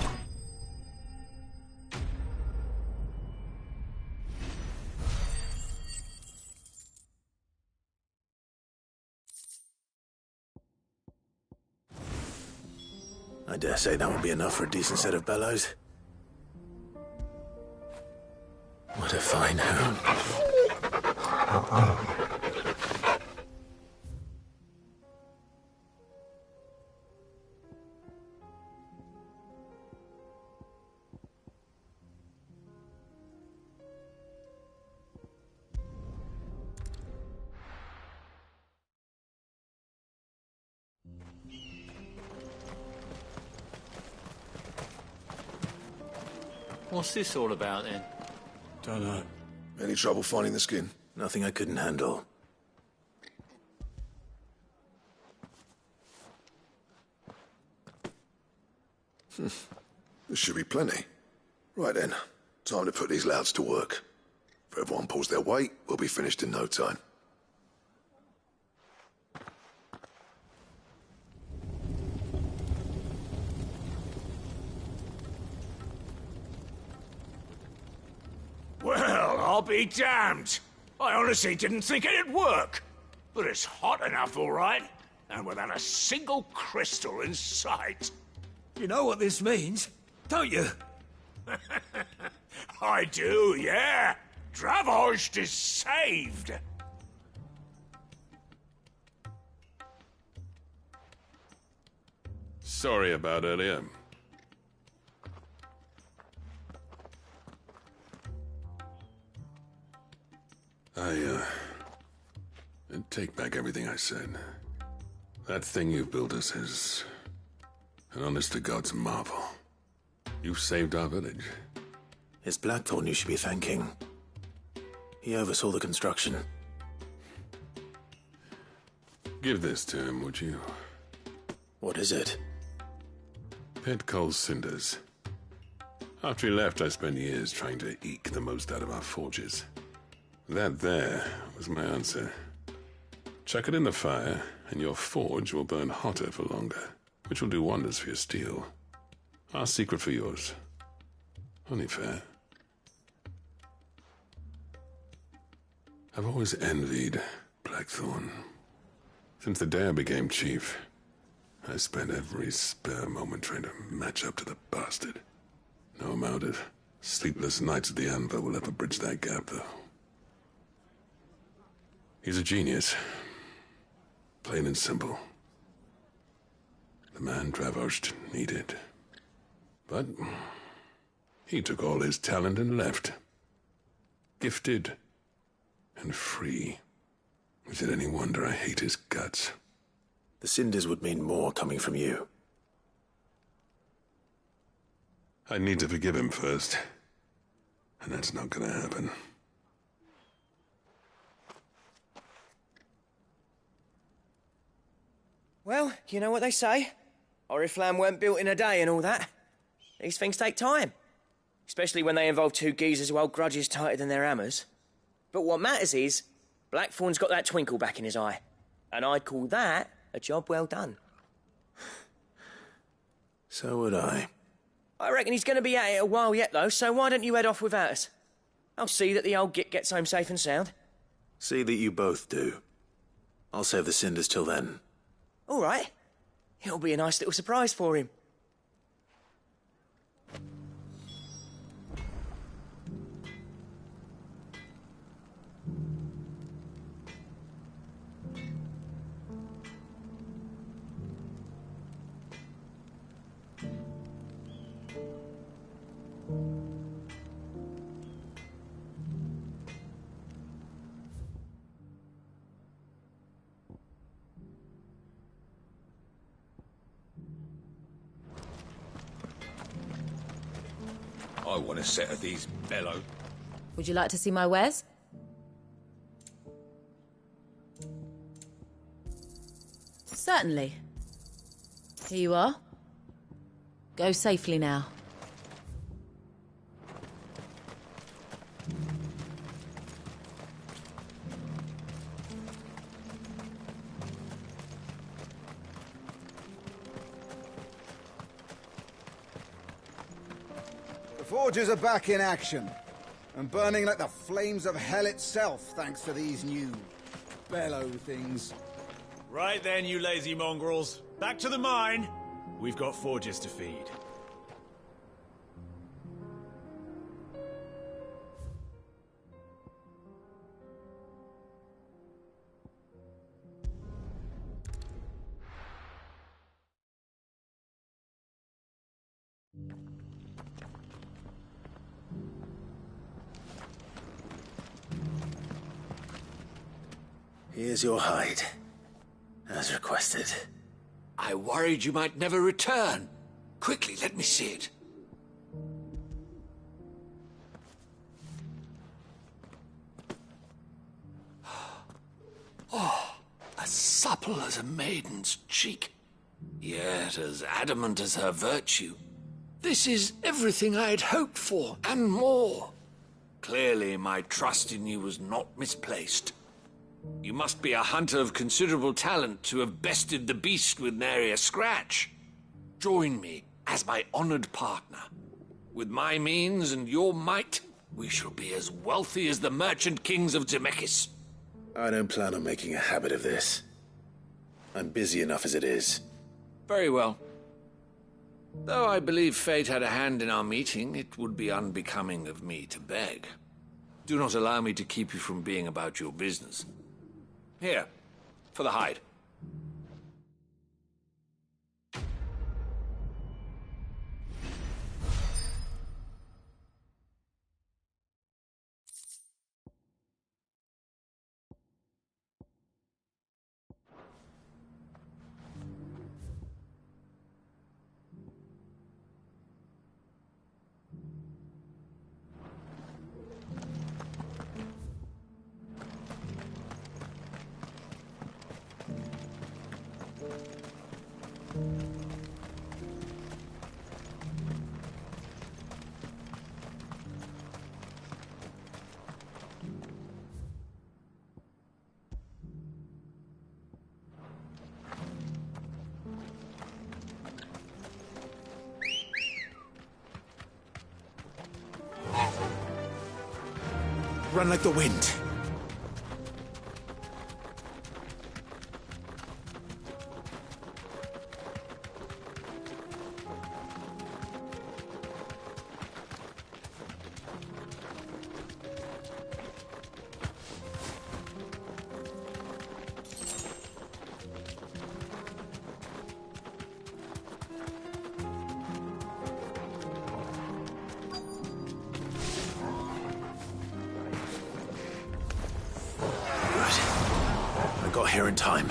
I dare say that will be enough for a decent set of bellows. What a fine home. What's this all about, then? Don't know. Any trouble finding the skin? Nothing I couldn't handle. There should be plenty. Right then, time to put these louds to work. If everyone pulls their weight, we'll be finished in no time. Well, I'll be damned. I honestly didn't think it'd work. But it's hot enough, all right. And without a single crystal in sight. You know what this means, don't you? I do, yeah. Dravost is saved. Sorry about earlier. I take back everything I said. That thing you've built us is an honest-to-God's marvel. You've saved our village. It's Blackthorn you should be thanking. He oversaw the construction. Give this to him, would you? What is it? Pet Cole's cinders. After he left, I spent years trying to eke the most out of our forges. That there was my answer. Chuck it in the fire, and your forge will burn hotter for longer, which will do wonders for your steel. Our secret for yours. Only fair. I've always envied Blackthorn. Since the day I became chief, I spent every spare moment trying to match up to the bastard. No amount of sleepless nights at the anvil will ever bridge that gap, though. He's a genius. Plain and simple. The man Dravost needed. But he took all his talent and left. Gifted and free. Is it any wonder I hate his guts? The cinders would mean more coming from you. I need to forgive him first. And that's not gonna happen. Well, you know what they say. Oriflamme weren't built in a day and all that. These things take time. Especially when they involve two geezers who hold grudges tighter than their hammers. But what matters is, Blackthorn's got that twinkle back in his eye. And I'd call that a job well done. So would I. I reckon he's going to be at it a while yet, though, so why don't you head off without us? I'll see that the old git gets home safe and sound. See that you both do. I'll save the cinders till then. All right. It'll be a nice little surprise for him. I want a set of these bellow. Would you like to see my wares? Certainly. Here you are. Go safely now. The forges are back in action, and burning like the flames of hell itself, thanks to these new bellow things. Right then, you lazy mongrels. Back to the mine. We've got forges to feed. Here's your hide, as requested. I worried you might never return. Quickly, let me see it. Oh, as supple as a maiden's cheek, yet as adamant as her virtue. This is everything I had hoped for, and more. Clearly, my trust in you was not misplaced. You must be a hunter of considerable talent to have bested the beast with nary a scratch. Join me as my honored partner. With my means and your might, we shall be as wealthy as the merchant kings of Zemeckis. I don't plan on making a habit of this. I'm busy enough as it is. Very well. Though I believe fate had a hand in our meeting, it would be unbecoming of me to beg. Do not allow me to keep you from being about your business. Here, for the hide. Run like the wind. Got here in time.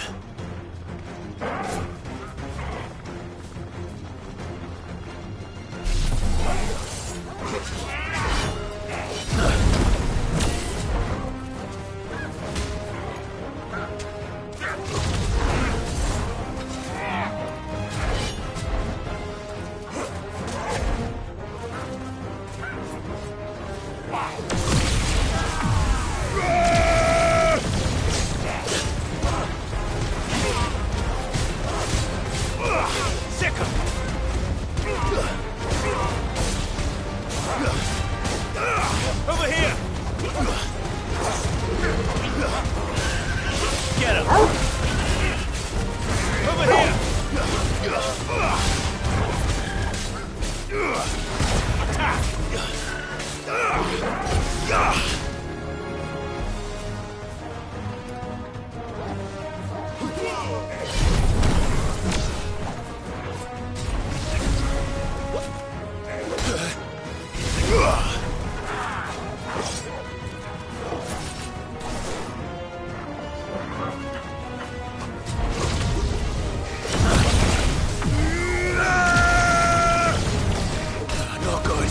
Over here! Get him! Over here! Attack! Not good.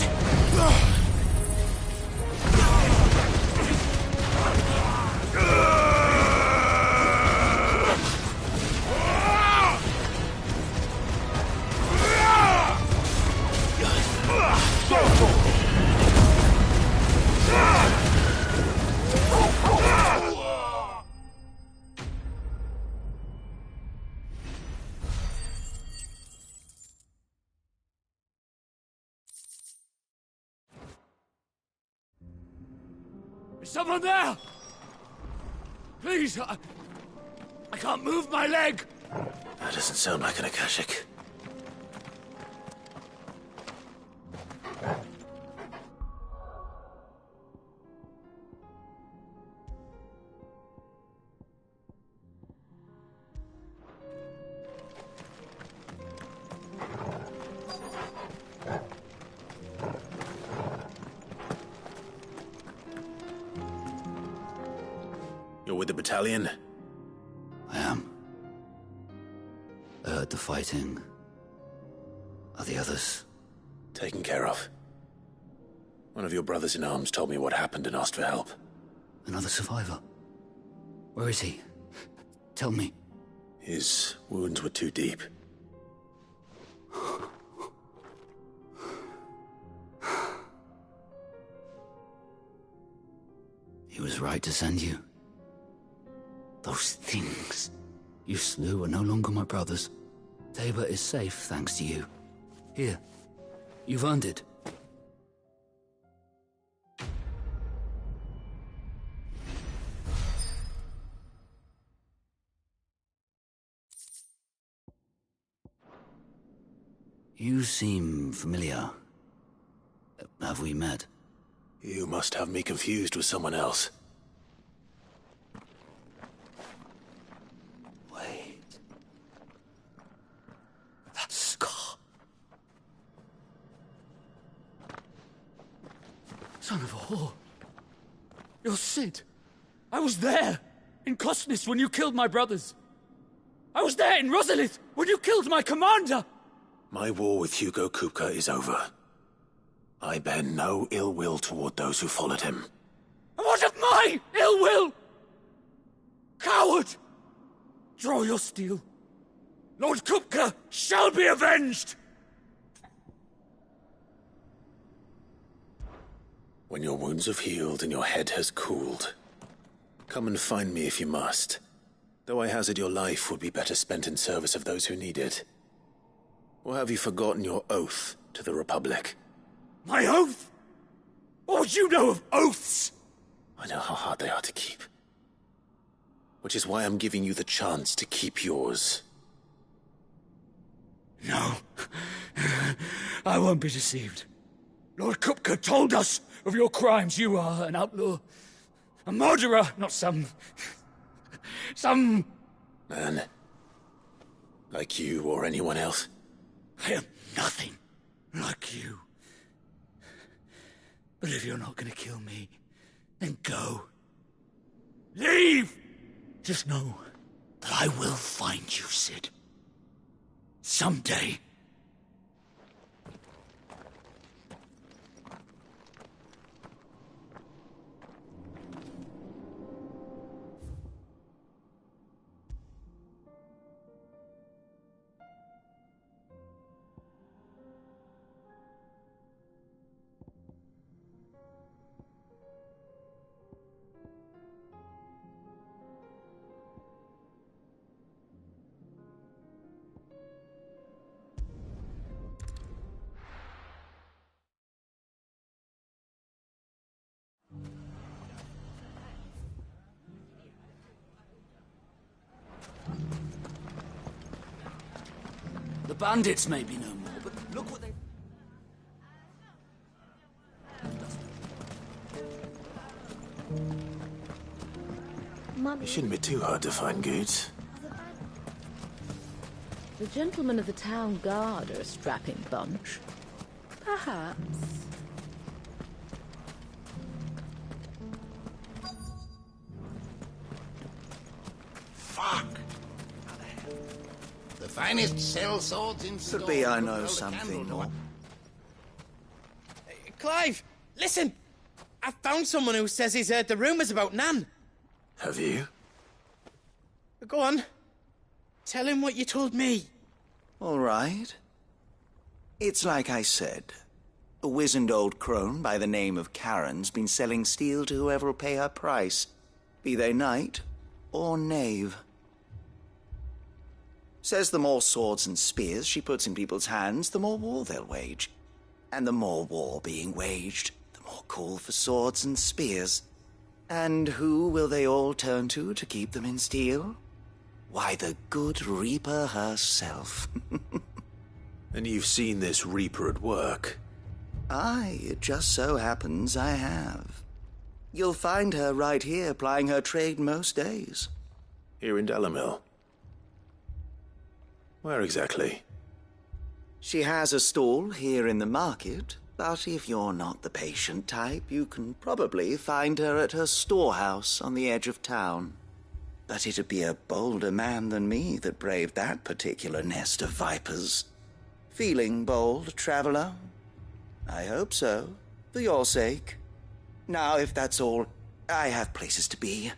Is someone there? Please, I can't move my leg. That doesn't sound like an Akashic. You're with the battalion? I am. I heard the fighting. Are the others? Taken care of. One of your brothers in arms told me what happened and asked for help. Another survivor? Where is he? Tell me. His wounds were too deep. He was right to send you. Those things you slew are no longer my brothers. Tabor is safe thanks to you. Here, you've earned it. You seem familiar. Have we met? You must have me confused with someone else. Wait. That scar. Son of a whore. You're Sid. I was there, in Cosnis, when you killed my brothers. I was there in Rosalith, when you killed my commander! My war with Hugo Kupka is over. I bear no ill will toward those who followed him. And what of my ill will? Coward! Draw your steel. Lord Kupka shall be avenged! When your wounds have healed and your head has cooled, come and find me if you must. Though I hazard your life would be better spent in service of those who need it. Or have you forgotten your oath to the Republic? My oath? What would you know of oaths? I know how hard they are to keep. Which is why I'm giving you the chance to keep yours. No. I won't be deceived. Lord Kupka told us of your crimes. You are an outlaw. A murderer, not some man. Like you or anyone else. I am nothing like you. But if you're not gonna kill me, then go. Leave! Just know that I will find you, Sid. Someday. bandits may be no more, but look what they... It shouldn't be too hard to find goods. The gentlemen of the town guard are a strapping bunch. Perhaps. Fuck! The finest sell swords in Could be I know something, or... Clive, listen! I found someone who says he's heard the rumours about Nan. Have you? Go on. Tell him what you told me. All right. It's like I said. A wizened old crone by the name of Karen's been selling steel to whoever will pay her price, be they knight or knave. Says the more swords and spears she puts in people's hands, the more war they'll wage. And the more war being waged, the more call for swords and spears. And who will they all turn to keep them in steel? Why, the good Reaper herself. And you've seen this Reaper at work? Aye, it just so happens I have. You'll find her right here plying her trade most days. Here in Delamil? Where exactly? She has a stall here in the market, but if you're not the patient type, you can probably find her at her storehouse on the edge of town. But it'd be a bolder man than me that braved that particular nest of vipers. Feeling bold, traveler? I hope so, for your sake. Now, if that's all, I have places to be.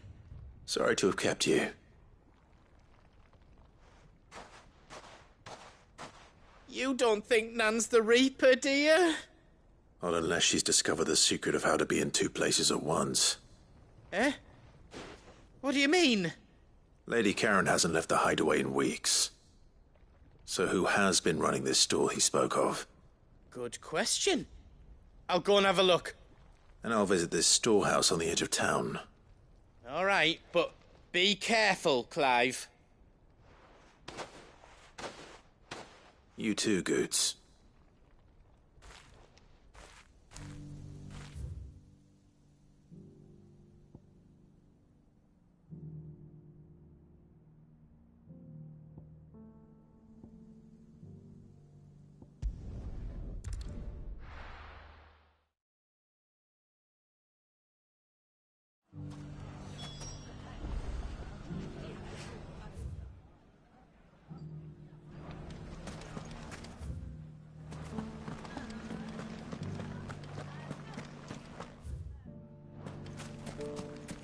Sorry to have kept you. You don't think Nan's the Reaper, do you? Not unless she's discovered the secret of how to be in two places at once. Eh? What do you mean? Lady Karen hasn't left the hideaway in weeks. So who has been running this stall he spoke of? Good question. I'll go and have a look. And I'll visit this storehouse on the edge of town. All right, but be careful, Clive. You too, Goots.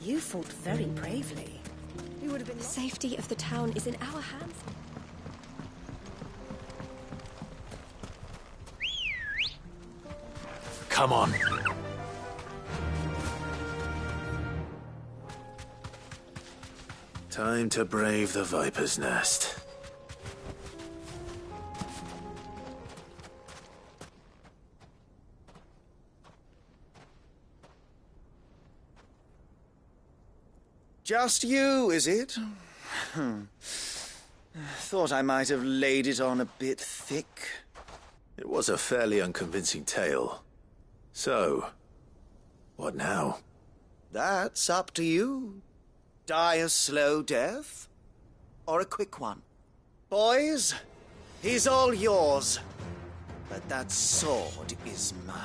You fought very bravely. We would have been... The safety of the town is in our hands. Come on. Time to brave the Viper's Nest. Just you, is it? Thought I might have laid it on a bit thick. It was a fairly unconvincing tale. So, what now? That's up to you. Die a slow death, or a quick one. Boys, he's all yours. But that sword is mine.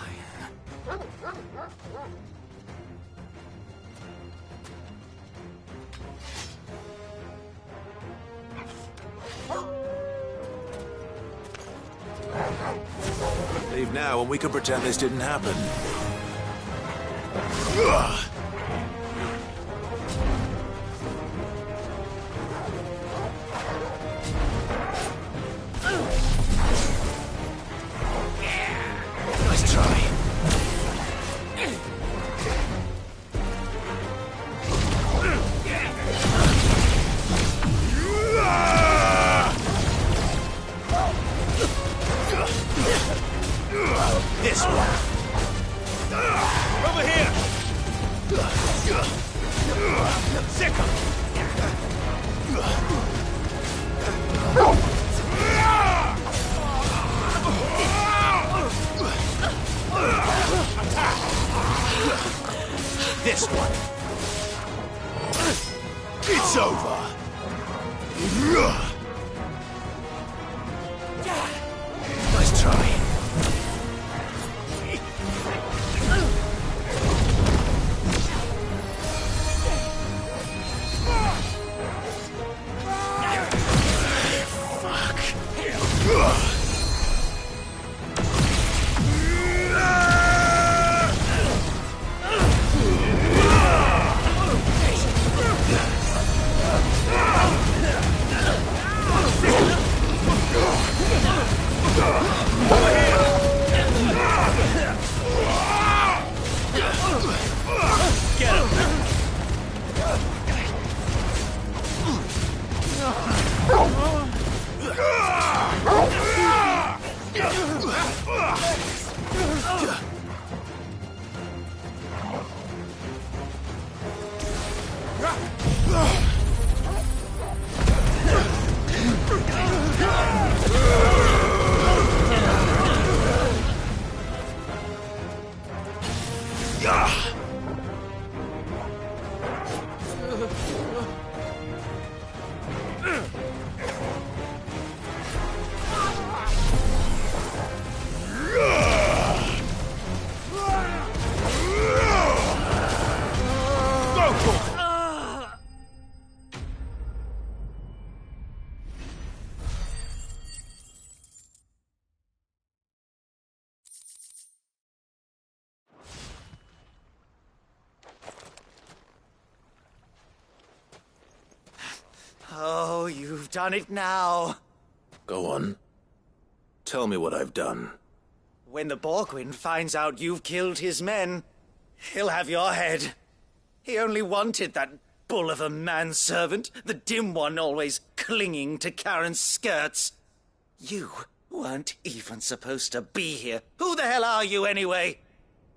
Leave now and we can pretend this didn't happen. Nice try. This one. Over here. Sick him. this one. It's over. Nice try. Oh, you've done it now. Go on. Tell me what I've done. When the Borgwyn finds out you've killed his men, he'll have your head. He only wanted that bull of a manservant, the dim one always clinging to Karen's skirts. You weren't even supposed to be here. Who the hell are you, anyway?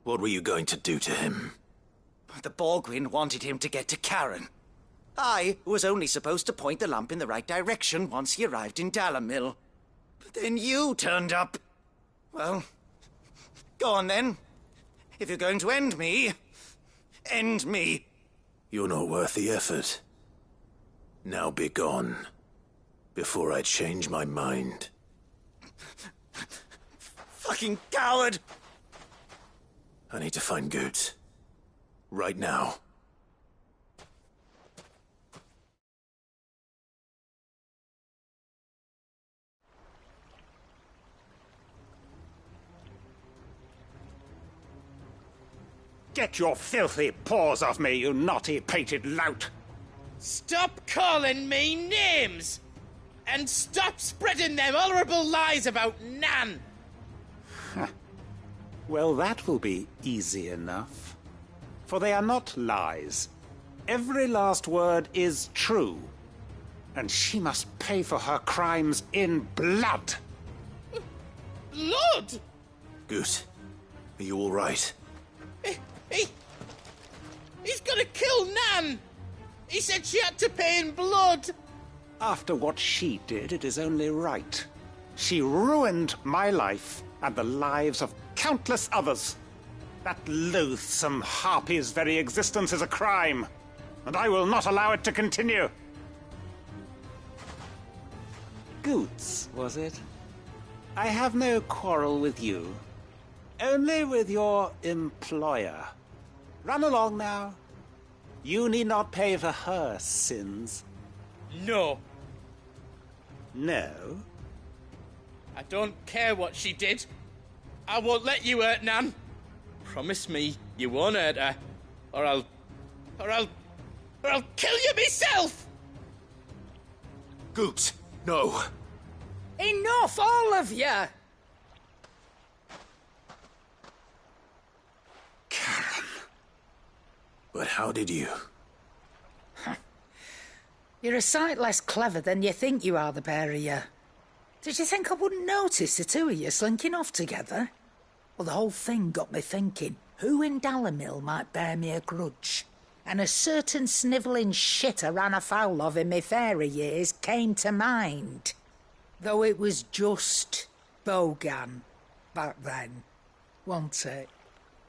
What were you going to do to him? The Borgwyn wanted him to get to Karen. I was only supposed to point the lamp in the right direction once he arrived in Dalamil. But then you turned up. Well, go on then. If you're going to end me, end me. You're not worth the effort. Now be gone, before I change my mind. Fucking coward! I need to find Goots. Right now. Get your filthy paws off me, you naughty-pated lout! Stop calling me names! And stop spreading them horrible lies about Nan! Well, that will be easy enough. For they are not lies. Every last word is true. And she must pay for her crimes in blood. Blood? Goot, are you all right? He's gonna kill Nan! He said she had to pay in blood! After what she did, it is only right. She ruined my life and the lives of countless others. That loathsome harpy's very existence is a crime, and I will not allow it to continue. Goots, was it? I have no quarrel with you. Only with your employer. Run along now. You need not pay for her sins. No. No? I don't care what she did. I won't let you hurt Nan. Promise me you won't hurt her, or I'll kill you myself! Goots, no. Enough, all of you! Karen. But how did you? You're a sight less clever than you think you are, the pair of you. Did you think I wouldn't notice the two of you slinking off together? Well, the whole thing got me thinking, who in Dalamil might bear me a grudge? And a certain snivelling shit I ran afoul of in my fairy years came to mind. Though it was just Bogan back then, wasn't it?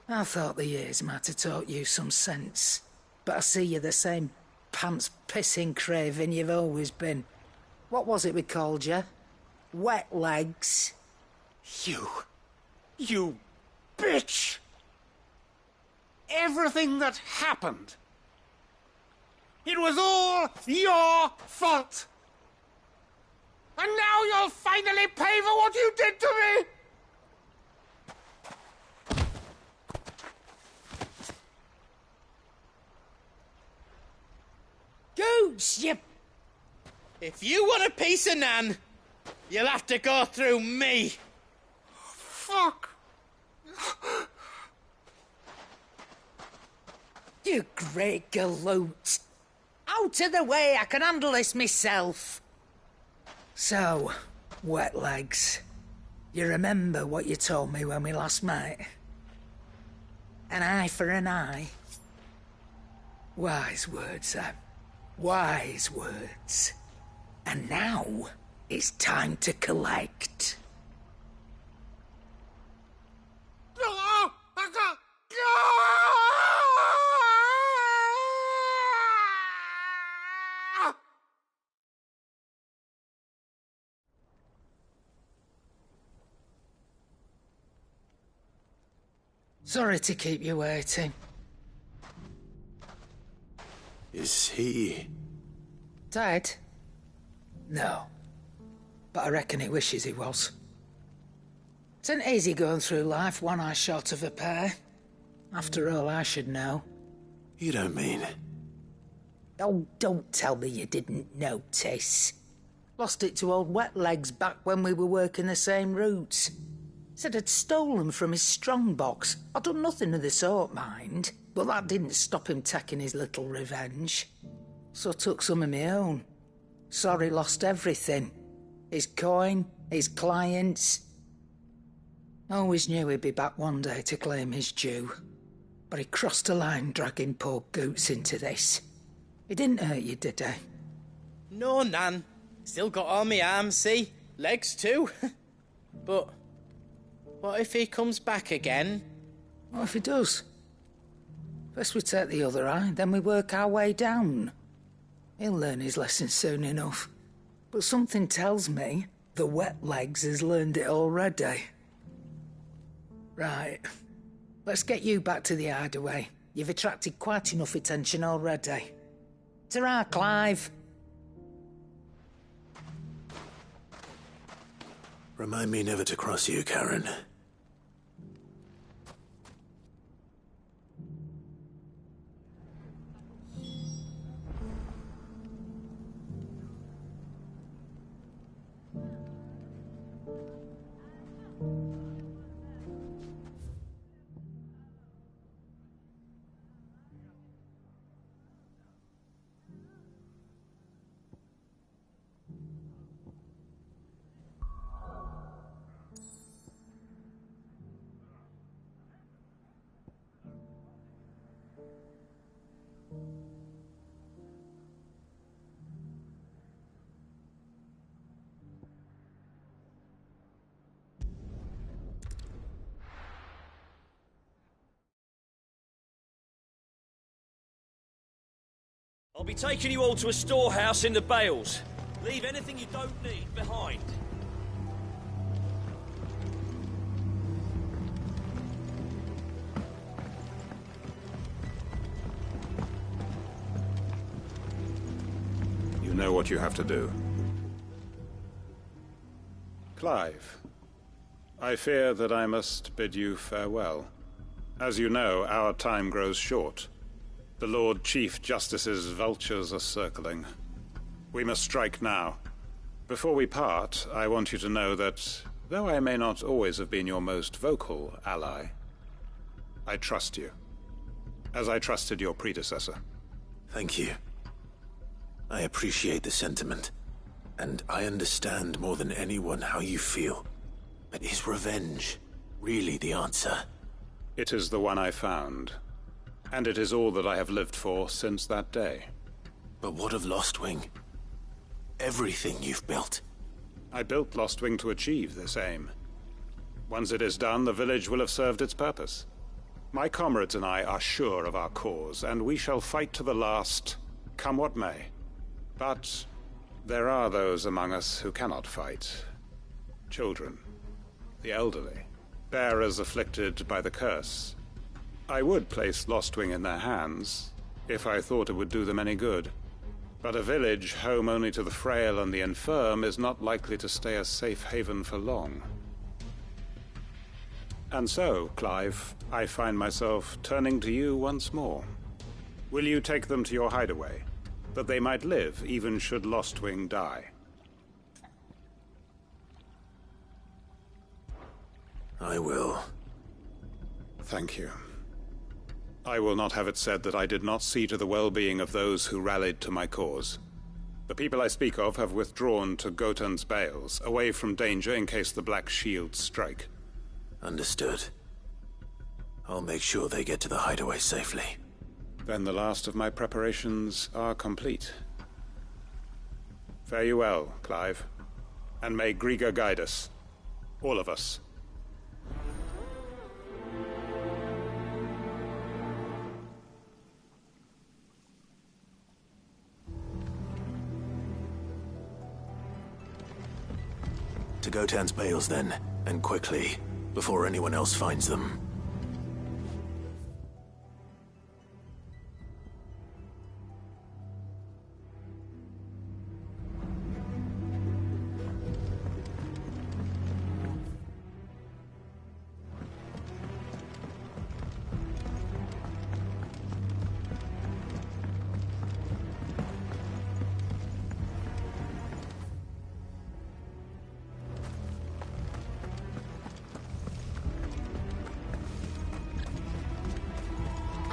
I thought the years might have taught you some sense, but I see you're the same pants-pissing craven you've always been. What was it we called you? Wet legs? You bitch! Everything that happened, it was all your fault! And now you'll finally pay for what you did to me! Goose, you... If you want a piece of Nan, you'll have to go through me. Fuck! You great galoot! Out of the way, I can handle this myself. So, wet legs, you remember what you told me when we last met? An eye for an eye. Wise words, Sam. Wise words. And now, it's time to collect. Sorry to keep you waiting. Is he... dead? No. But I reckon he wishes he was. It isn't easy going through life one eye short of a pair. After all, I should know. You don't mean... Oh, don't tell me you didn't notice. Lost it to old Wet Legs back when we were working the same routes. Said I'd stolen from his strongbox. I'd done nothing of the sort, mind. But that didn't stop him taking his little revenge. So I took some of my own. Sorry, lost everything. His coin, his clients. Always knew he'd be back one day to claim his due. But he crossed a line dragging poor Goots into this. He didn't hurt you, did he? No, Nan. Still got all my arms, see? Legs too. But what if he comes back again? What if he does? First we take the other eye, then we work our way down. He'll learn his lesson soon enough. But something tells me the Wet Legs has learned it already. Right. Let's get you back to the hideaway. You've attracted quite enough attention already. Ta-ra, Clive. Remind me never to cross you, Karen. I'll be taking you all to a storehouse in the Bales. Leave anything you don't need behind. You know what you have to do. Clive, I fear that I must bid you farewell. As you know, our time grows short. The Lord Chief Justice's vultures are circling. We must strike now. Before we part, I want you to know that, though I may not always have been your most vocal ally, I trust you, as I trusted your predecessor. Thank you. I appreciate the sentiment, and I understand more than anyone how you feel. But is revenge really the answer? It is the one I found. And it is all that I have lived for since that day. But what of Lostwing? Everything you've built. I built Lostwing to achieve this aim. Once it is done, the village will have served its purpose. My comrades and I are sure of our cause, and we shall fight to the last, come what may. But there are those among us who cannot fight. Children, the elderly, bearers afflicted by the curse. I would place Lostwing in their hands, if I thought it would do them any good. But a village home only to the frail and the infirm is not likely to stay a safe haven for long. And so, Clive, I find myself turning to you once more. Will you take them to your hideaway, that they might live even should Lostwing die? I will. Thank you. I will not have it said that I did not see to the well-being of those who rallied to my cause. The people I speak of have withdrawn to Gotan's Bales, away from danger in case the Black Shields strike. Understood. I'll make sure they get to the hideaway safely. Then the last of my preparations are complete. Fare you well, Clive. And may Griga guide us. All of us. To Gotan's Bales, then, and quickly, before anyone else finds them.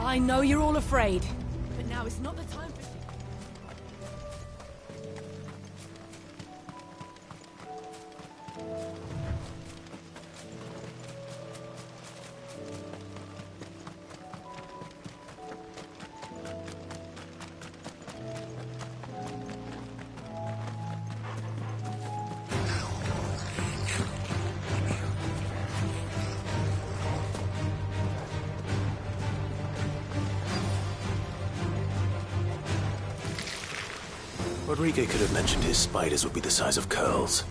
I know you're all afraid, but now is not the time for... Rodrigo could have mentioned his spiders would be the size of curls.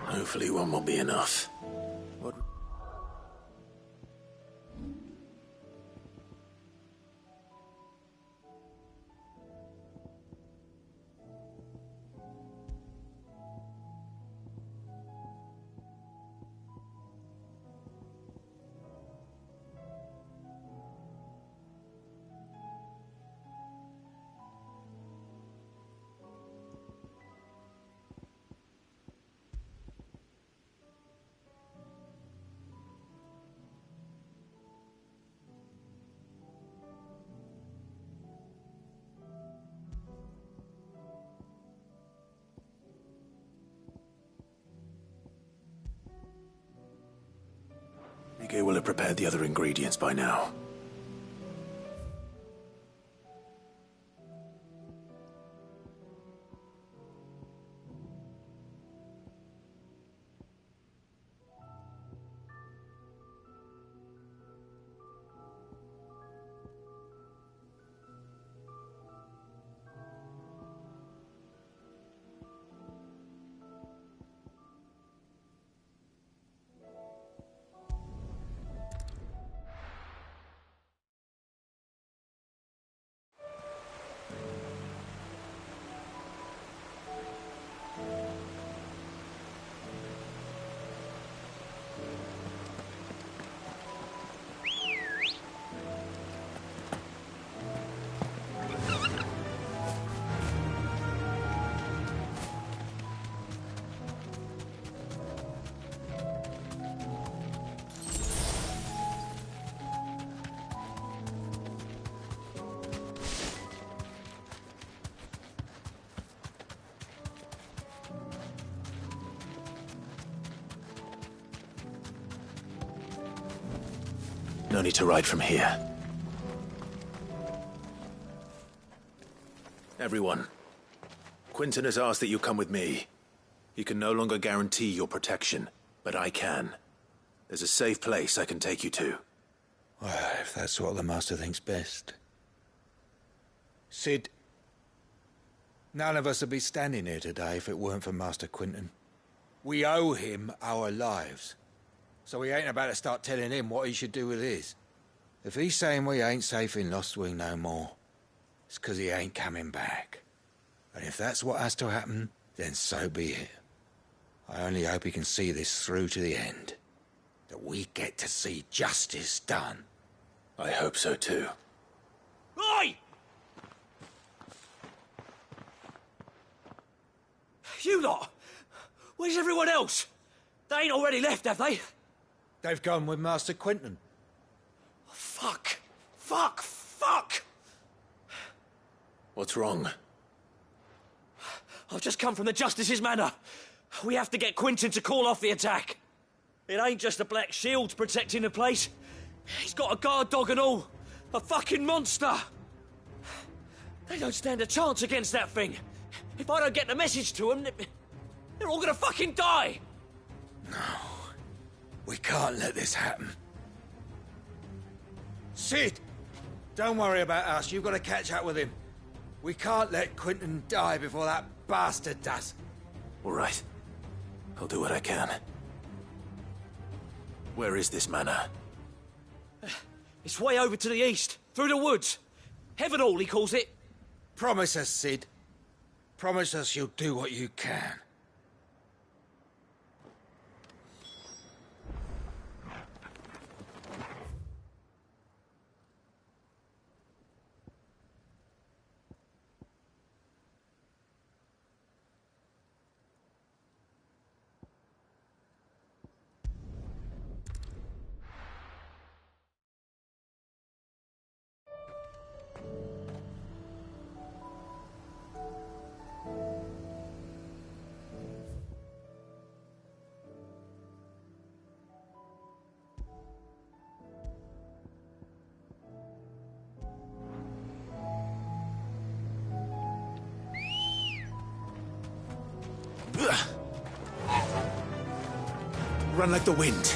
Hopefully one will be enough. What? Fear will have prepared the other ingredients by now. No need to ride from here. Everyone, Quinton has asked that you come with me. He can no longer guarantee your protection, but I can. There's a safe place I can take you to. Well, if that's what the Master thinks best. Sid, none of us would be standing here today if it weren't for Master Quinton. We owe him our lives. So we ain't about to start telling him what he should do with his. If he's saying we ain't safe in Ffxvi no more, it's 'cause he ain't coming back. And if that's what has to happen, then so be it. I only hope he can see this through to the end. That we get to see justice done. I hope so too. Oi! You lot! Where's everyone else? They ain't already left, have they? They've gone with Master Quinton. Fuck! Fuck! Fuck! What's wrong? I've just come from the Justice's manor. We have to get Quinton to call off the attack. It ain't just the Black Shields protecting the place. He's got a guard dog and all. A fucking monster. They don't stand a chance against that thing. If I don't get the message to them, they're all gonna fucking die. We can't let this happen. Sid! Don't worry about us. You've got to catch up with him. We can't let Quinton die before that bastard does. All right. I'll do what I can. Where is this manor? It's way over to the east, through the woods. Heavenhall, he calls it. Promise us, Sid. Promise us you'll do what you can. Run like the wind.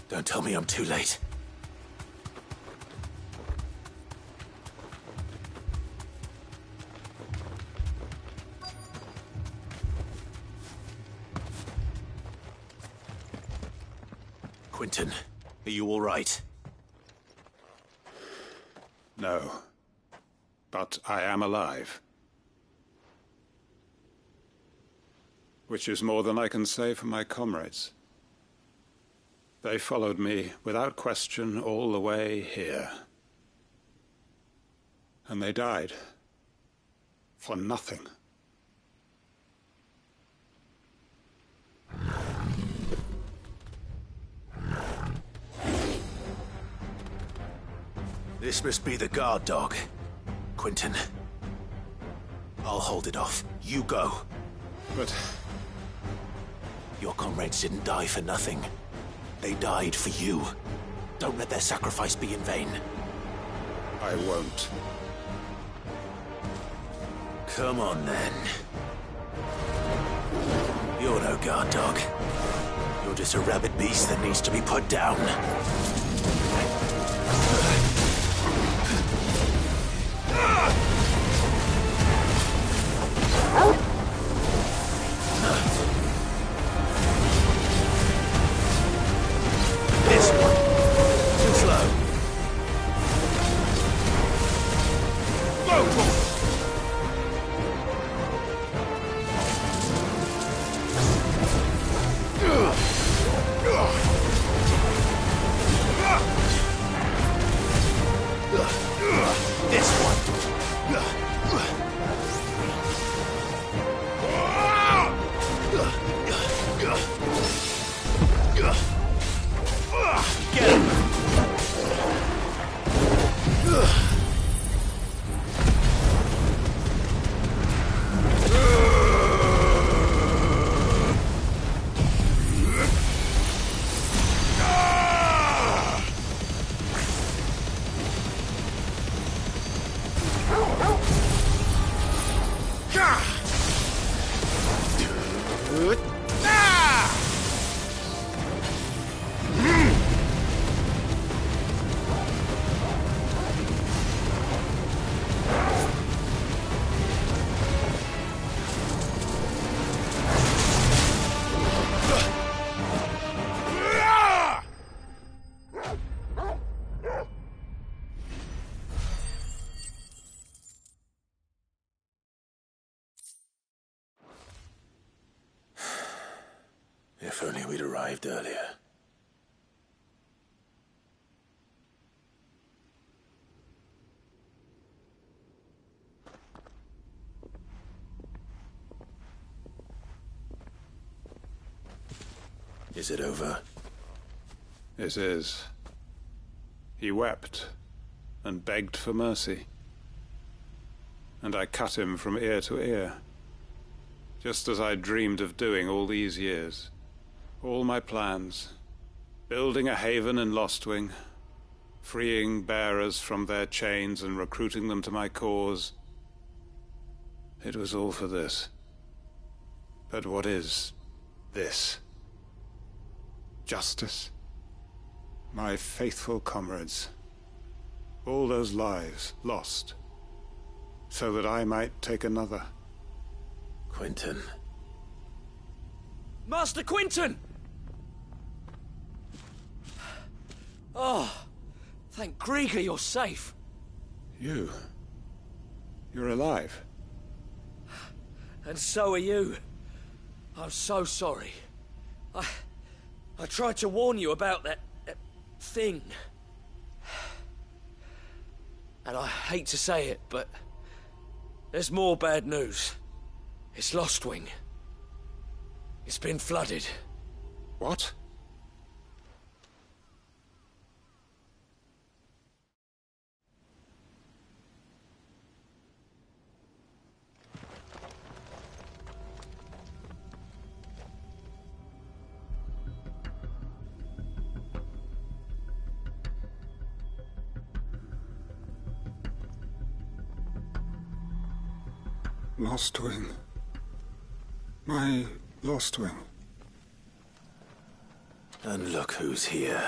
Don't tell me I'm too late. Quinton, are you all right? No. But I am alive. Which is more than I can say for my comrades. They followed me without question all the way here. And they died. For nothing. This must be the guard dog. Quentin. I'll hold it off. You go. But... your comrades didn't die for nothing. They died for you. Don't let their sacrifice be in vain. I won't. Come on, then. You're no guard dog. You're just a rabid beast that needs to be put down. This one. Too slow. Go! This one. Get him! If only we'd arrived earlier. Is it over? It is. He wept and begged for mercy. And I cut him from ear to ear, just as I dreamed of doing all these years. All my plans, building a haven in Lostwing, freeing bearers from their chains and recruiting them to my cause. It was all for this. But what is this? Justice? My faithful comrades. All those lives lost, so that I might take another. Quentin. Master Quentin! Oh, thank Grieger you're safe. You're alive. And so are you. I'm so sorry. I tried to warn you about that thing. And I hate to say it, but there's more bad news. It's Lostwing. It's been flooded. What? Lostwing. My Lostwing. And look who's here.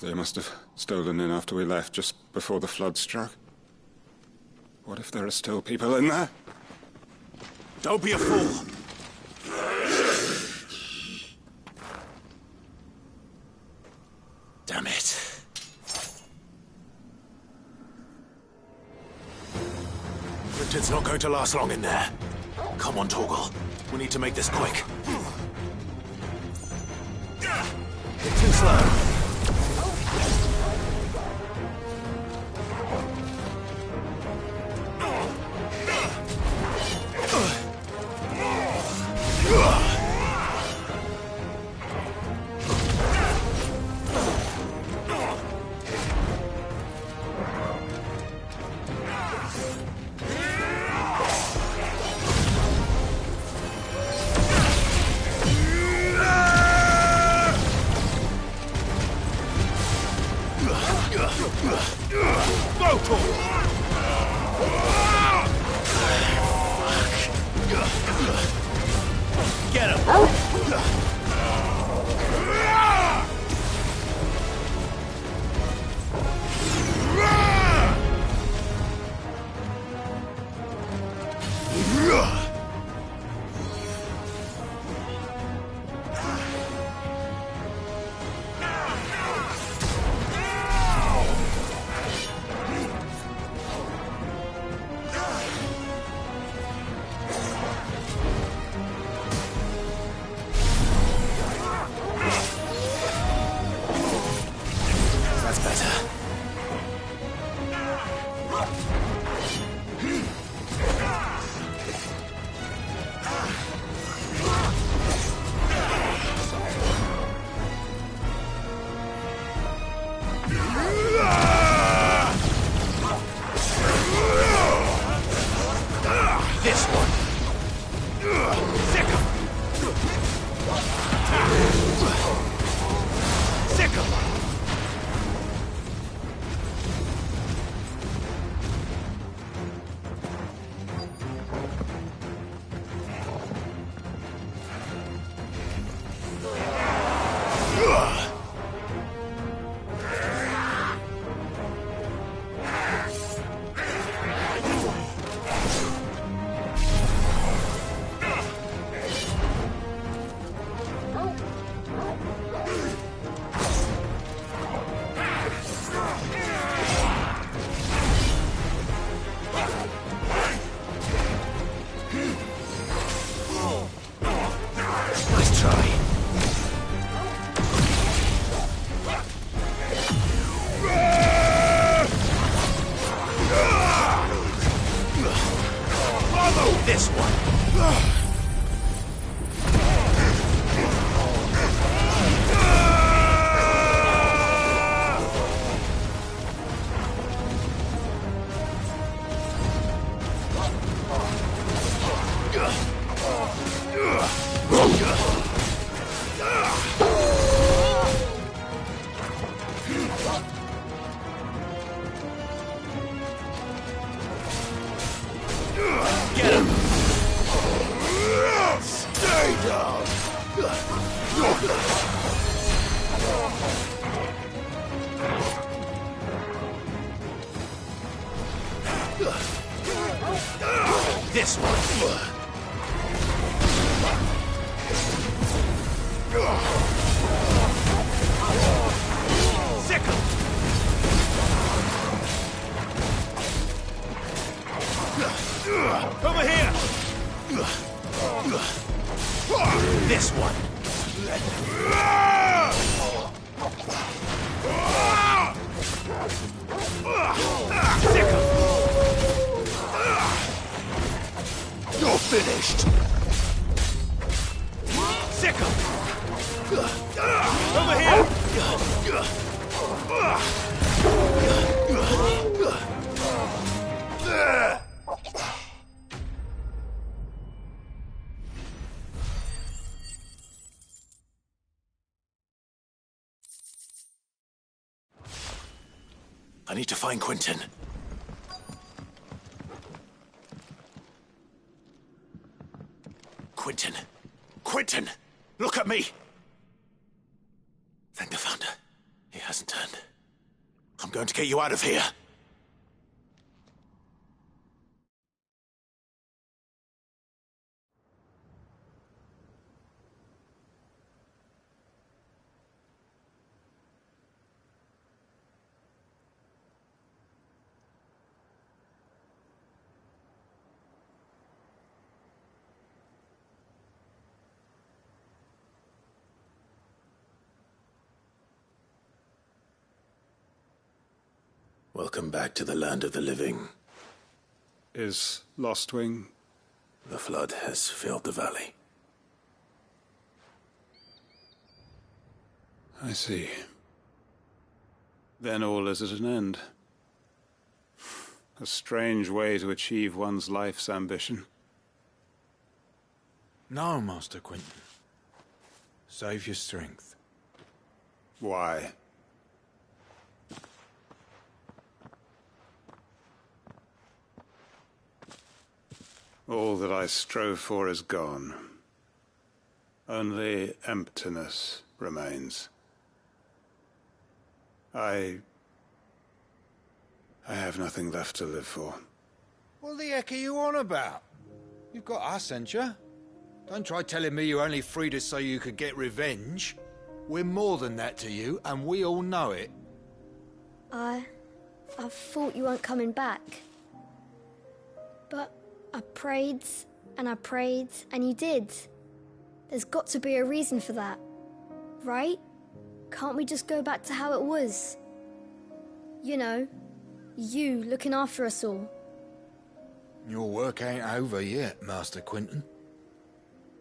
They must have stolen in after we left, just before the flood struck. What if there are still people in there? Don't be a fool! Damn it. Quinton's not going to last long in there. Come on, Torgal. We need to make this quick. You're too slow. This one. Get him! Stay down! This one. Sickle! Over here! This one. Sickle! You're finished! Sickle! Over here! I need to find Quentin. Quentin! Quentin! Look at me! Thank the Founder. He hasn't turned. I'm going to get you out of here. Welcome back to the land of the living. Is Lostwing? The flood has filled the valley. I see. Then all is at an end. A strange way to achieve one's life's ambition. No, Master Quentin. Save your strength. Why? All that I strove for is gone. Only emptiness remains. I have nothing left to live for. What the heck are you on about? You've got us, ain't you? Don't try telling me you only freed us so you could get revenge. We're more than that to you, and we all know it. I thought you weren't coming back. But I prayed, and you did. There's got to be a reason for that, right? Can't we just go back to how it was? You know, you looking after us all. Your work ain't over yet, Master Quentin.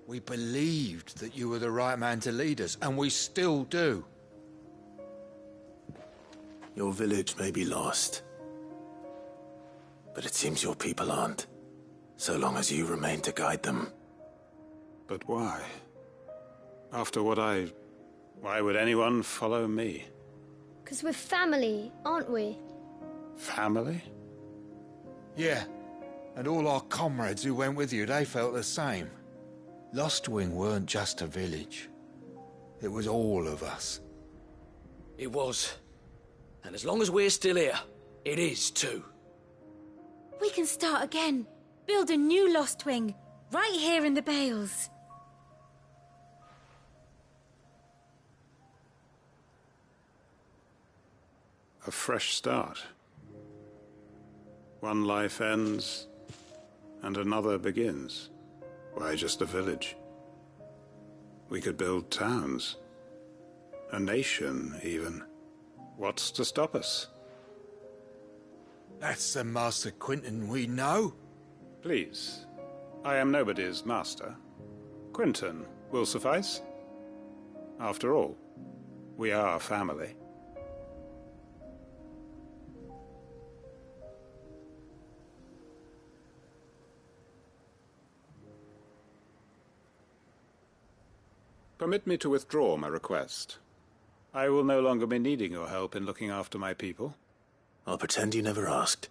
We believed that you were the right man to lead us, and we still do. Your village may be lost, but it seems your people aren't, so long as you remain to guide them. But why? After what why would anyone follow me? 'Cause we're family, aren't we? Family? Yeah, and all our comrades who went with you, they felt the same. Lostwing weren't just a village. It was all of us. It was. And as long as we're still here, it is too. We can start again. Build a new Lostwing, right here in the Bales. A fresh start. One life ends, and another begins. Why just a village? We could build towns. A nation, even. What's to stop us? That's the Master Quentin we know. Please. I am nobody's master. Quentin will suffice. After all, we are family. Permit me to withdraw my request. I will no longer be needing your help in looking after my people. I'll pretend you never asked.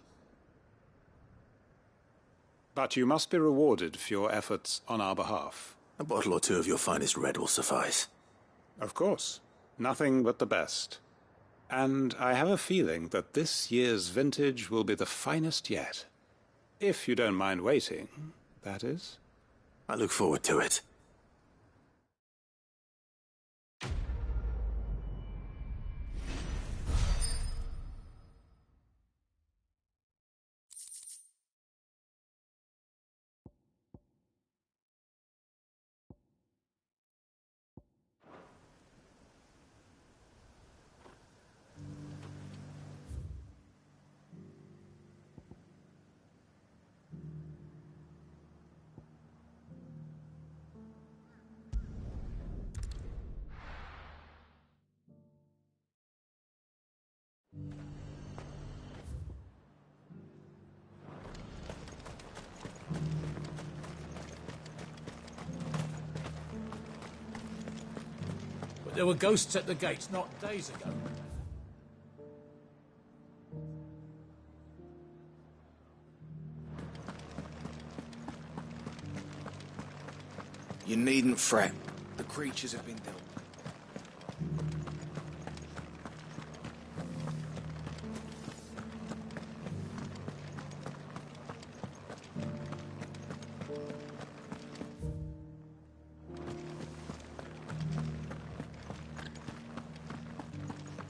But you must be rewarded for your efforts on our behalf. A bottle or two of your finest red will suffice. Of course. Nothing but the best. And I have a feeling that this year's vintage will be the finest yet. If you don't mind waiting, that is. I look forward to it. But there were ghosts at the gates not days ago. You needn't fret. The creatures have been dealt with.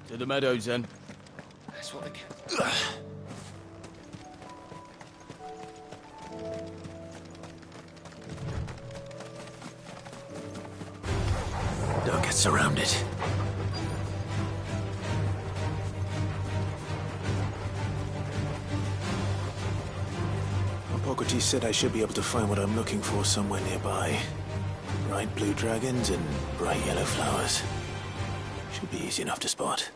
To the meadows, then. That's what they can. Don't get surrounded. Hippocrates said I should be able to find what I'm looking for somewhere nearby. Bright blue dragons and bright yellow flowers. Should be easy enough to spot.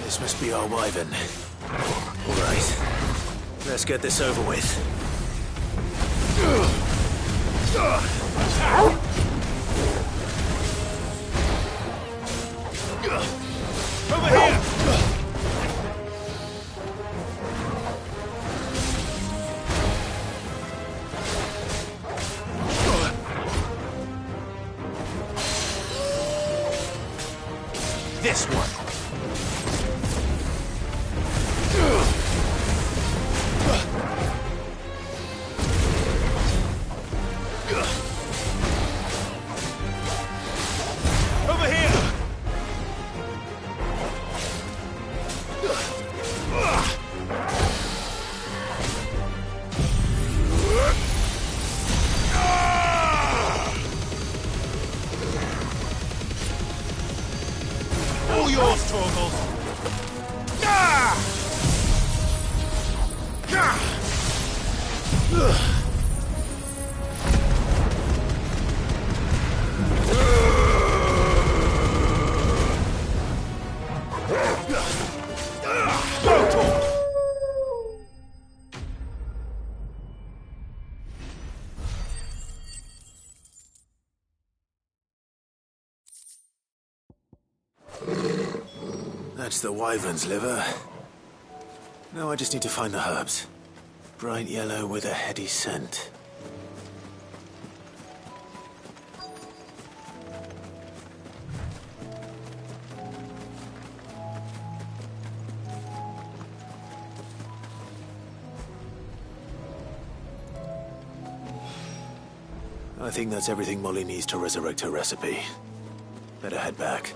This must be our wyvern. All right. Let's get this over with. Over here! This one. Over here! All yours, Torgles. That's the wyvern's liver. Now I just need to find the herbs. Bright yellow with a heady scent. I think that's everything Molly needs to resurrect her recipe. Better head back.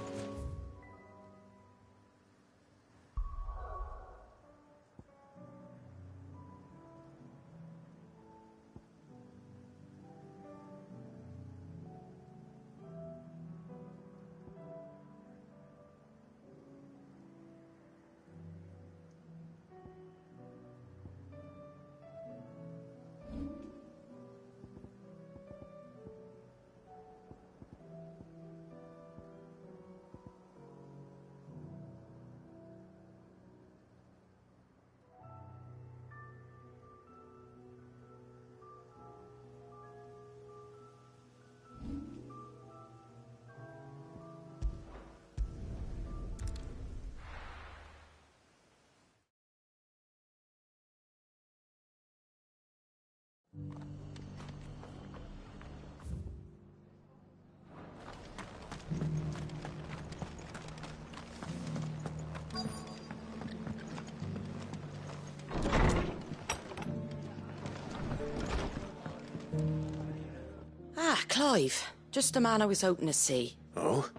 Clive. Just the man I was hoping to see. Oh?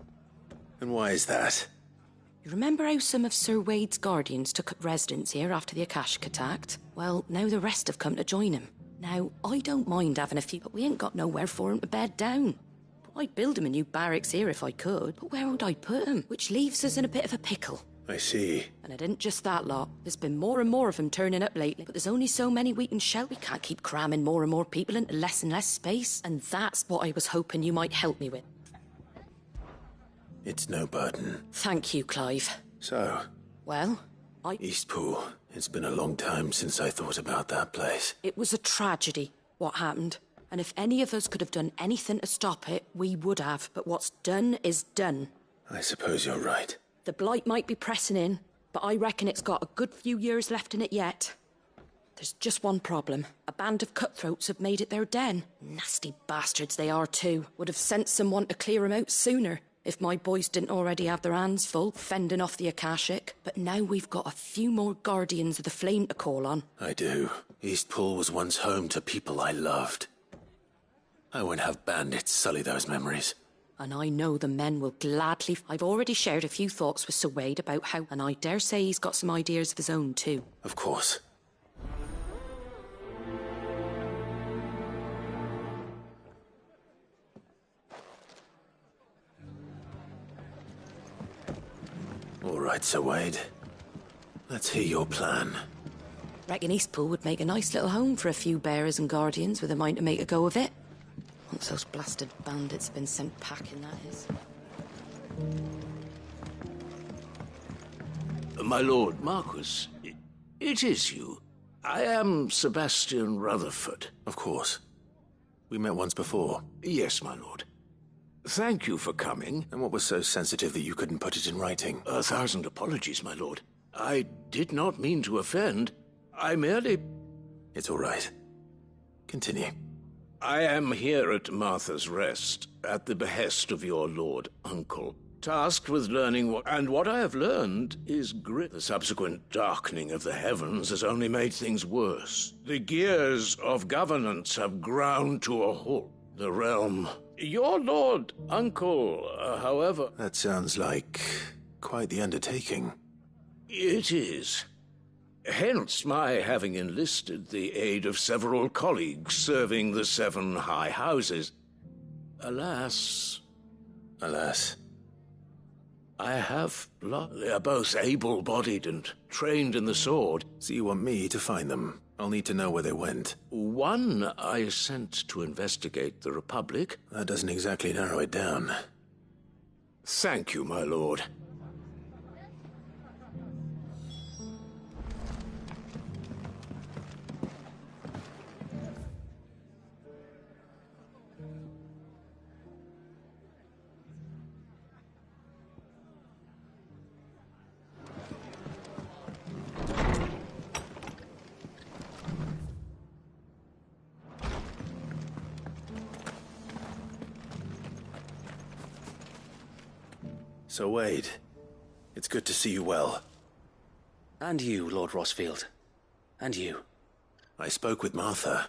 And why is that? You remember how some of Sir Wade's guardians took up residence here after the Akashic attacked? Well, now the rest have come to join him. Now, I don't mind having a few, but we ain't got nowhere for him to bed down. I'd build him a new barracks here if I could, but where would I put him? Which leaves us in a bit of a pickle. I see. And it ain't just that lot. There's been more and more of them turning up lately, but there's only so many we can shelter. We can't keep cramming more and more people into less and less space, and that's what I was hoping you might help me with. It's no burden. Thank you, Clive. So? Well, Eastpool. It's been a long time since I thought about that place. It was a tragedy, what happened. And if any of us could have done anything to stop it, we would have. But what's done is done. I suppose you're right. The blight might be pressing in, but I reckon it's got a good few years left in it yet. There's just one problem. A band of cutthroats have made it their den. Nasty bastards they are too. Would have sent someone to clear them out sooner, if my boys didn't already have their hands full, fending off the Akashic. But now we've got a few more guardians of the flame to call on. I do. Eastpool was once home to people I loved. I won't have bandits sully those memories. And I know the men will gladly... I've already shared a few thoughts with Sir Wade about how... And I dare say he's got some ideas of his own too. Of course. All right, Sir Wade. Let's hear your plan. Reckon Eastpool would make a nice little home for a few bearers and guardians with a mind to make a go of it. Once those blasted bandits have been sent packing, that is. My lord Marquis, it is you. I am Sebastian Rutherford. Of course. We met once before. Yes, my lord. Thank you for coming. And what was so sensitive that you couldn't put it in writing? 1,000 apologies, my lord. I did not mean to offend. I merely... It's all right. Continue. I am here at Martha's Rest, at the behest of your lord uncle, tasked with learning what I have learned is grit. The subsequent darkening of the heavens has only made things worse. The gears of governance have ground to a halt. The realm... Your lord uncle, however... That sounds like quite the undertaking. It is. Hence my having enlisted the aid of several colleagues serving the 7 high houses. Alas... Alas? I have they are both able-bodied and trained in the sword. So you want me to find them? I'll need to know where they went. One I sent to investigate the Republic. That doesn't exactly narrow it down. Thank you, my lord. So, Wade, it's good to see you well. And you, Lord Rossfield. And you. I spoke with Martha.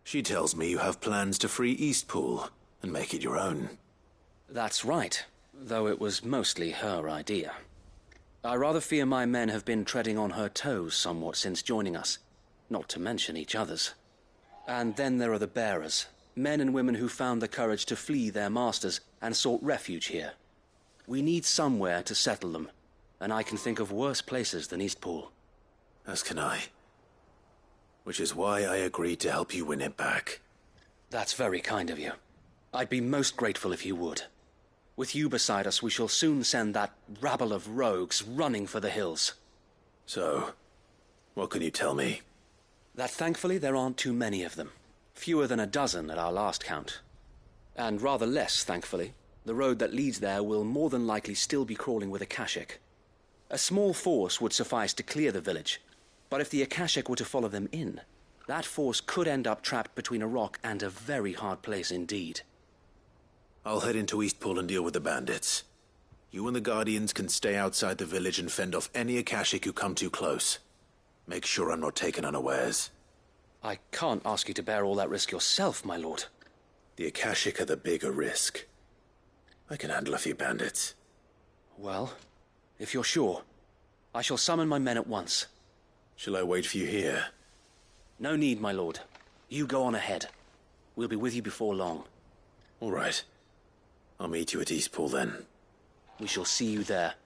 She tells me you have plans to free Eastpool and make it your own. That's right, though it was mostly her idea. I rather fear my men have been treading on her toes somewhat since joining us, not to mention each other's. And then there are the bearers, men and women who found the courage to flee their masters and sought refuge here. We need somewhere to settle them, and I can think of worse places than Eastpool. As can I. Which is why I agreed to help you win it back. That's very kind of you. I'd be most grateful if you would. With you beside us, we shall soon send that rabble of rogues running for the hills. So, what can you tell me? That thankfully there aren't too many of them. Fewer than a dozen at our last count. And rather less, thankfully. The road that leads there will more than likely still be crawling with Akashic. A small force would suffice to clear the village, but if the Akashic were to follow them in, that force could end up trapped between a rock and a very hard place indeed. I'll head into Eastpool and deal with the bandits. You and the Guardians can stay outside the village and fend off any Akashic who come too close. Make sure I'm not taken unawares. I can't ask you to bear all that risk yourself, my lord. The Akashic are the bigger risk. I can handle a few bandits. Well, if you're sure, I shall summon my men at once. Shall I wait for you here? No need, my lord. You go on ahead. We'll be with you before long. All right. I'll meet you at Eastpool then. We shall see you there.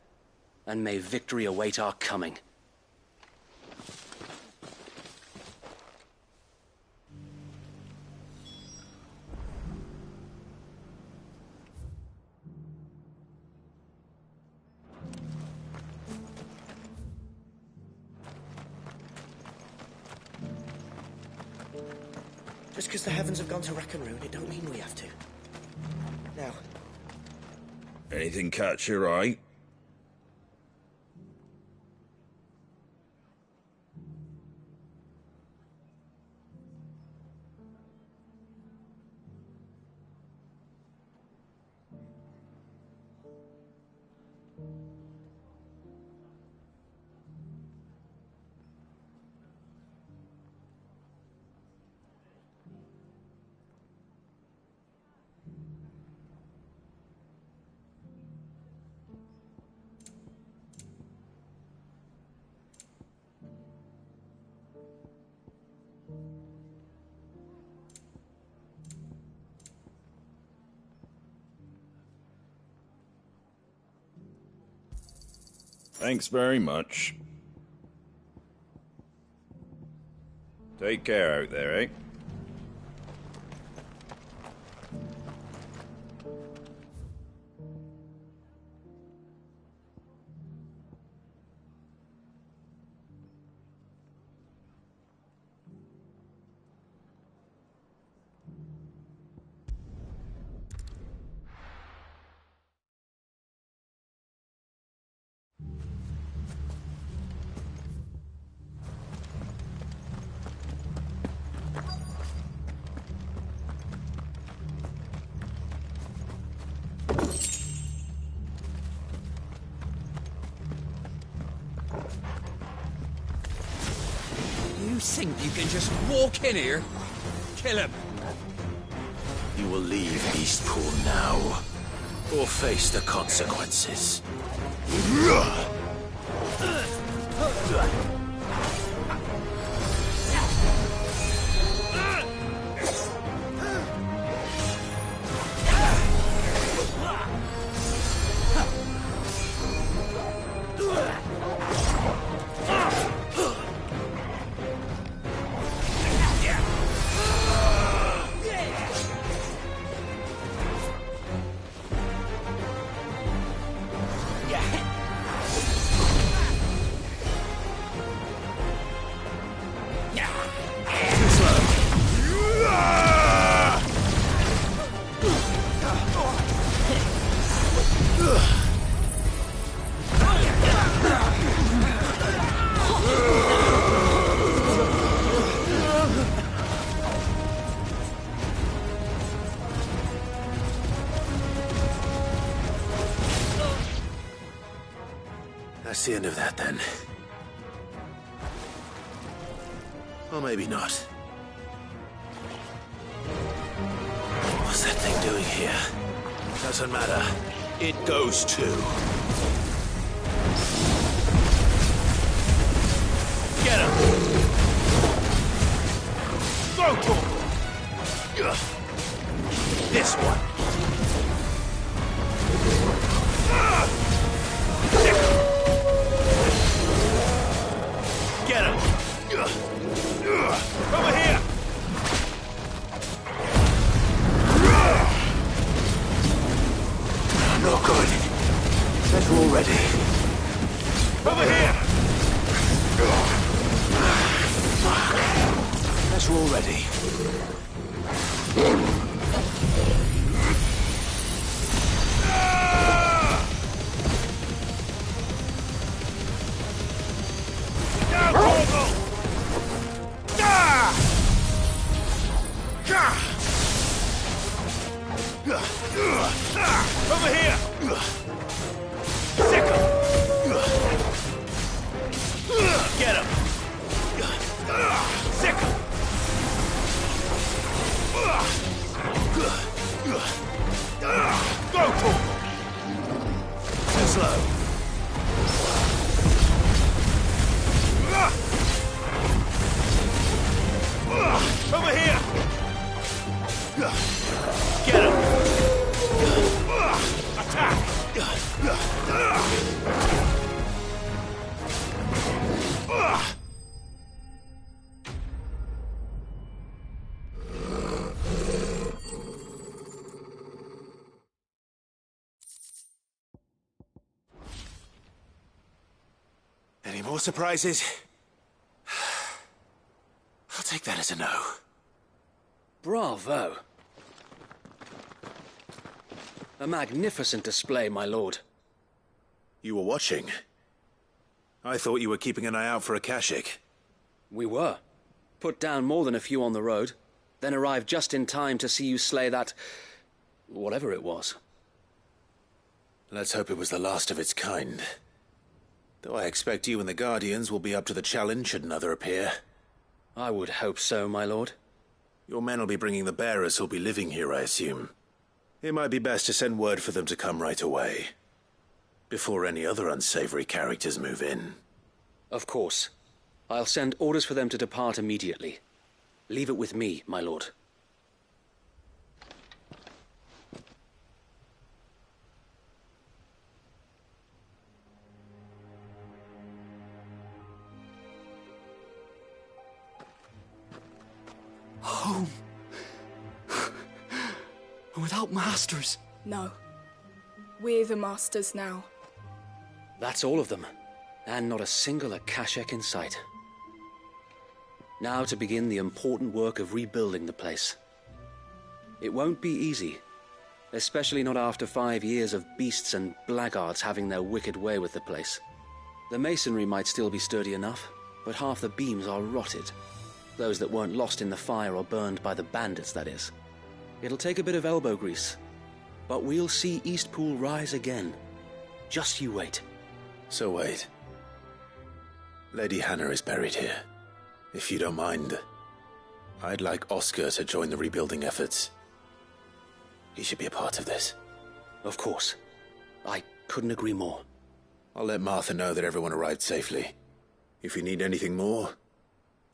And may victory await our coming. Just because the heavens have gone to rack and ruin, it don't mean we have to. Now. Anything catch your eye? Thanks very much. Take care out there, eh? You think you can just walk in here? Kill him. You will leave Eastpool now, or face the consequences. That's the end of that, then. Or maybe not. What's that thing doing here? Doesn't matter. It goes too. Get him! Go, Torgal! This one. Get him! Over here! No good. Better already. Over here! Better already. Over here! Sick him! Get him! Sick him! Go, Torgal! Too slow. Over here! Get him! Attack! Any more surprises? I'll take that as a no. Bravo. A magnificent display, my lord. You were watching. I thought you were keeping an eye out for a Kashik. We were. Put down more than a few on the road, then arrived just in time to see you slay that... whatever it was. Let's hope it was the last of its kind. Though I expect you and the Guardians will be up to the challenge should another appear. I would hope so, my lord. Your men will be bringing the bearers who'll be living here, I assume. It might be best to send word for them to come right away, before any other unsavory characters move in. Of course. I'll send orders for them to depart immediately. Leave it with me, my lord. Home. Without masters. No. We're the masters now. That's all of them, and not a single Akashek in sight. Now to begin the important work of rebuilding the place. It won't be easy, especially not after 5 years of beasts and blackguards having their wicked way with the place. The masonry might still be sturdy enough, but half the beams are rotted. Those that weren't lost in the fire or burned by the bandits, that is. It'll take a bit of elbow grease, but we'll see Eastpool rise again. Just you wait. So wait. Lady Hannah is buried here. If you don't mind, I'd like Oscar to join the rebuilding efforts. He should be a part of this. Of course. I couldn't agree more. I'll let Martha know that everyone arrived safely. If you need anything more,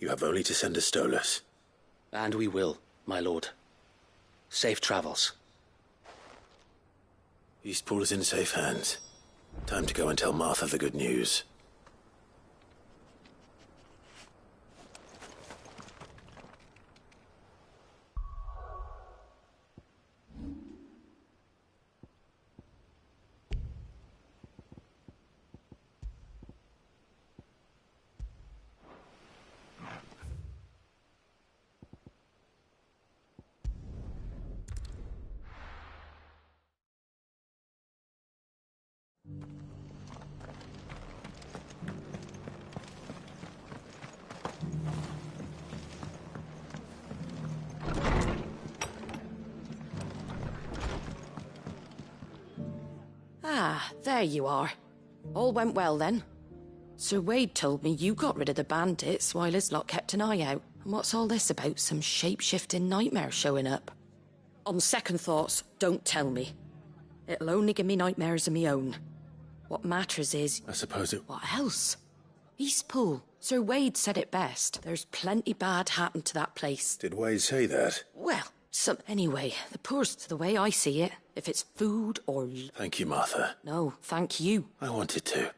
you have only to send a Stolas. And we will, my lord. Safe travels. Eastpool is in safe hands. Time to go and tell Martha the good news. Ah, there you are. All went well then. Sir Wade told me you got rid of the bandits while his lot kept an eye out. And what's all this about some shape-shifting nightmare showing up? On second thoughts, don't tell me. It'll only give me nightmares of me own. What matters is... I suppose it... What else? Eastpool. Sir Wade said it best. There's plenty bad happened to that place. Did Wade say that? Well, anyway, the poor's the way I see it. If it's food or... Thank you, Martha. No, thank you. I wanted to.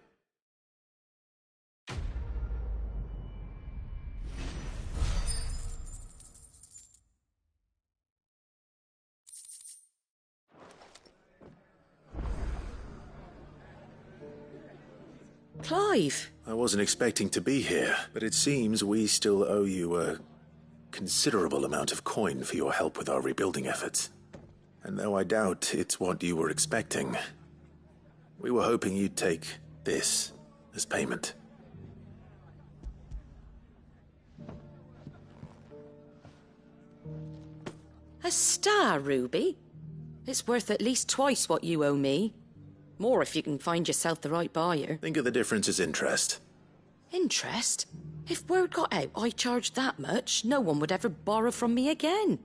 Clive! I wasn't expecting to be here, but it seems we still owe you a considerable amount of coin for your help with our rebuilding efforts. And though I doubt it's what you were expecting, we were hoping you'd take this as payment. A star ruby? It's worth at least twice what you owe me. More if you can find yourself the right buyer. Think of the difference as interest. Interest? If word got out I charged that much, no one would ever borrow from me again.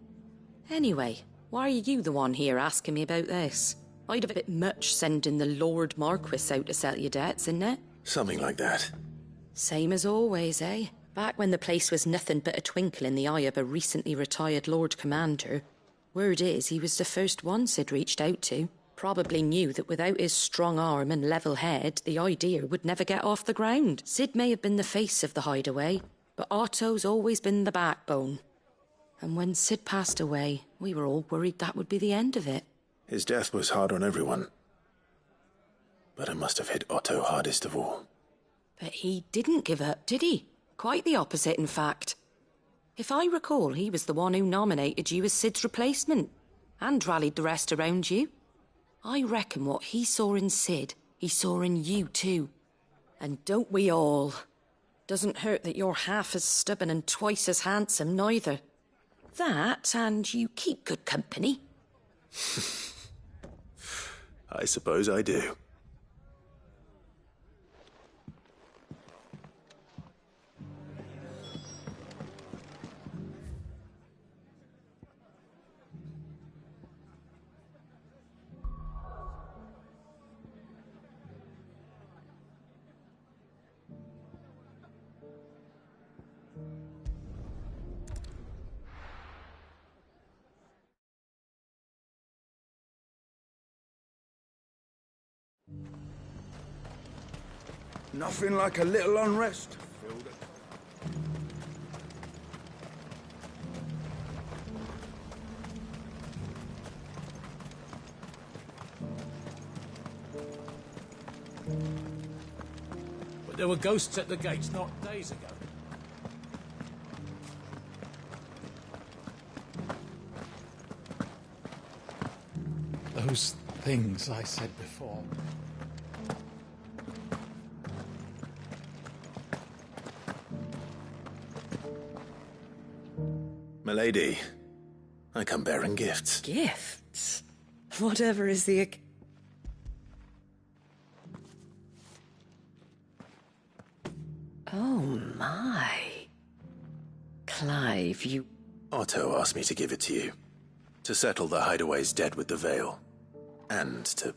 Anyway, why are you the one here asking me about this? I'd a bit much sending the Lord Marquis out to settle your debts, isn't it? Something like that. Same as always, eh? Back when the place was nothing but a twinkle in the eye of a recently retired Lord Commander, word is he was the first one Sid reached out to. Probably knew that without his strong arm and level head, the idea would never get off the ground. Sid may have been the face of the hideaway, but Otto's always been the backbone. And when Sid passed away, we were all worried that would be the end of it. His death was hard on everyone. But it must have hit Otto hardest of all. But he didn't give up, did he? Quite the opposite, in fact. If I recall, he was the one who nominated you as Sid's replacement, and rallied the rest around you. I reckon what he saw in Sid, he saw in you too. And don't we all? Doesn't hurt that you're half as stubborn and twice as handsome, neither. That, and you keep good company. I suppose I do. Nothing like a little unrest. But there were ghosts at the gates not days ago. Those things I said before. Milady, I come bearing gifts. Gifts? Whatever is the... Oh my. Clive, you... Otto asked me to give it to you. To settle the Hideaway's debt with the Veil. And to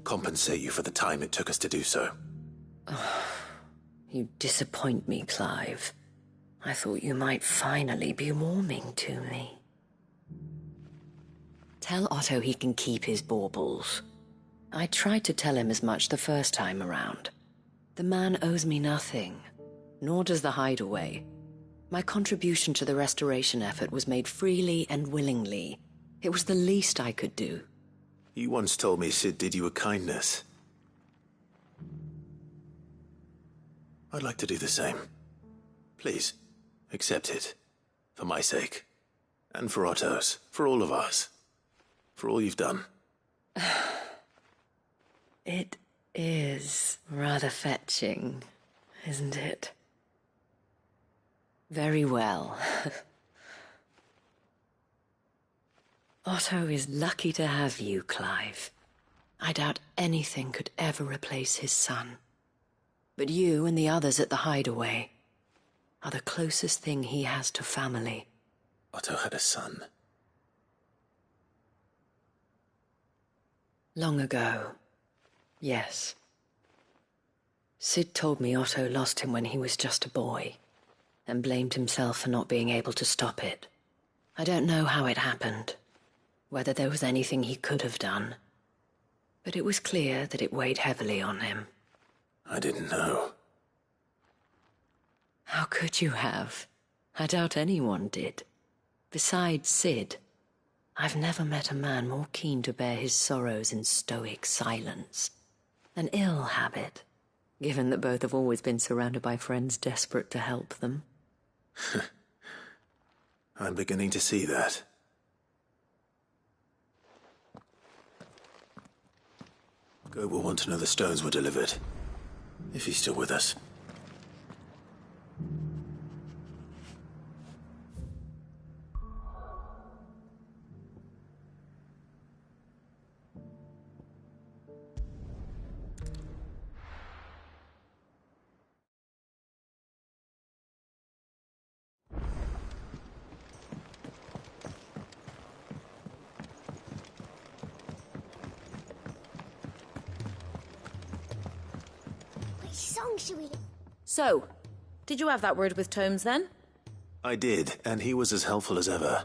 compensate you for the time it took us to do so. Oh, you disappoint me, Clive. I thought you might finally be warming to me. Tell Otto he can keep his baubles. I tried to tell him as much the first time around. The man owes me nothing, nor does the Hideaway. My contribution to the restoration effort was made freely and willingly. It was the least I could do. You once told me Sid did you a kindness. I'd like to do the same. Please, accept it. For my sake. And for Otto's. For all of us. For all you've done. It is rather fetching, isn't it? Very well. Otto is lucky to have you, Clive. I doubt anything could ever replace his son. But you and the others at the Hideaway are the closest thing he has to family. Otto had a son. Long ago, yes. Sid told me Otto lost him when he was just a boy, and blamed himself for not being able to stop it. I don't know how it happened, whether there was anything he could have done, but it was clear that it weighed heavily on him. I didn't know. How could you have? I doubt anyone did. Besides Sid, I've never met a man more keen to bear his sorrows in stoic silence. An ill habit, given that both have always been surrounded by friends desperate to help them. I'm beginning to see that. Goat will want to know the stones were delivered. If he's still with us. So, did you have that word with Tomes then? I did, and he was as helpful as ever.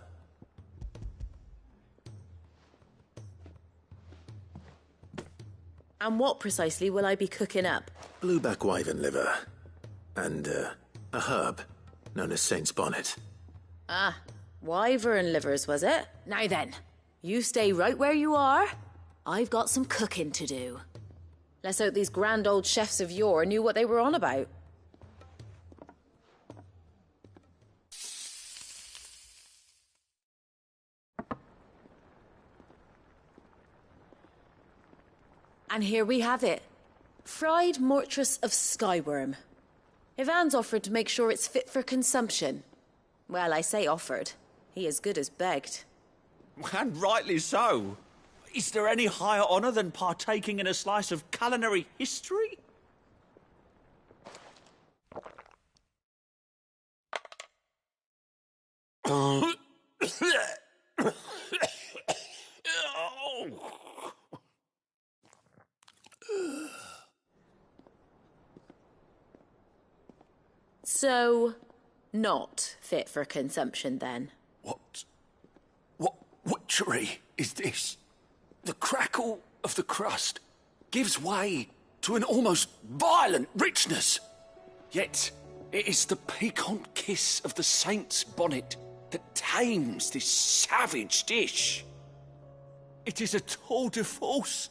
And what precisely will I be cooking up? Blueback wyvern liver. And, a herb known as Saint's Bonnet. Ah, wyvern livers, was it? Now then, you stay right where you are. I've got some cooking to do. Let's hope these grand old chefs of yore knew what they were on about. And here we have it. Fried mortress of skyworm. Ivan's offered to make sure it's fit for consumption. Well, I say offered. He as good as begged. And rightly so. Is there any higher honour than partaking in a slice of culinary history? So, not fit for consumption then? What witchery is this? The crackle of the crust gives way to an almost violent richness. Yet, it is the piquant kiss of the saint's bonnet that tames this savage dish. It is a tour de force.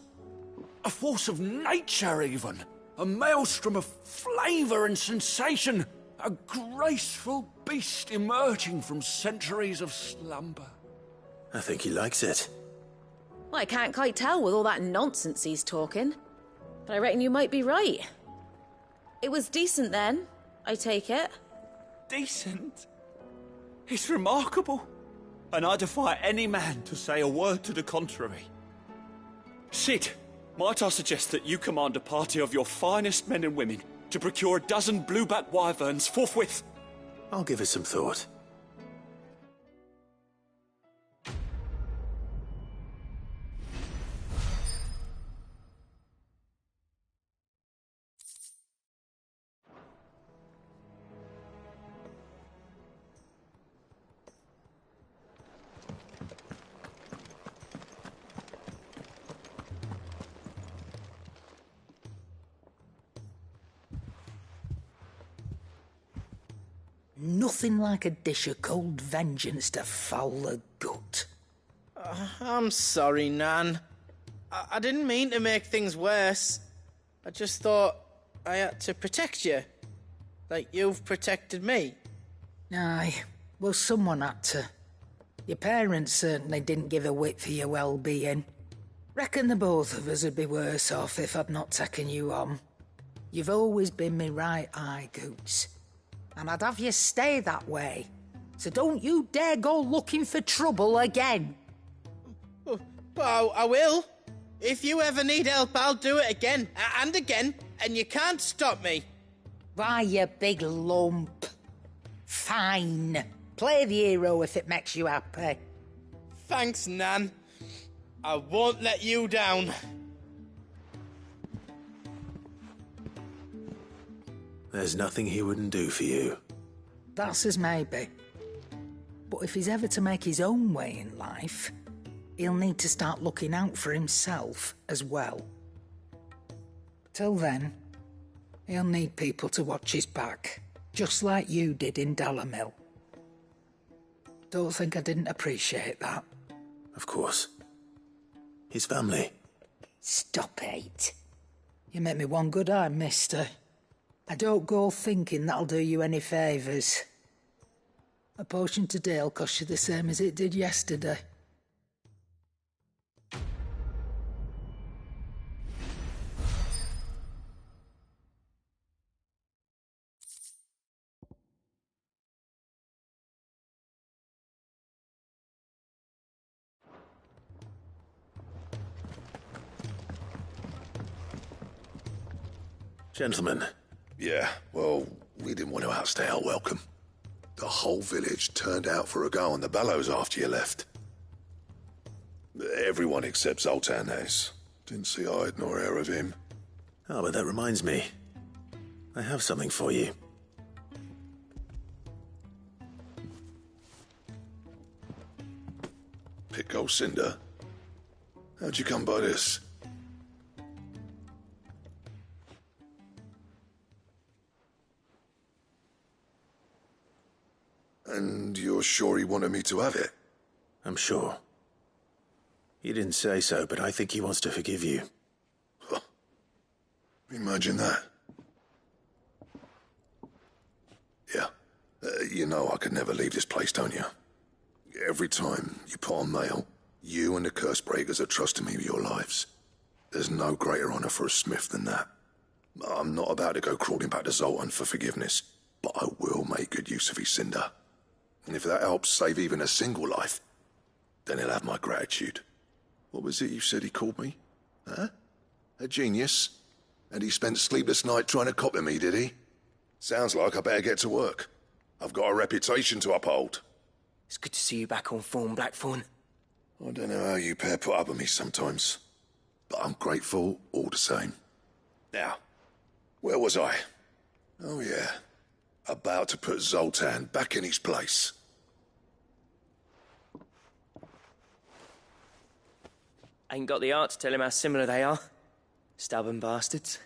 A force of nature, even. A maelstrom of flavour and sensation. A graceful beast emerging from centuries of slumber. I think he likes it. Well, I can't quite tell with all that nonsense he's talking. But I reckon you might be right. It was decent then, I take it. Decent? It's remarkable. And I defy any man to say a word to the contrary. Sid, might I suggest that you command a party of your finest men and women to procure a dozen blueback wyverns forthwith? I'll give it some thought. Nothing like a dish of cold vengeance to foul the gut. I'm sorry, Nan. I didn't mean to make things worse. I just thought I had to protect you. Like you've protected me. Aye, well, someone had to. Your parents certainly didn't give a whit for your well-being. Reckon the both of us would be worse off if I'd not taken you on. You've always been me right eye, Goots. And I'd have you stay that way. So don't you dare go looking for trouble again. But I will. If you ever need help, I'll do it again and again, and you can't stop me. Why, you big lump. Fine. Play the hero if it makes you happy. Thanks, Nan. I won't let you down. There's nothing he wouldn't do for you. That's as maybe. But if he's ever to make his own way in life, he'll need to start looking out for himself as well. Till then, he'll need people to watch his back, just like you did in Dalamil. Don't think I didn't appreciate that. Of course. His family. Stop it. You make me one good eye, mister. I don't go thinking that'll do you any favours. A potion today'll cost you the same as it did yesterday. Gentlemen. Yeah, well, we didn't want to outstay our welcome. The whole village turned out for a go on the bellows after you left. Everyone except Zoltan has. Didn't see hide nor hair of him. Oh, but that reminds me. I have something for you. Pick old Cinder. How'd you come by this? And you're sure he wanted me to have it? I'm sure. He didn't say so, but I think he wants to forgive you. Huh. Imagine that. Yeah. You know I could never leave this place, don't you? Every time you put on mail, you and the curse breakers are trusting me with your lives. There's no greater honor for a smith than that. I'm not about to go crawling back to Zoltan for forgiveness, but I will make good use of his Cinder. And if that helps save even a single life, then he'll have my gratitude. What was it you said he called me? Huh? A genius? And he spent sleepless night trying to copy me, did he? Sounds like I better get to work. I've got a reputation to uphold. It's good to see you back on form, Blackthorn. I don't know how you pair put up with me sometimes, but I'm grateful all the same. Now, where was I? Oh yeah, about to put Zoltan back in his place. Ain't got the art to tell him how similar they are. Stubborn bastards.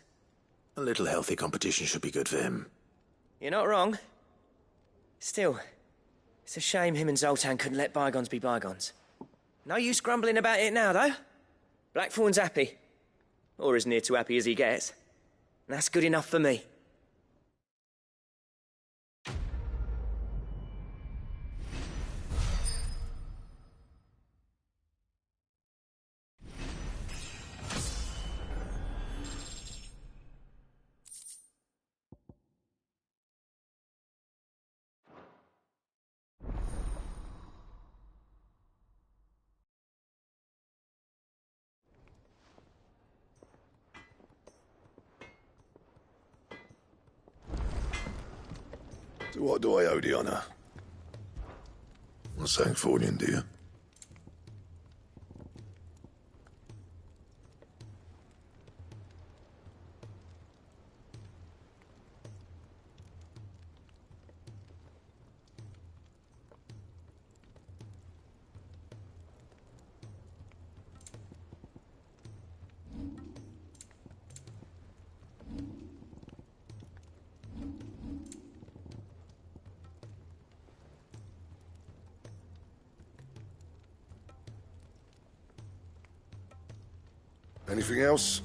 A little healthy competition should be good for him. You're not wrong. Still, it's a shame him and Zoltan couldn't let bygones be bygones. No use grumbling about it now, though. Blackthorn's happy. Or as near to happy as he gets. That's good enough for me. So what do I owe the honour? Not saying Fordian, do you? Anything else?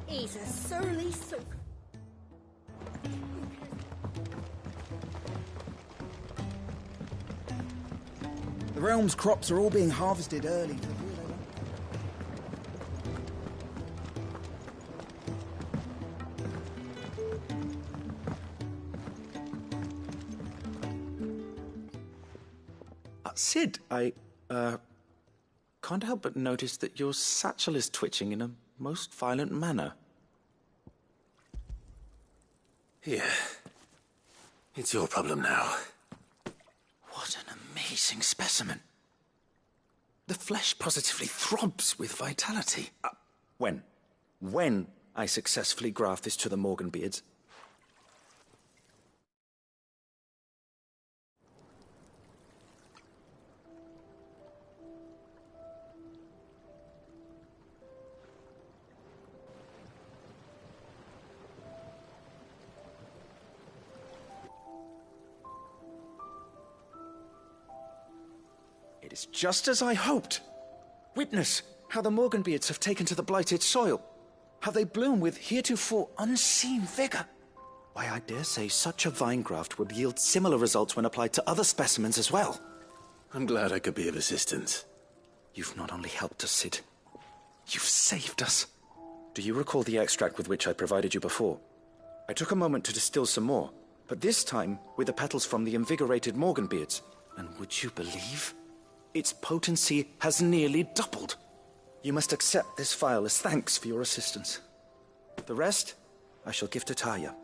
He's a surly sook. The realm's crops are all being harvested early. Sid, I can't help but notice that your satchel is twitching in a most violent manner. Here. It's your problem now. What an amazing specimen. The flesh positively throbs with vitality. When I successfully graft this to the Morgan beards. It is just as I hoped. Witness how the Morganbeards have taken to the blighted soil. How they bloom with heretofore unseen vigor. Why, I dare say such a vine graft would yield similar results when applied to other specimens as well. I'm glad I could be of assistance. You've not only helped us, Sid. You've saved us. Do you recall the extract with which I provided you before? I took a moment to distill some more, but this time with the petals from the invigorated Morganbeards. And would you believe? Its potency has nearly doubled. You must accept this vial as thanks for your assistance. The rest, I shall give to Taya.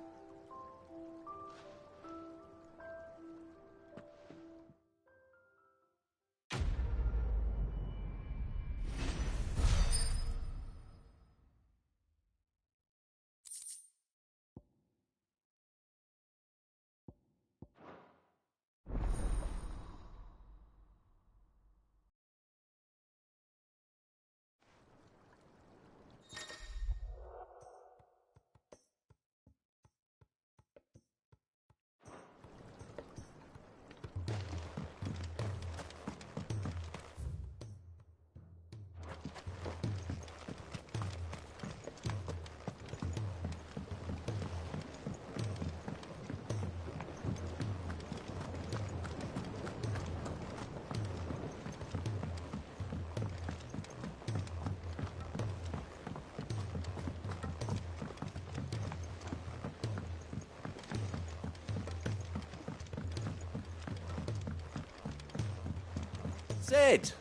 Sid!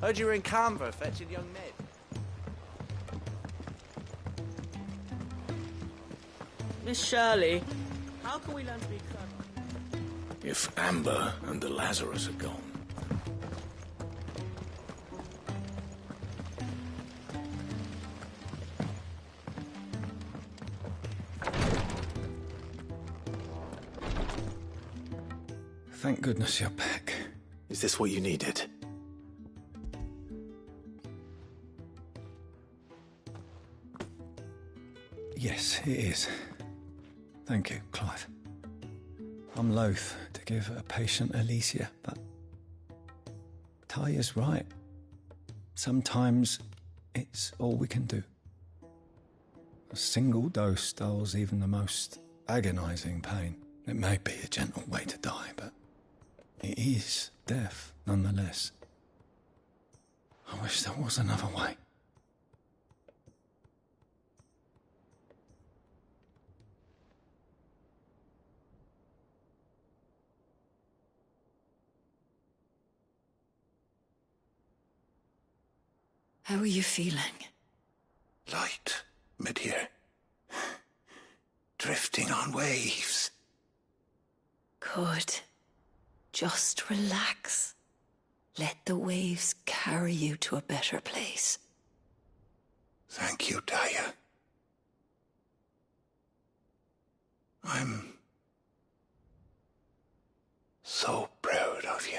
Heard you were in Canva fetching young Ned. Miss Shirley, how can we learn to be clever? If Amber and the Lazarus are gone. Thank goodness you're back. Is this what you needed? Yes, it is. Thank you, Clive. I'm loath to give a patient Alicia, but Taya's right. Sometimes it's all we can do. A single dose dulls even the most agonizing pain. It may be a gentle way to die, but it is death nonetheless. I wish there was another way. How are you feeling? Light, mid-here. Drifting on waves. Good. Just relax. Let the waves carry you to a better place. Thank you, Taya. I'm so proud of you.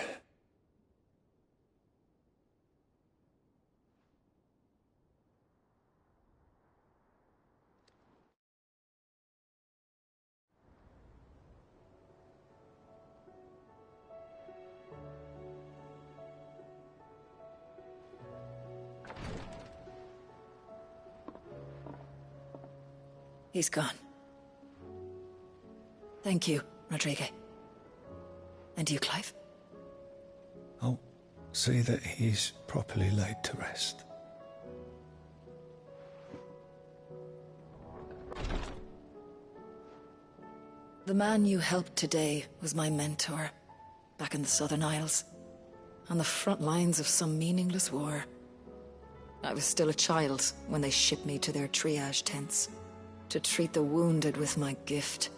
He's gone. Thank you, Rodrigue. And you, Clive? I'll see that he's properly laid to rest. The man you helped today was my mentor, back in the Southern Isles, on the front lines of some meaningless war. I was still a child when they shipped me to their triage tents, to treat the wounded with my gift.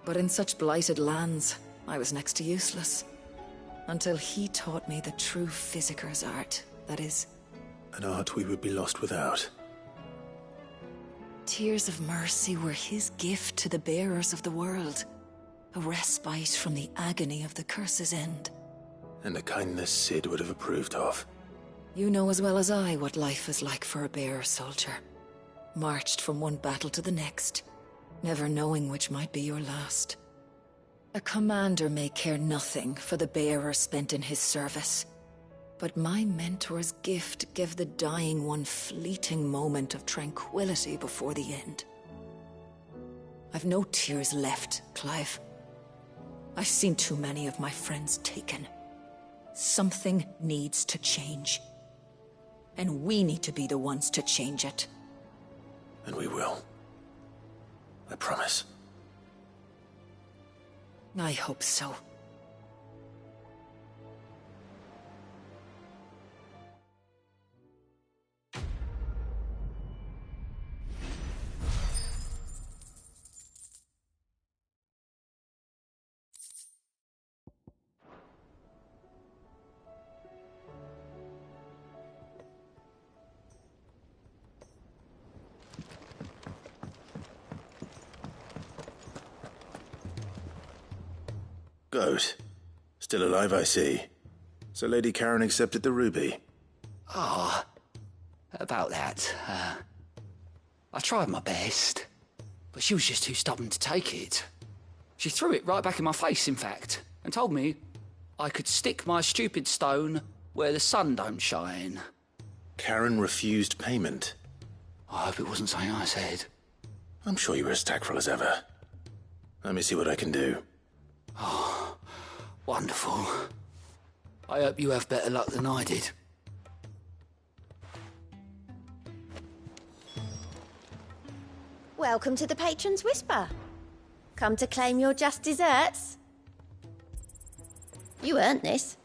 But in such blighted lands, I was next to useless. Until he taught me the true physicker's art, that is. An art we would be lost without. Tears of mercy were his gift to the bearers of the world. A respite from the agony of the curse's end. And a kindness Sid would have approved of. You know as well as I what life is like for a bearer soldier. Marched from one battle to the next, never knowing which might be your last. A commander may care nothing for the bearer spent in his service, but my mentor's gift gave the dying one fleeting moment of tranquility before the end. I've no tears left, Clive. I've seen too many of my friends taken. Something needs to change. And we need to be the ones to change it. And we will. I promise. I hope so. Goat. Still alive, I see. So Lady Karen accepted the ruby. Ah, about that. I tried my best, but she was just too stubborn to take it. She threw it right back in my face, in fact, and told me I could stick my stupid stone where the sun don't shine. Karen refused payment. I hope it wasn't something I said. I'm sure you were as tactful as ever. Let me see what I can do. Oh, wonderful. I hope you have better luck than I did. Welcome to the Patron's Whisper. Come to claim your just desserts? You earned this.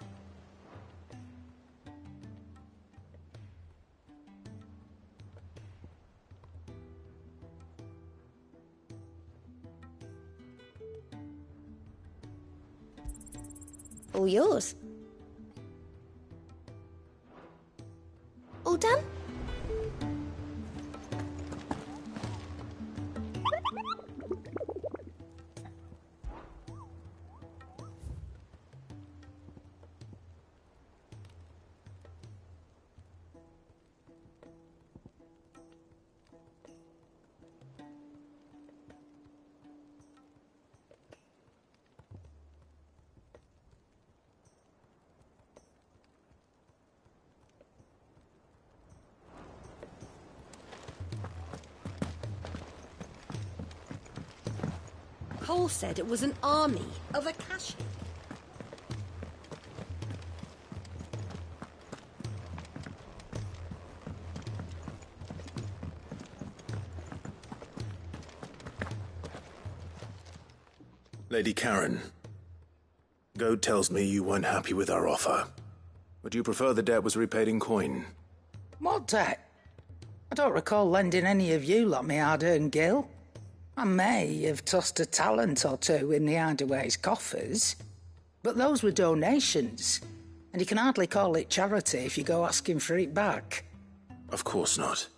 All yours. All done? Cole said it was an army of Akashi. Lady Karen, Goad tells me you weren't happy with our offer. Would you prefer the debt was repaid in coin? What debt? I don't recall lending any of you lot me hard-earned gil. I may have tossed a talent or two in the Hideaway's coffers, but those were donations, and you can hardly call it charity if you go asking for it back. Of course not.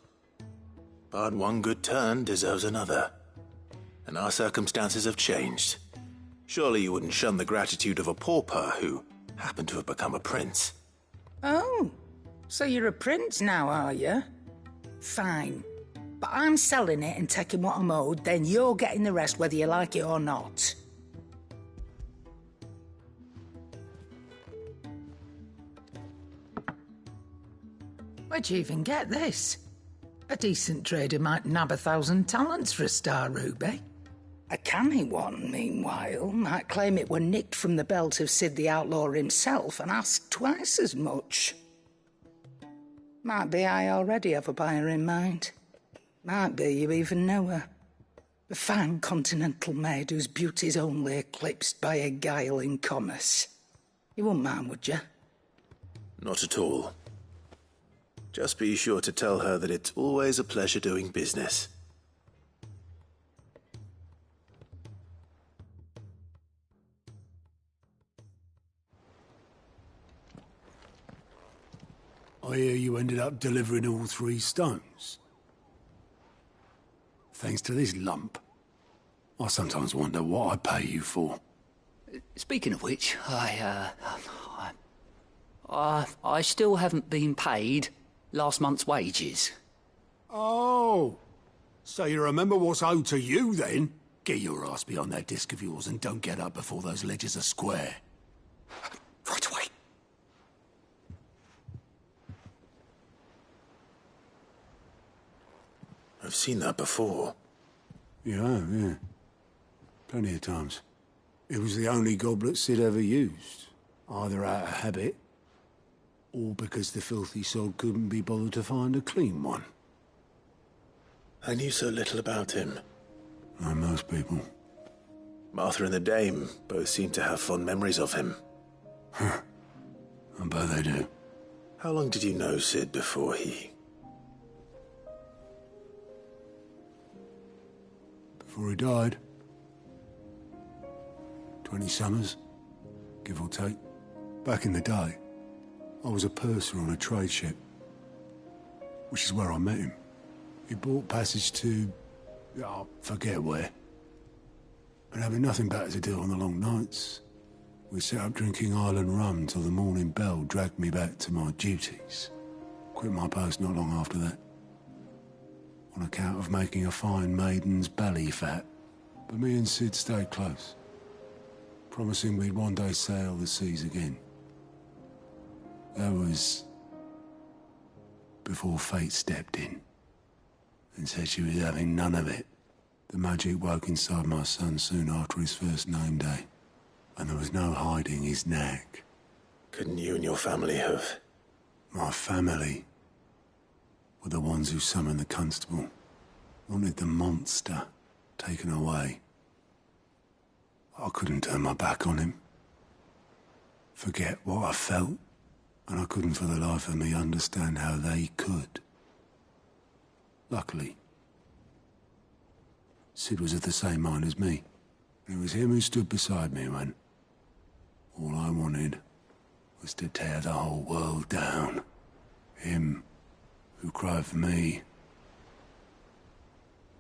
But one good turn deserves another. And our circumstances have changed. Surely you wouldn't shun the gratitude of a pauper who happened to have become a prince. Oh, so you're a prince now, are you? Fine. But I'm selling it and taking what I'm owed, then you're getting the rest whether you like it or not. Where'd you even get this? A decent trader might nab 1,000 talents for a star ruby. A canny one, meanwhile, might claim it were nicked from the belt of Sid the Outlaw himself and ask twice as much. Might be I already have a buyer in mind. Might be you even know her. A fine continental maid whose beauty's only eclipsed by a guile in commerce. You wouldn't mind, would you? Not at all. Just be sure to tell her that it's always a pleasure doing business. I hear you ended up delivering all 3 stones. Thanks to this lump. I sometimes wonder what I pay you for. Speaking of which, I still haven't been paid last month's wages. Oh, so you remember what's owed to you then? Get your ass behind that disc of yours and don't get up before those ledgers are square. Right away. I've seen that before. You have, yeah. Plenty of times. It was the only goblet Sid ever used. Either out of habit, or because the filthy sod couldn't be bothered to find a clean one. I knew so little about him. Like most people. Martha and the Dame both seem to have fond memories of him. I bet they do. How long did you know Sid before he... Before he died. 20 summers, give or take. Back in the day, I was a purser on a trade ship, which is where I met him. He bought passage to... I forget where. But having nothing better to do on the long nights, we sat up drinking island rum till the morning bell dragged me back to my duties. Quit my post not long after that. On account of making a fine maiden's belly fat. But me and Sid stayed close, promising we'd one day sail the seas again. That was before fate stepped in and said she was having none of it. The magic woke inside my son soon after his first name day, and there was no hiding his knack. Couldn't you and your family have... My family were the ones who summoned the constable, wanted the monster taken away. I couldn't turn my back on him, forget what I felt, and I couldn't for the life of me understand how they could. Luckily, Sid was of the same mind as me. It was him who stood beside me when All I wanted was to tear the whole world down. Him who cried for me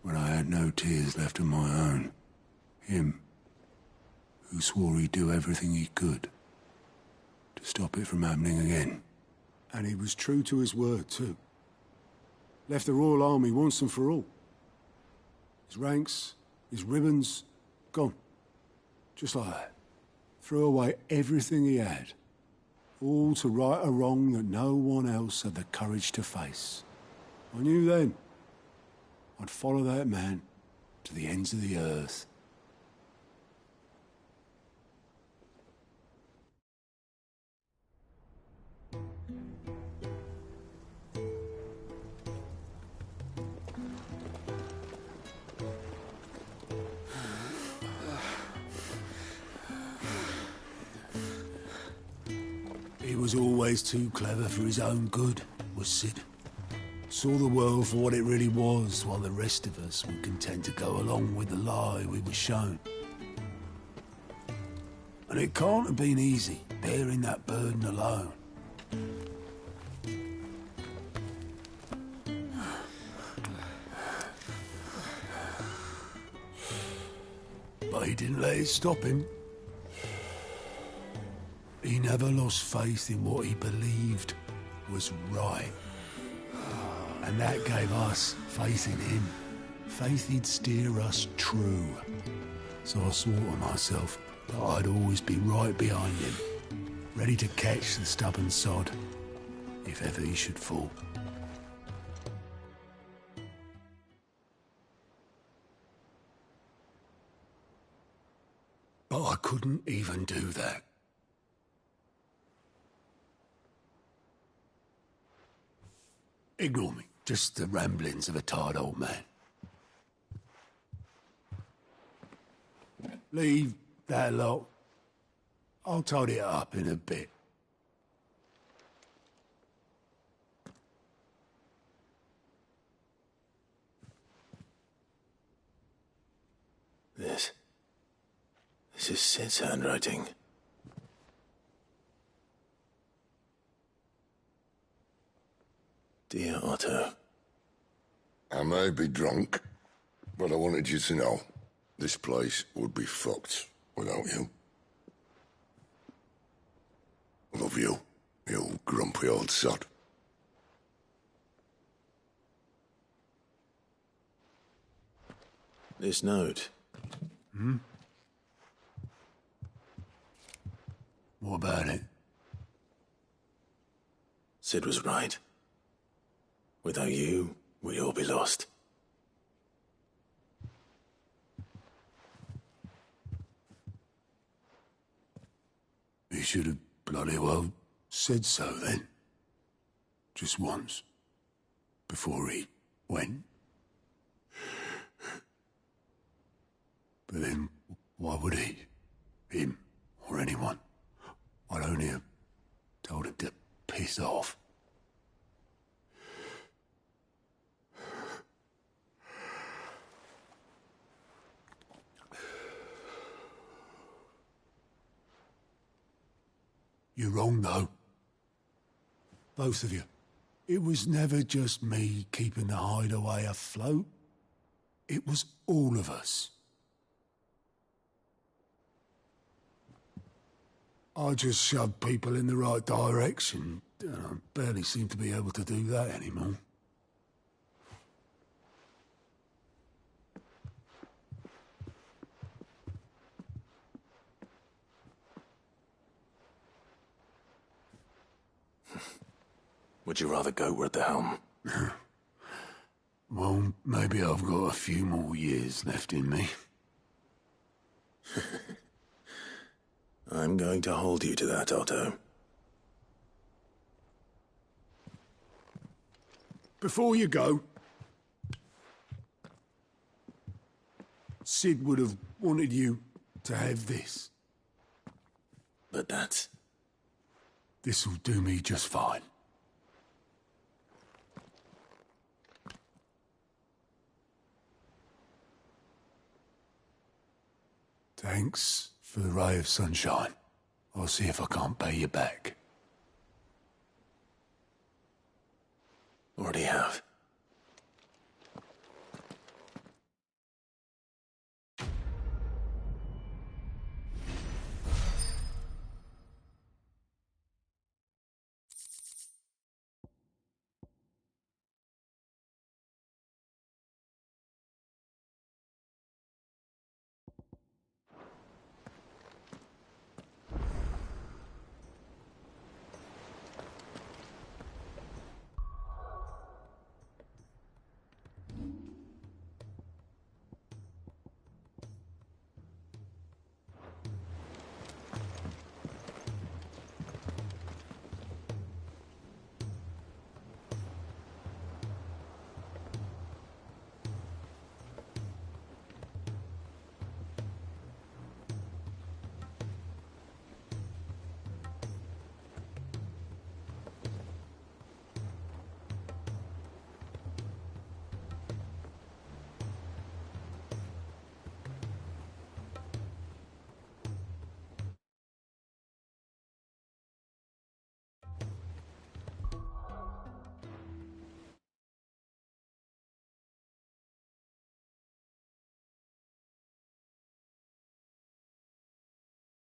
when I had no tears left of my own. Him who swore he'd do everything he could to stop it from happening again. And he was true to his word, too. Left the Royal Army once and for all. His ranks, his ribbons, gone. Just like that. Threw away everything he had. All to right a wrong that no one else had the courage to face. I knew then I'd follow that man to the ends of the earth. He was always too clever for his own good, was Sid. Saw the world for what it really was, while the rest of us were content to go along with the lie we were shown. And it can't have been easy, bearing that burden alone. But he didn't let it stop him. He never lost faith in what he believed was right. And that gave us faith in him. Faith he'd steer us true. So I swore to myself that I'd always be right behind him, ready to catch the stubborn sod, if ever he should fall. But I couldn't even do that. Ignore me. Just the ramblings of a tired old man. Leave that lot. I'll tidy it up in a bit. This is Sid's handwriting. Dear Otto. I may be drunk, but I wanted you to know this place would be fucked without you. I love you, you grumpy old sod. This note. Hmm? What about it? Sid was right. Without you, we'd all be lost. He should have bloody well said so then. Just once. Before he went. But then, why would he? Him, or anyone? I'd only have told him to piss off. You're wrong, though. Both of you. It was never just me keeping the hideaway afloat. It was all of us. I just shoved people in the right direction, and I barely seem to be able to do that anymore. Would you rather go at the helm? Well, maybe I've got a few more years left in me. I'm going to hold you to that, Otto. Before you go, Sid would have wanted you to have this. But that's... This'll do me just fine. Thanks for the ray of sunshine, I'll see if I can't pay you back. Already have.